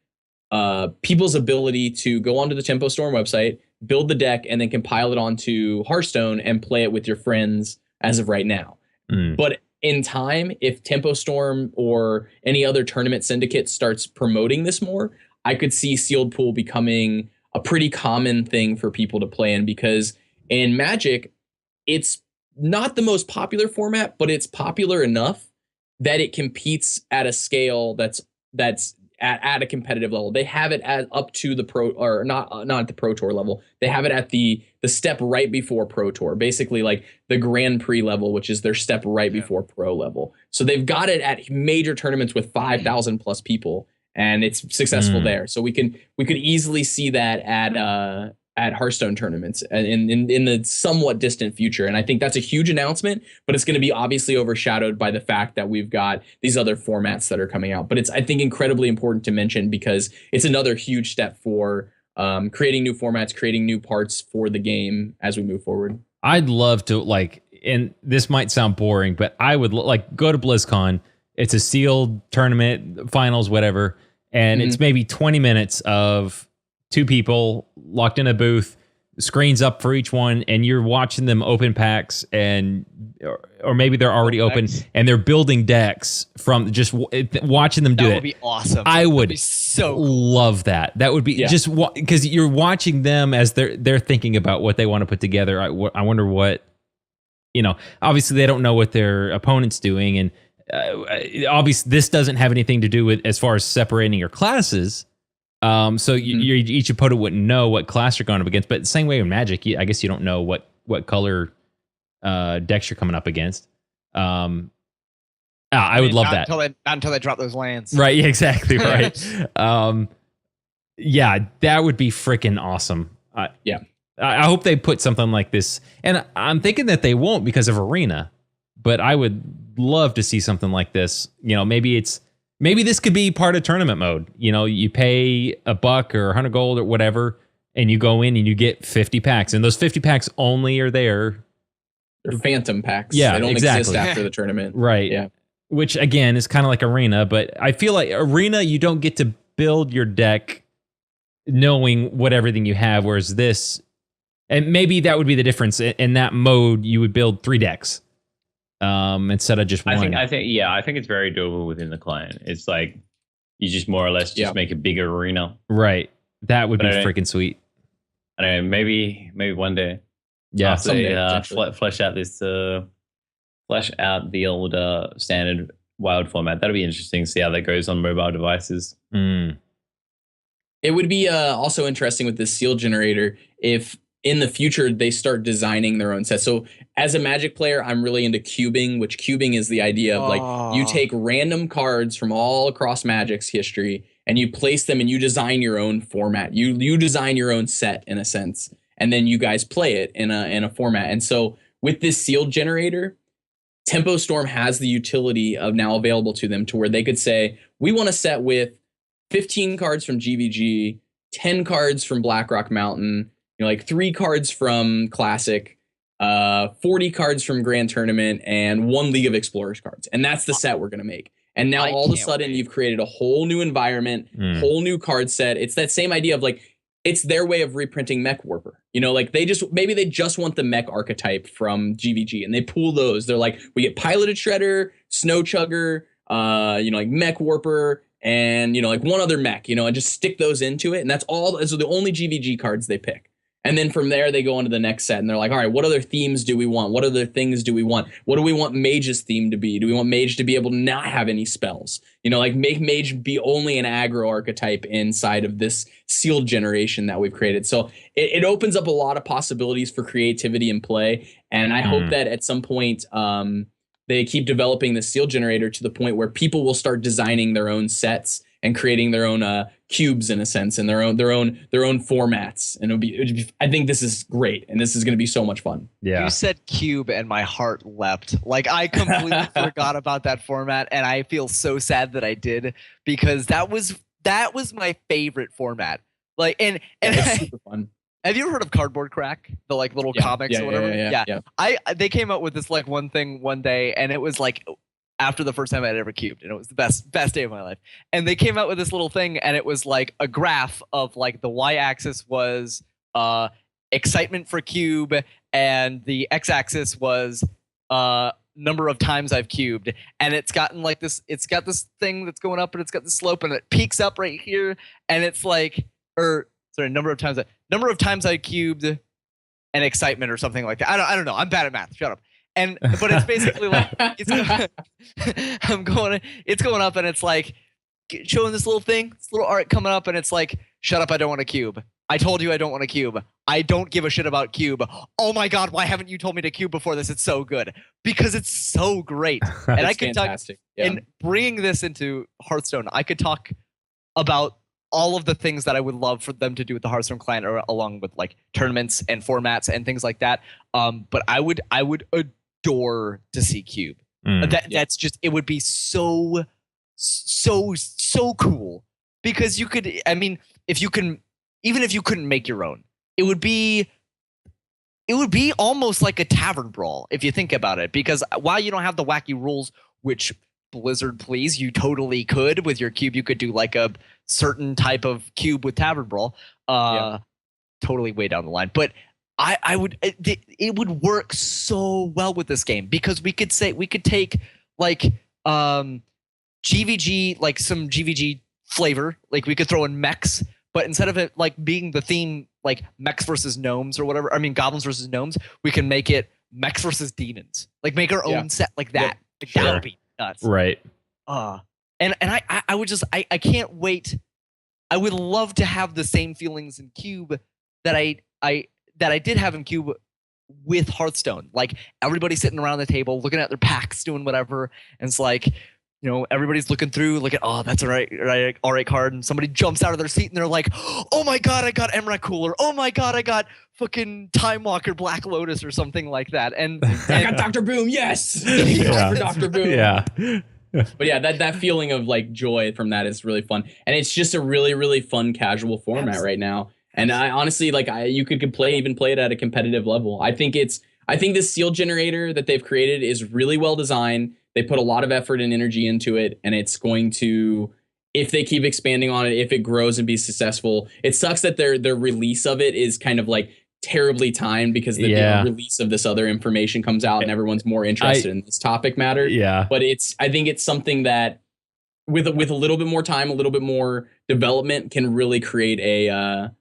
people's ability to go onto the Tempo Storm website, build the deck, and then compile it onto Hearthstone and play it with your friends as of right now. But in time, if Tempo Storm or any other tournament syndicate starts promoting this more, I could see sealed pool becoming a pretty common thing for people to play in, because in Magic, it's not the most popular format, but it's popular enough that it competes at a scale that's at a competitive level. They have it up to the pro, or not at the Pro Tour level. They have it at the step right before Pro Tour, basically like the Grand Prix level, which is their step right before Pro level. So they've got it at major tournaments with 5,000 plus people, and it's successful there. So we could easily see that at Hearthstone tournaments in the somewhat distant future. And I think that's a huge announcement, but it's going to be obviously overshadowed by the fact that we've got these other formats that are coming out. But it's, I think, incredibly important to mention, because it's another huge step for creating new formats, creating new parts for the game as we move forward. I'd love to and this might sound boring, but I would go to BlizzCon. It's a sealed tournament, finals, whatever, and it's maybe 20 minutes of two people locked in a booth, screens up for each one, and you're watching them open packs, or maybe they're already open and they're building decks from just watching them do it. That would be awesome. I would be so love that. That would be just because you're watching them as they're thinking about what they want to put together. I wonder what, obviously they don't know what their opponent's doing, and obviously this doesn't have anything to do with as far as separating your classes. So each opponent wouldn't know what class you're going up against, but the same way in Magic, I guess you don't know what color decks you're coming up against. I would love that. Not until they drop those lands. Right, yeah, exactly, right. Yeah, that would be freaking awesome. I hope they put something like this, and I'm thinking that they won't because of Arena, but I would love to see something like this. Maybe this could be part of tournament mode. You pay $1 or 100 gold or whatever, and you go in and you get 50 packs, and those 50 packs only are there. They're phantom packs. Yeah, they don't exactly. exist after the tournament. Right. Yeah. Which again is kind of like Arena, but I feel like Arena, you don't get to build your deck knowing what everything you have, whereas this, and maybe that would be the difference. In that mode, you would build 3 decks instead of just one. I think it's very doable within the client. It's like you just more or less just make a bigger arena. Right. That would be freaking sweet. I don't know, maybe one day. Yeah, after they flesh out the old standard wild format. That'll be interesting to see how that goes on mobile devices. It would be also interesting with this seal generator if in the future they start designing their own sets. So as a Magic player, I'm really into cubing, which cubing is the idea of you take random cards from all across Magic's history and you place them and you design your own format. You design your own set in a sense, and then you guys play it in a format. And so with this sealed generator, Tempo Storm has the utility of now available to them to where they could say, we want a set with 15 cards from GVG, 10 cards from Blackrock Mountain, 3 cards from Classic, 40 cards from Grand Tournament, and 1 League of Explorers cards. And that's the set we're going to make. And now all of a sudden you've created a whole new environment, whole new card set. It's that same idea of it's their way of reprinting Mech Warper. Maybe they just want the Mech archetype from GVG and they pool those. They're like, we get Piloted Shredder, Snow Chugger, Mech Warper, and one other mech, and just stick those into it. And that's all. Those are the only GVG cards they pick. And then from there, they go into the next set and they're like, all right, what other themes do we want? What other things do we want? What do we want Mage's theme to be? Do we want Mage to be able to not have any spells? Make Mage be only an aggro archetype inside of this sealed generation that we've created. So it opens up a lot of possibilities for creativity and play. And I hope that at some point they keep developing the sealed generator to the point where people will start designing their own sets and creating their own cubes in a sense, and their own formats. And I think this is great, and this is going to be so much fun. Yeah. You said cube, and my heart leapt. I completely forgot about that format, and I feel so sad that I did, because that was my favorite format. And it's super fun. Have you ever heard of Cardboard Crack? The little comics or whatever? Yeah. They came out with this one thing one day, and it was after the first time I'd ever cubed, and it was the best day of my life. And they came out with this little thing, and it was a graph of the y-axis was excitement for cube, and the x-axis was number of times I've cubed. And it's gotten it's got this thing that's going up, and it's got the slope, and it peaks up right here, and it's number of times I cubed and excitement or something like that. I don't know. I'm bad at math. Shut up. But it's basically it's going up, and it's showing this little thing, this little art coming up, and it's shut up, I don't want to cube. I told you I don't want to cube. I don't give a shit about cube. Oh my God, why haven't you told me to cube before this? It's so good. Because it's so great. And I could fantastic. talk, and bringing this into Hearthstone, I could talk about all of the things that I would love for them to do with the Hearthstone client, or along with tournaments and formats and things like that. But I would adore to see cube. That's just, it would be so cool, because you could, if you can even if you couldn't make your own, it would be almost like a tavern brawl if you think about it, because while you don't have the wacky rules, which Blizzard please, you totally could with your cube. You could do like a certain type of cube with tavern brawl. Totally way down the line, but it would work so well with this game, because we could take like GVG, like some GVG flavor, like we could throw in mechs, but instead of it like being the theme like mechs versus gnomes or whatever, I mean goblins versus gnomes, we can make it mechs versus demons, like make our own set like that. Like, that would be nuts, right? And I would just I can't wait. I would love to have the same feelings in Cube that I did have in Cube with Hearthstone. Like everybody sitting around the table, looking at their packs, doing whatever, and it's like, you know, everybody's looking through, oh, that's all right card, and somebody jumps out of their seat and they're like, oh my god, I got Emrakul Cooler. Oh my god, I got fucking Time Walker Black Lotus or something like that. And I got Dr. Boom, yes. Yeah. For Dr. Boom. Yeah. But yeah, that feeling of like joy from that is really fun, and it's just a really, really fun casual format right now. And I honestly you could even play it at a competitive level. I think this seal generator that they've created is really well designed. They put a lot of effort and energy into it, and it's going to, if they keep expanding on it, if it grows and be successful. It sucks that their release of it is kind of like terribly timed, because the release of this other information comes out and everyone's more interested in this topic matter. Yeah. But I think it's something that with a little bit more time, a little bit more development, can really create a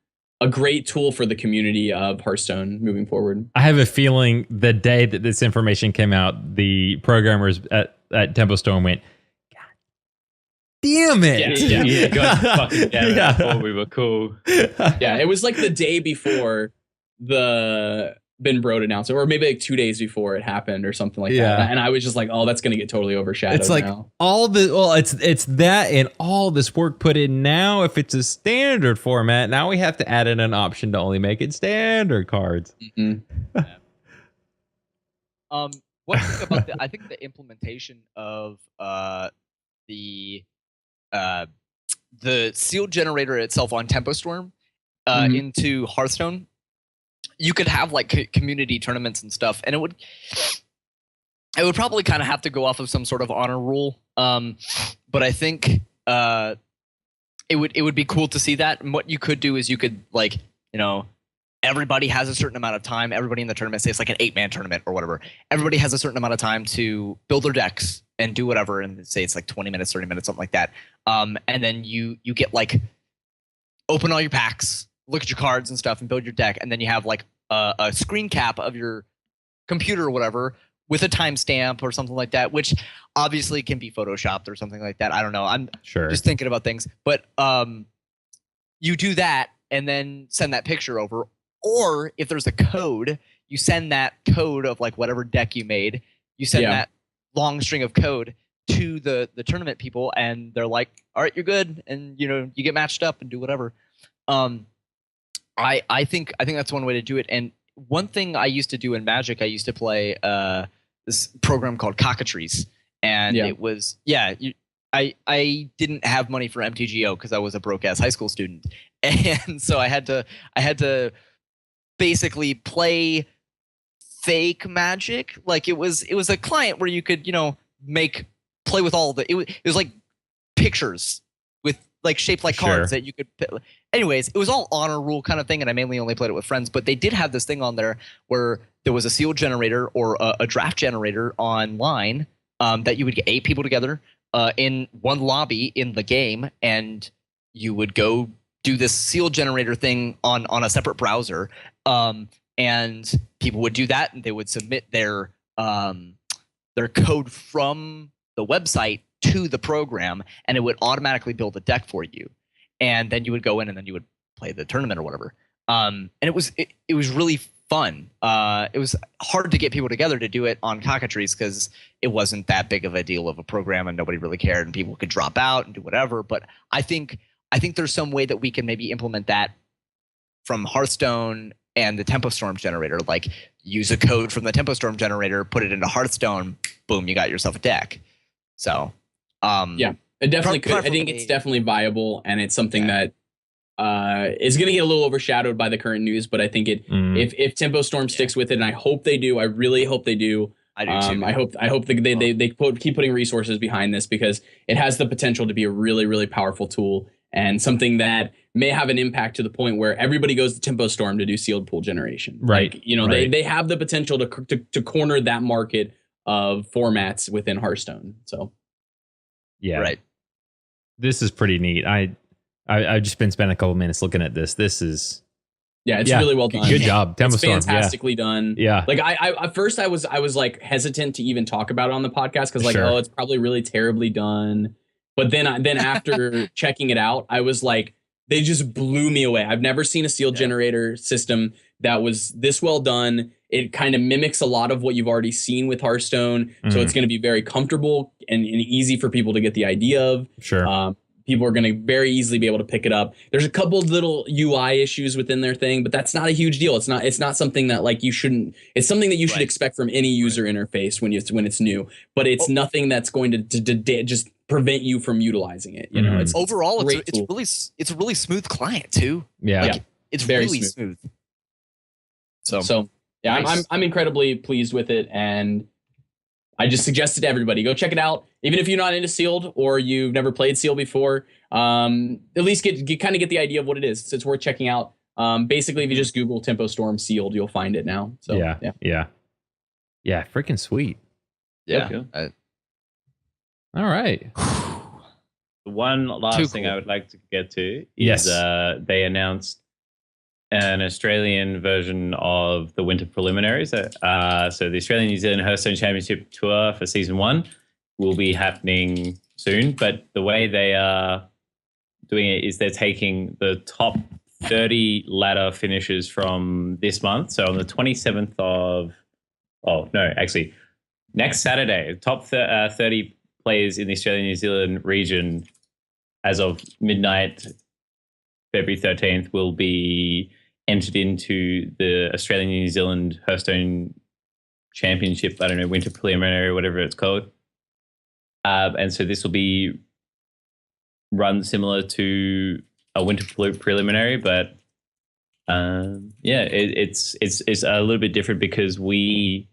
great tool for the community of Hearthstone moving forward. I have a feeling the day that this information came out, the programmers at Tempo Storm went, God damn it. Yeah, God fucking damn it. I thought we were cool. Yeah, it was like the day before the Ben Brode announcement, or maybe like 2 days before it happened or something like that. And I was just like, oh, that's going to get totally overshadowed. It's like now. It's that and all this work put in now. If it's a standard format, now we have to add in an option to only make it standard cards. Mm-hmm. What do you think about I think the implementation of the seal generator itself on Tempo Storm into Hearthstone? You could have like community tournaments and stuff, and it would probably kind of have to go off of some sort of honor rule. But I think it would be cool to see that. And what you could do is you could, like, you know, everybody has a certain amount of time. Everybody in the tournament, say it's like an 8-man tournament or whatever. Everybody has a certain amount of time to build their decks and do whatever. And say it's like 20 minutes, 30 minutes, something like that. And then you get like open all your packs, look at your cards and stuff, and build your deck, and then you have like a screen cap of your computer or whatever with a timestamp or something like that, which obviously can be photoshopped or something like that. I don't know. I'm just thinking about things, but you do that and then send that picture over, or if there's a code, you send that code of like whatever deck you made. You send that long string of code to the tournament people, and they're like, "All right, you're good," and you know you get matched up and do whatever. I think that's one way to do it. And one thing I used to do in Magic, I used to play this program called Cockatrice, and it was I didn't have money for MTGO because I was a broke ass high school student, and so I had to basically play fake Magic. Like it was a client where you could, you know, play with all the it was like pictures with like shaped like cards that you could. Anyways, it was all honor rule kind of thing, and I mainly only played it with friends. But they did have this thing on there where there was a seal generator or a draft generator online that you would get 8 people together in one lobby in the game, and you would go do this seal generator thing on a separate browser, and people would do that, and they would submit their code from the website to the program, and it would automatically build a deck for you. And then you would go in and then you would play the tournament or whatever. And it was really fun. It was hard to get people together to do it on Cockatrice because it wasn't that big of a deal of a program and nobody really cared and people could drop out and do whatever. But I think there's some way that we can maybe implement that from Hearthstone and the Tempo Storm generator. Like use a code from the Tempo Storm generator, put it into Hearthstone, boom, you got yourself a deck. So it definitely could. I think it's definitely viable, and it's something that is going to get a little overshadowed by the current news. But I think if Tempo Storm sticks with it, and I hope they do, I really hope they do. I do too. I hope they keep putting resources behind this, because it has the potential to be a really, really powerful tool, and something that may have an impact to the point where everybody goes to Tempo Storm to do sealed pool generation. Right. Like, you know, they have the potential to corner that market of formats within Hearthstone. So Yeah. Right. This is pretty neat. I've just been spending a couple minutes looking at this. This is it's really well done. Good job, Tempo It's Storm. fantastically done. Yeah. Like I at first I was like hesitant to even talk about it on the podcast, because like, Sure. oh, it's probably really terribly done. But then after checking it out, I was like, they just blew me away. I've never seen a sealed generator system that was this well done. It kind of mimics a lot of what you've already seen with Hearthstone. So it's going to be very comfortable and easy for people to get the idea of. Sure. People are going to very easily be able to pick it up. There's a couple of little UI issues within their thing, but that's not a huge deal. It's not something that like you shouldn't. It's something that you should expect from any user interface when it's new. But it's nothing that's going to just prevent you from utilizing it. You know, it's Overall, great it's a really smooth client too. Yeah. Like, it's very really smooth. So yeah, Nice. I'm incredibly pleased with it, and I just suggest it to everybody. Go check it out, even if you're not into sealed or you've never played sealed before. At least get the idea of what it is. So it's worth checking out. Basically, if you just Google Tempo Storm sealed, you'll find it now. So yeah. Freaking sweet. Yeah. Cool. All right. The one last Too thing cool. I would like to get to is Yes. they announced an Australian version of the Winter Preliminaries. So the Australian New Zealand Hearthstone Championship Tour for Season 1 will be happening soon. But the way they are doing it is they're taking the top 30 ladder finishes from this month. So on the 27th of... Oh, no, actually, next Saturday, top 30 players in the Australian-New Zealand region as of midnight, February 13th, will be entered into the Australian-New Zealand Hearthstone Championship, I don't know, Winter Preliminary or whatever it's called. And so this will be run similar to a Winter Preliminary, but it's a little bit different because we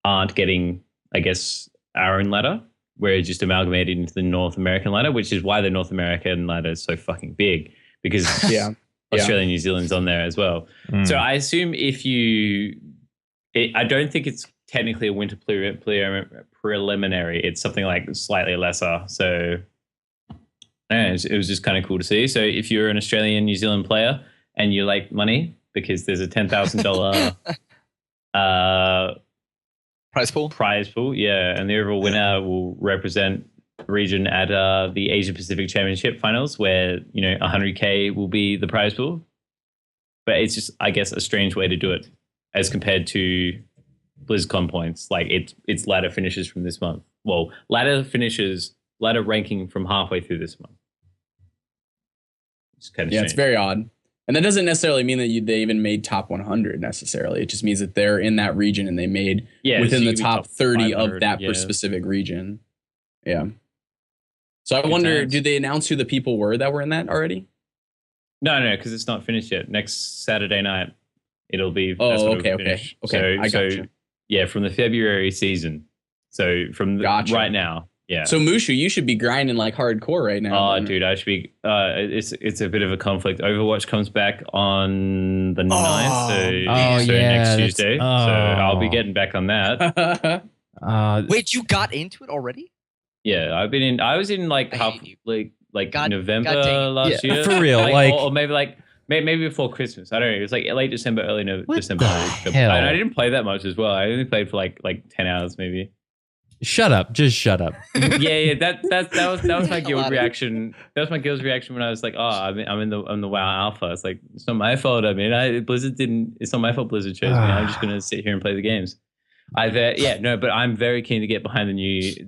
aren't getting, I guess, our own ladder. We're just amalgamated into the North American ladder, which is why the North American ladder is so fucking big, because Australia and New Zealand's on there as well. So I assume I don't think it's technically a Winter Preliminary. It's something like slightly lesser. So it was just kind of cool to see. So if you're an Australian New Zealand player and you like money, because there's a $10,000 prize pool, and the overall winner will represent the region at the Asia Pacific Championship Finals, where $100K will be the prize pool. But it's just, I guess, a strange way to do it as compared to BlizzCon points. Like it's ladder finishes from this month. Well, ladder ranking from halfway through this month. It's kind of strange. It's very odd. And that doesn't necessarily mean that they even made top 100 necessarily. It just means that they're in that region and they made within the top 30 of that specific region. Yeah. So I wonder, did they announce who the people were that were in that already? No, because it's not finished yet. Next Saturday night, it'll be. Okay. So, I got you. Yeah, from the February season. So from right now. Yeah. So Mushu, you should be grinding like hardcore right now. Oh, dude, I should be. It's a bit of a conflict. Overwatch comes back on the 9th, so next Tuesday. So I'll be getting back on that. Wait, you got into it already? Yeah, I was in like November last year. For real, or maybe before Christmas. I don't know. It was like late December, early December. Hell? And I didn't play that much as well. I only played for like 10 hours maybe. Shut up! Just shut up. Yeah. That was my guild reaction. That was my guild's reaction when I was like, "Oh, I'm in the WoW Alpha." It's like, it's not my fault. I mean, it's not my fault. Blizzard chose me. I'm just gonna sit here and play the games. But I'm very keen to get behind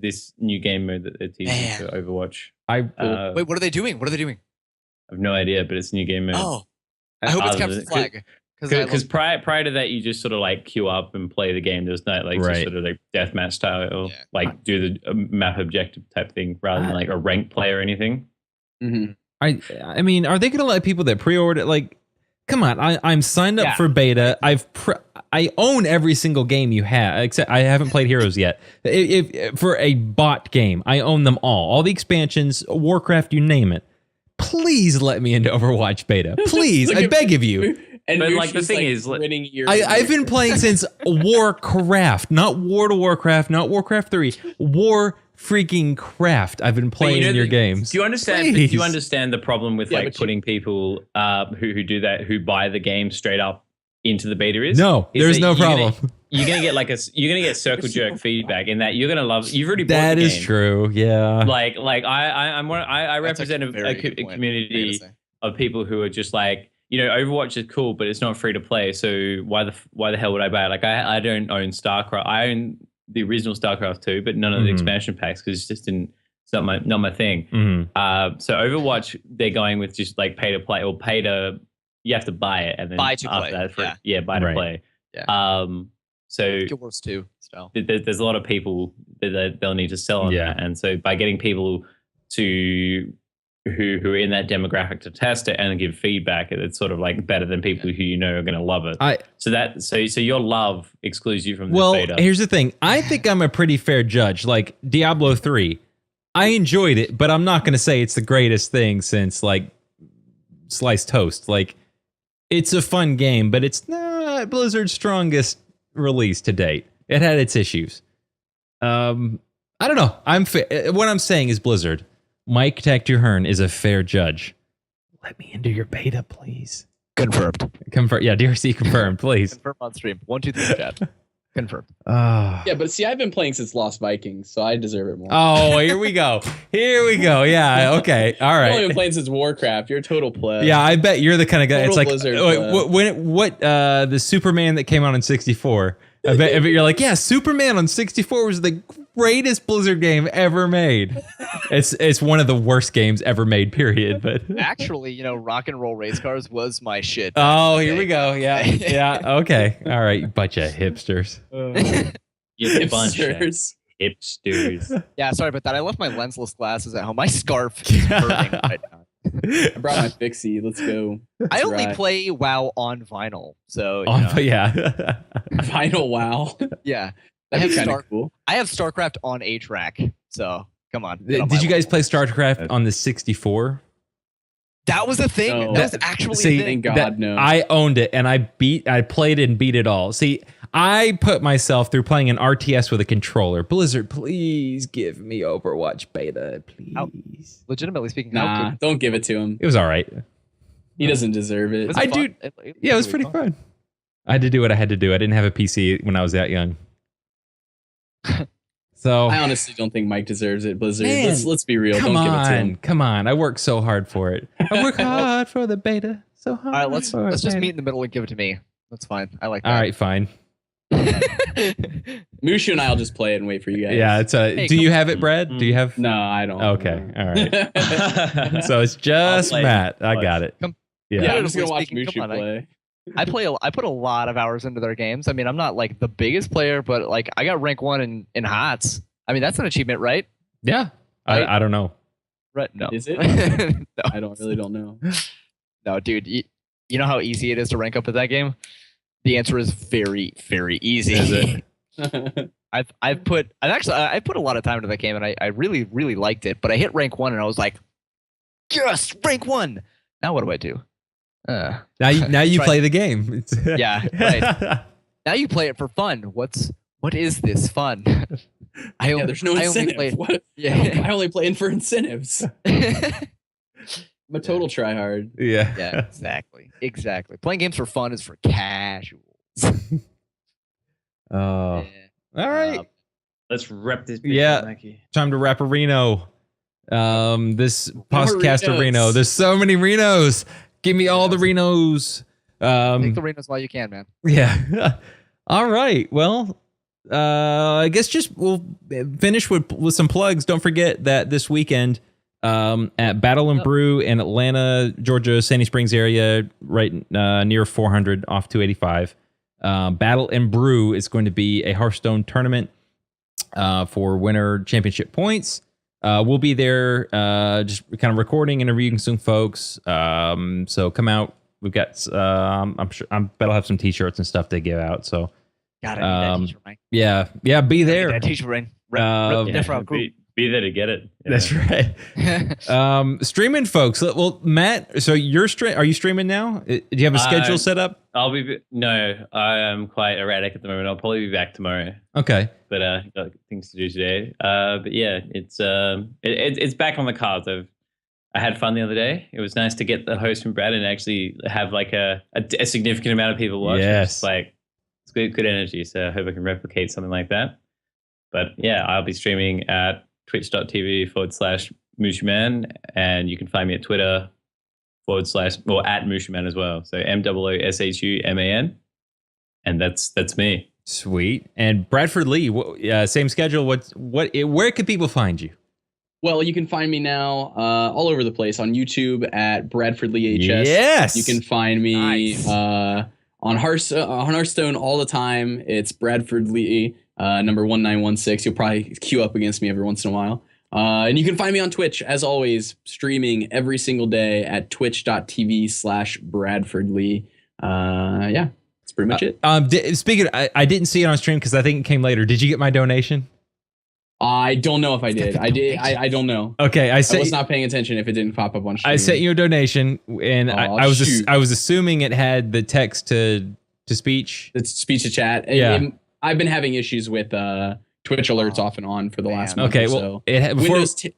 this new game mode that they're teasing for Overwatch. Wait, what are they doing? I have no idea, but it's a new game mode. Oh, I hope it's capture the flag. Because prior to that, you just sort of like queue up and play the game. There's no just sort of like deathmatch style, like do the map objective type thing rather than like a ranked play or anything. Mm-hmm. I mean, are they going to let people that pre-order like? Come on, I'm signed up for beta. I own every single game you have, except I haven't played Heroes yet. If for a bot game, I own them all the expansions, Warcraft, you name it. Please let me into Overwatch beta, please. I beg of you. And But, you're like, the just, thing is, winning your I've been playing since Warcraft, not World of Warcraft, not Warcraft 3, War freaking Craft. I've been playing your games. Do you understand? Please. Do you understand the problem with Yeah, like but putting people who do that, who buy the game straight up into the beta is? No, is there's that no problem. You're gonna get you're gonna get circle jerk feedback in that you're gonna love. You've already bought That the is game. true. Yeah. Like I That's represent actually a very good point. community I gotta say. of people who are just like, Overwatch is cool, but it's not free to play. So why the hell would I buy it? Like I don't own StarCraft. I own the original StarCraft 2, but none of the expansion packs because it's not my thing. So Overwatch, they're going with just like pay to play or you have to buy it and then Buy to after play, that buy to Right. play. Yeah. So Guild Wars 2 style. there's a lot of people that they'll need to sell on Yeah. that, and so by getting people to who are in that demographic to test it and give feedback, it's sort of like better than people who are going to love it. So your love excludes you from this beta. Here's the thing. I think I'm a pretty fair judge. Like Diablo 3, I enjoyed it, but I'm not going to say it's the greatest thing since like sliced toast. Like it's a fun game, but it's not Blizzard's strongest release to date. It had its issues. I don't know. What I'm saying is Blizzard. Mike Tactuhern is a fair judge. Let me into your beta, please. Confirmed. Confirm. Yeah, DRC confirmed, please. Confirmed on stream. 1, 2, 3 chat. Confirmed. Yeah, but see, I've been playing since Lost Vikings, so I deserve it more. Oh, here we go. Here we go. Yeah. Okay. All I've only right. been playing since Warcraft. You're a total pleb. Yeah, I bet you're the kind of guy. Total It's like Blizzard what the Superman that came out on 64. I bet you're like, yeah, Superman on 64 was the greatest Blizzard game ever made. It's one of the worst games ever made, period. But Actually, Rock and Roll Race Cars was my shit. oh, here we go. Yeah. Yeah. Okay. All right. You bunch of hipsters. You're a bunch of Hipsters. hipsters. Yeah, sorry about that. I left my lensless glasses at home. My scarf is burning right now. I brought my fixie. Let's go. I Let's only ride. play WoW on vinyl, so Yeah. Vinyl WoW. yeah. That'd be kind of cool. I have StarCraft on 8-track, so come on. get on Did my you guys level. play StarCraft on the 64? That was a thing. No. That was actually See, a thing. Thank God, no. I owned it and I played it and beat it all. See, I put myself through playing an RTS with a controller. Blizzard, please give me Overwatch beta, please. Legitimately speaking, how Nah, good- don't give it to him. It was all right. He doesn't deserve it. was I it fun? do- Yeah, it was pretty fun. I had to do what I had to do. I didn't have a PC when I was that young. So I honestly don't think Mike deserves it, Blizzard. Man, Let's be real. come Don't give it to on, him. come on. I worked so hard for it. I work hard for the beta. So hard. All right, let's for just beta. meet in the middle and give it to me. That's fine. I like that. All right, fine. Mushu and I'll just play it and wait for you guys. Yeah, it's a. Hey, do come you have it, Brad? Do you have? No, I don't. Okay, all right. So it's just play it. Matt. I got it. Come- Yeah. Yeah, I'm just gonna watch Speaking, Mushu come on, play. I put a lot of hours into their games. I mean, I'm not like the biggest player, but like I got rank 1 in HOTS. I mean, that's an achievement, right? Yeah. Right? I don't know. Right? No. Is it? no. I don't know. No, dude. You know how easy it is to rank up at that game? The answer is very, very easy. Is it? I put a lot of time into that game, and I really, really liked it. But I hit rank 1, and I was like, yes, rank 1. Now what do I do? Now you Try- play the game. It's- Yeah, right. Now you play it for fun. What is this fun? Yeah, there's no I only incentive. played- What? Yeah. I only play in for incentives. I'm a total tryhard. yeah. Yeah, exactly. Playing games for fun is for casuals. Oh. Yeah. All right. Let's rep this. bitch Yeah. up, Mikey. Time to wrap a Reno. This podcast of Renos. Reno. There's so many Renos. Give me all the Renos. Take the arenas while you can, man. Yeah. All right. Well, I guess just we'll finish with some plugs. Don't forget that this weekend at Battle and Brew in Atlanta, Georgia, Sandy Springs area, right near 400 off 285. Battle and Brew is going to be a Hearthstone tournament for winner championship points. We'll be there, just kind of recording, interviewing some folks. So come out. We've got, I'm sure, I bet I'll have some t-shirts and stuff to give out. So, Got that t-shirt, Mike. yeah, be there. That t-shirt, Rain. Be there to get it. Yeah. That's right. Streaming folks. Well, Matt, so are you streaming now? Do you have a schedule set up? No, I am quite erratic at the moment. I'll probably be back tomorrow. Okay. But got things to do today. But yeah, it's back on the cards. I had fun the other day. It was nice to get the host from Brad and actually have like a significant amount of people watching. Yes. It's good energy. So I hope I can replicate something like that. But yeah, I'll be streaming at twitch.tv/Mushuman, and you can find me at Twitter / at Mushuman as well. So MOOSHUMAN, and that's me. Sweet. And Bradford Lee, same schedule. Where can people find you? Well, you can find me now all over the place on YouTube at Bradford Lee HS. Yes. You can find me on Hearthstone all the time. It's Bradford Lee, number 1916. You'll probably queue up against me every once in a while. And you can find me on Twitch, as always, streaming every single day at twitch.tv/Bradford Lee. Yeah, that's pretty much it. Speaking of, I didn't see it on stream because I think it came later. Did you get my donation? I don't know if I did. I did. I don't know. Okay, I was not paying attention if it didn't pop up on stream. I sent you a donation, and I was assuming it had the text to speech. It's speech to chat. Yeah. I've been having issues with Twitch alerts off and on for the last month. Okay, or well, so. Windows 10.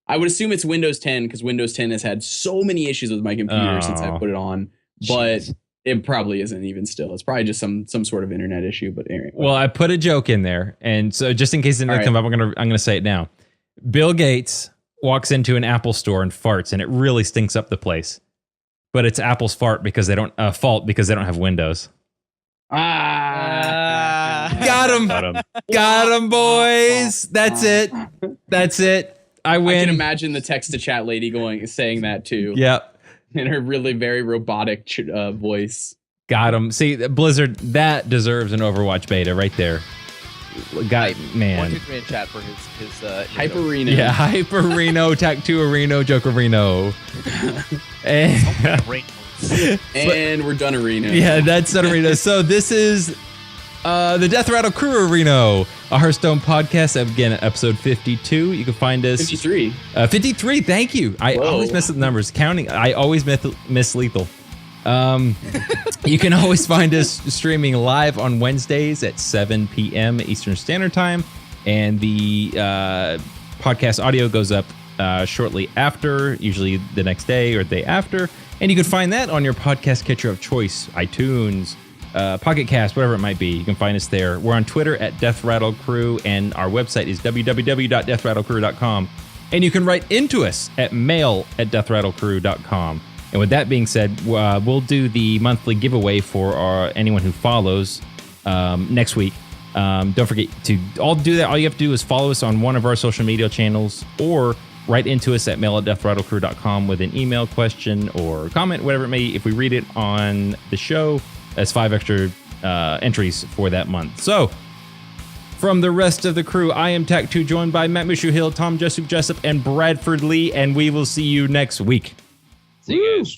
I would assume it's Windows 10 because Windows 10 has had so many issues with my computer since I put it on. But it probably isn't even still. It's probably just some sort of internet issue. But anyway. Well, I put a joke in there, and so just in case it doesn't come up, I'm gonna say it now. Bill Gates walks into an Apple store and farts, and it really stinks up the place. But it's Apple's fault because they don't have Windows. Got him, boys. That's it. I win. I can imagine the text to chat lady saying that too. Yep. In her really very robotic voice. Got him. See, Blizzard, that deserves an Overwatch beta right there. Man. 1, 2, 3 in chat for his Hyperino. Yeah, Hyperino, Tactuarino, Jokerino. And we're done Arena. Yeah, that's done Arena. So this is the Death Rattle Crew Arena, a Hearthstone podcast. Again, episode 52. You can find us 53. 53. Thank you. I always mess with numbers. Counting. I always miss lethal. You can always find us streaming live on Wednesdays at 7 p.m. Eastern Standard Time, and the podcast audio goes up shortly after, usually the next day or the day after. And you can find that on your podcast catcher of choice, iTunes, Pocket Cast, whatever it might be. You can find us there. We're on Twitter at Death Rattle Crew, and our website is www.deathrattlecrew.com. And you can write into us at mail@deathrattlecrew.com. And with that being said, we'll do the monthly giveaway for anyone who follows next week. Don't forget to all do that. All you have to do is follow us on one of our social media channels, or write into us at mail@deathrattlecrew.com with an email, question, or comment, whatever it may be. If we read it on the show, that's 5 extra entries for that month. So, from the rest of the crew, I am Tac2, joined by Matt Mushu Hill, Tom Jessup, and Bradford Lee, and we will see you next week. See you guys.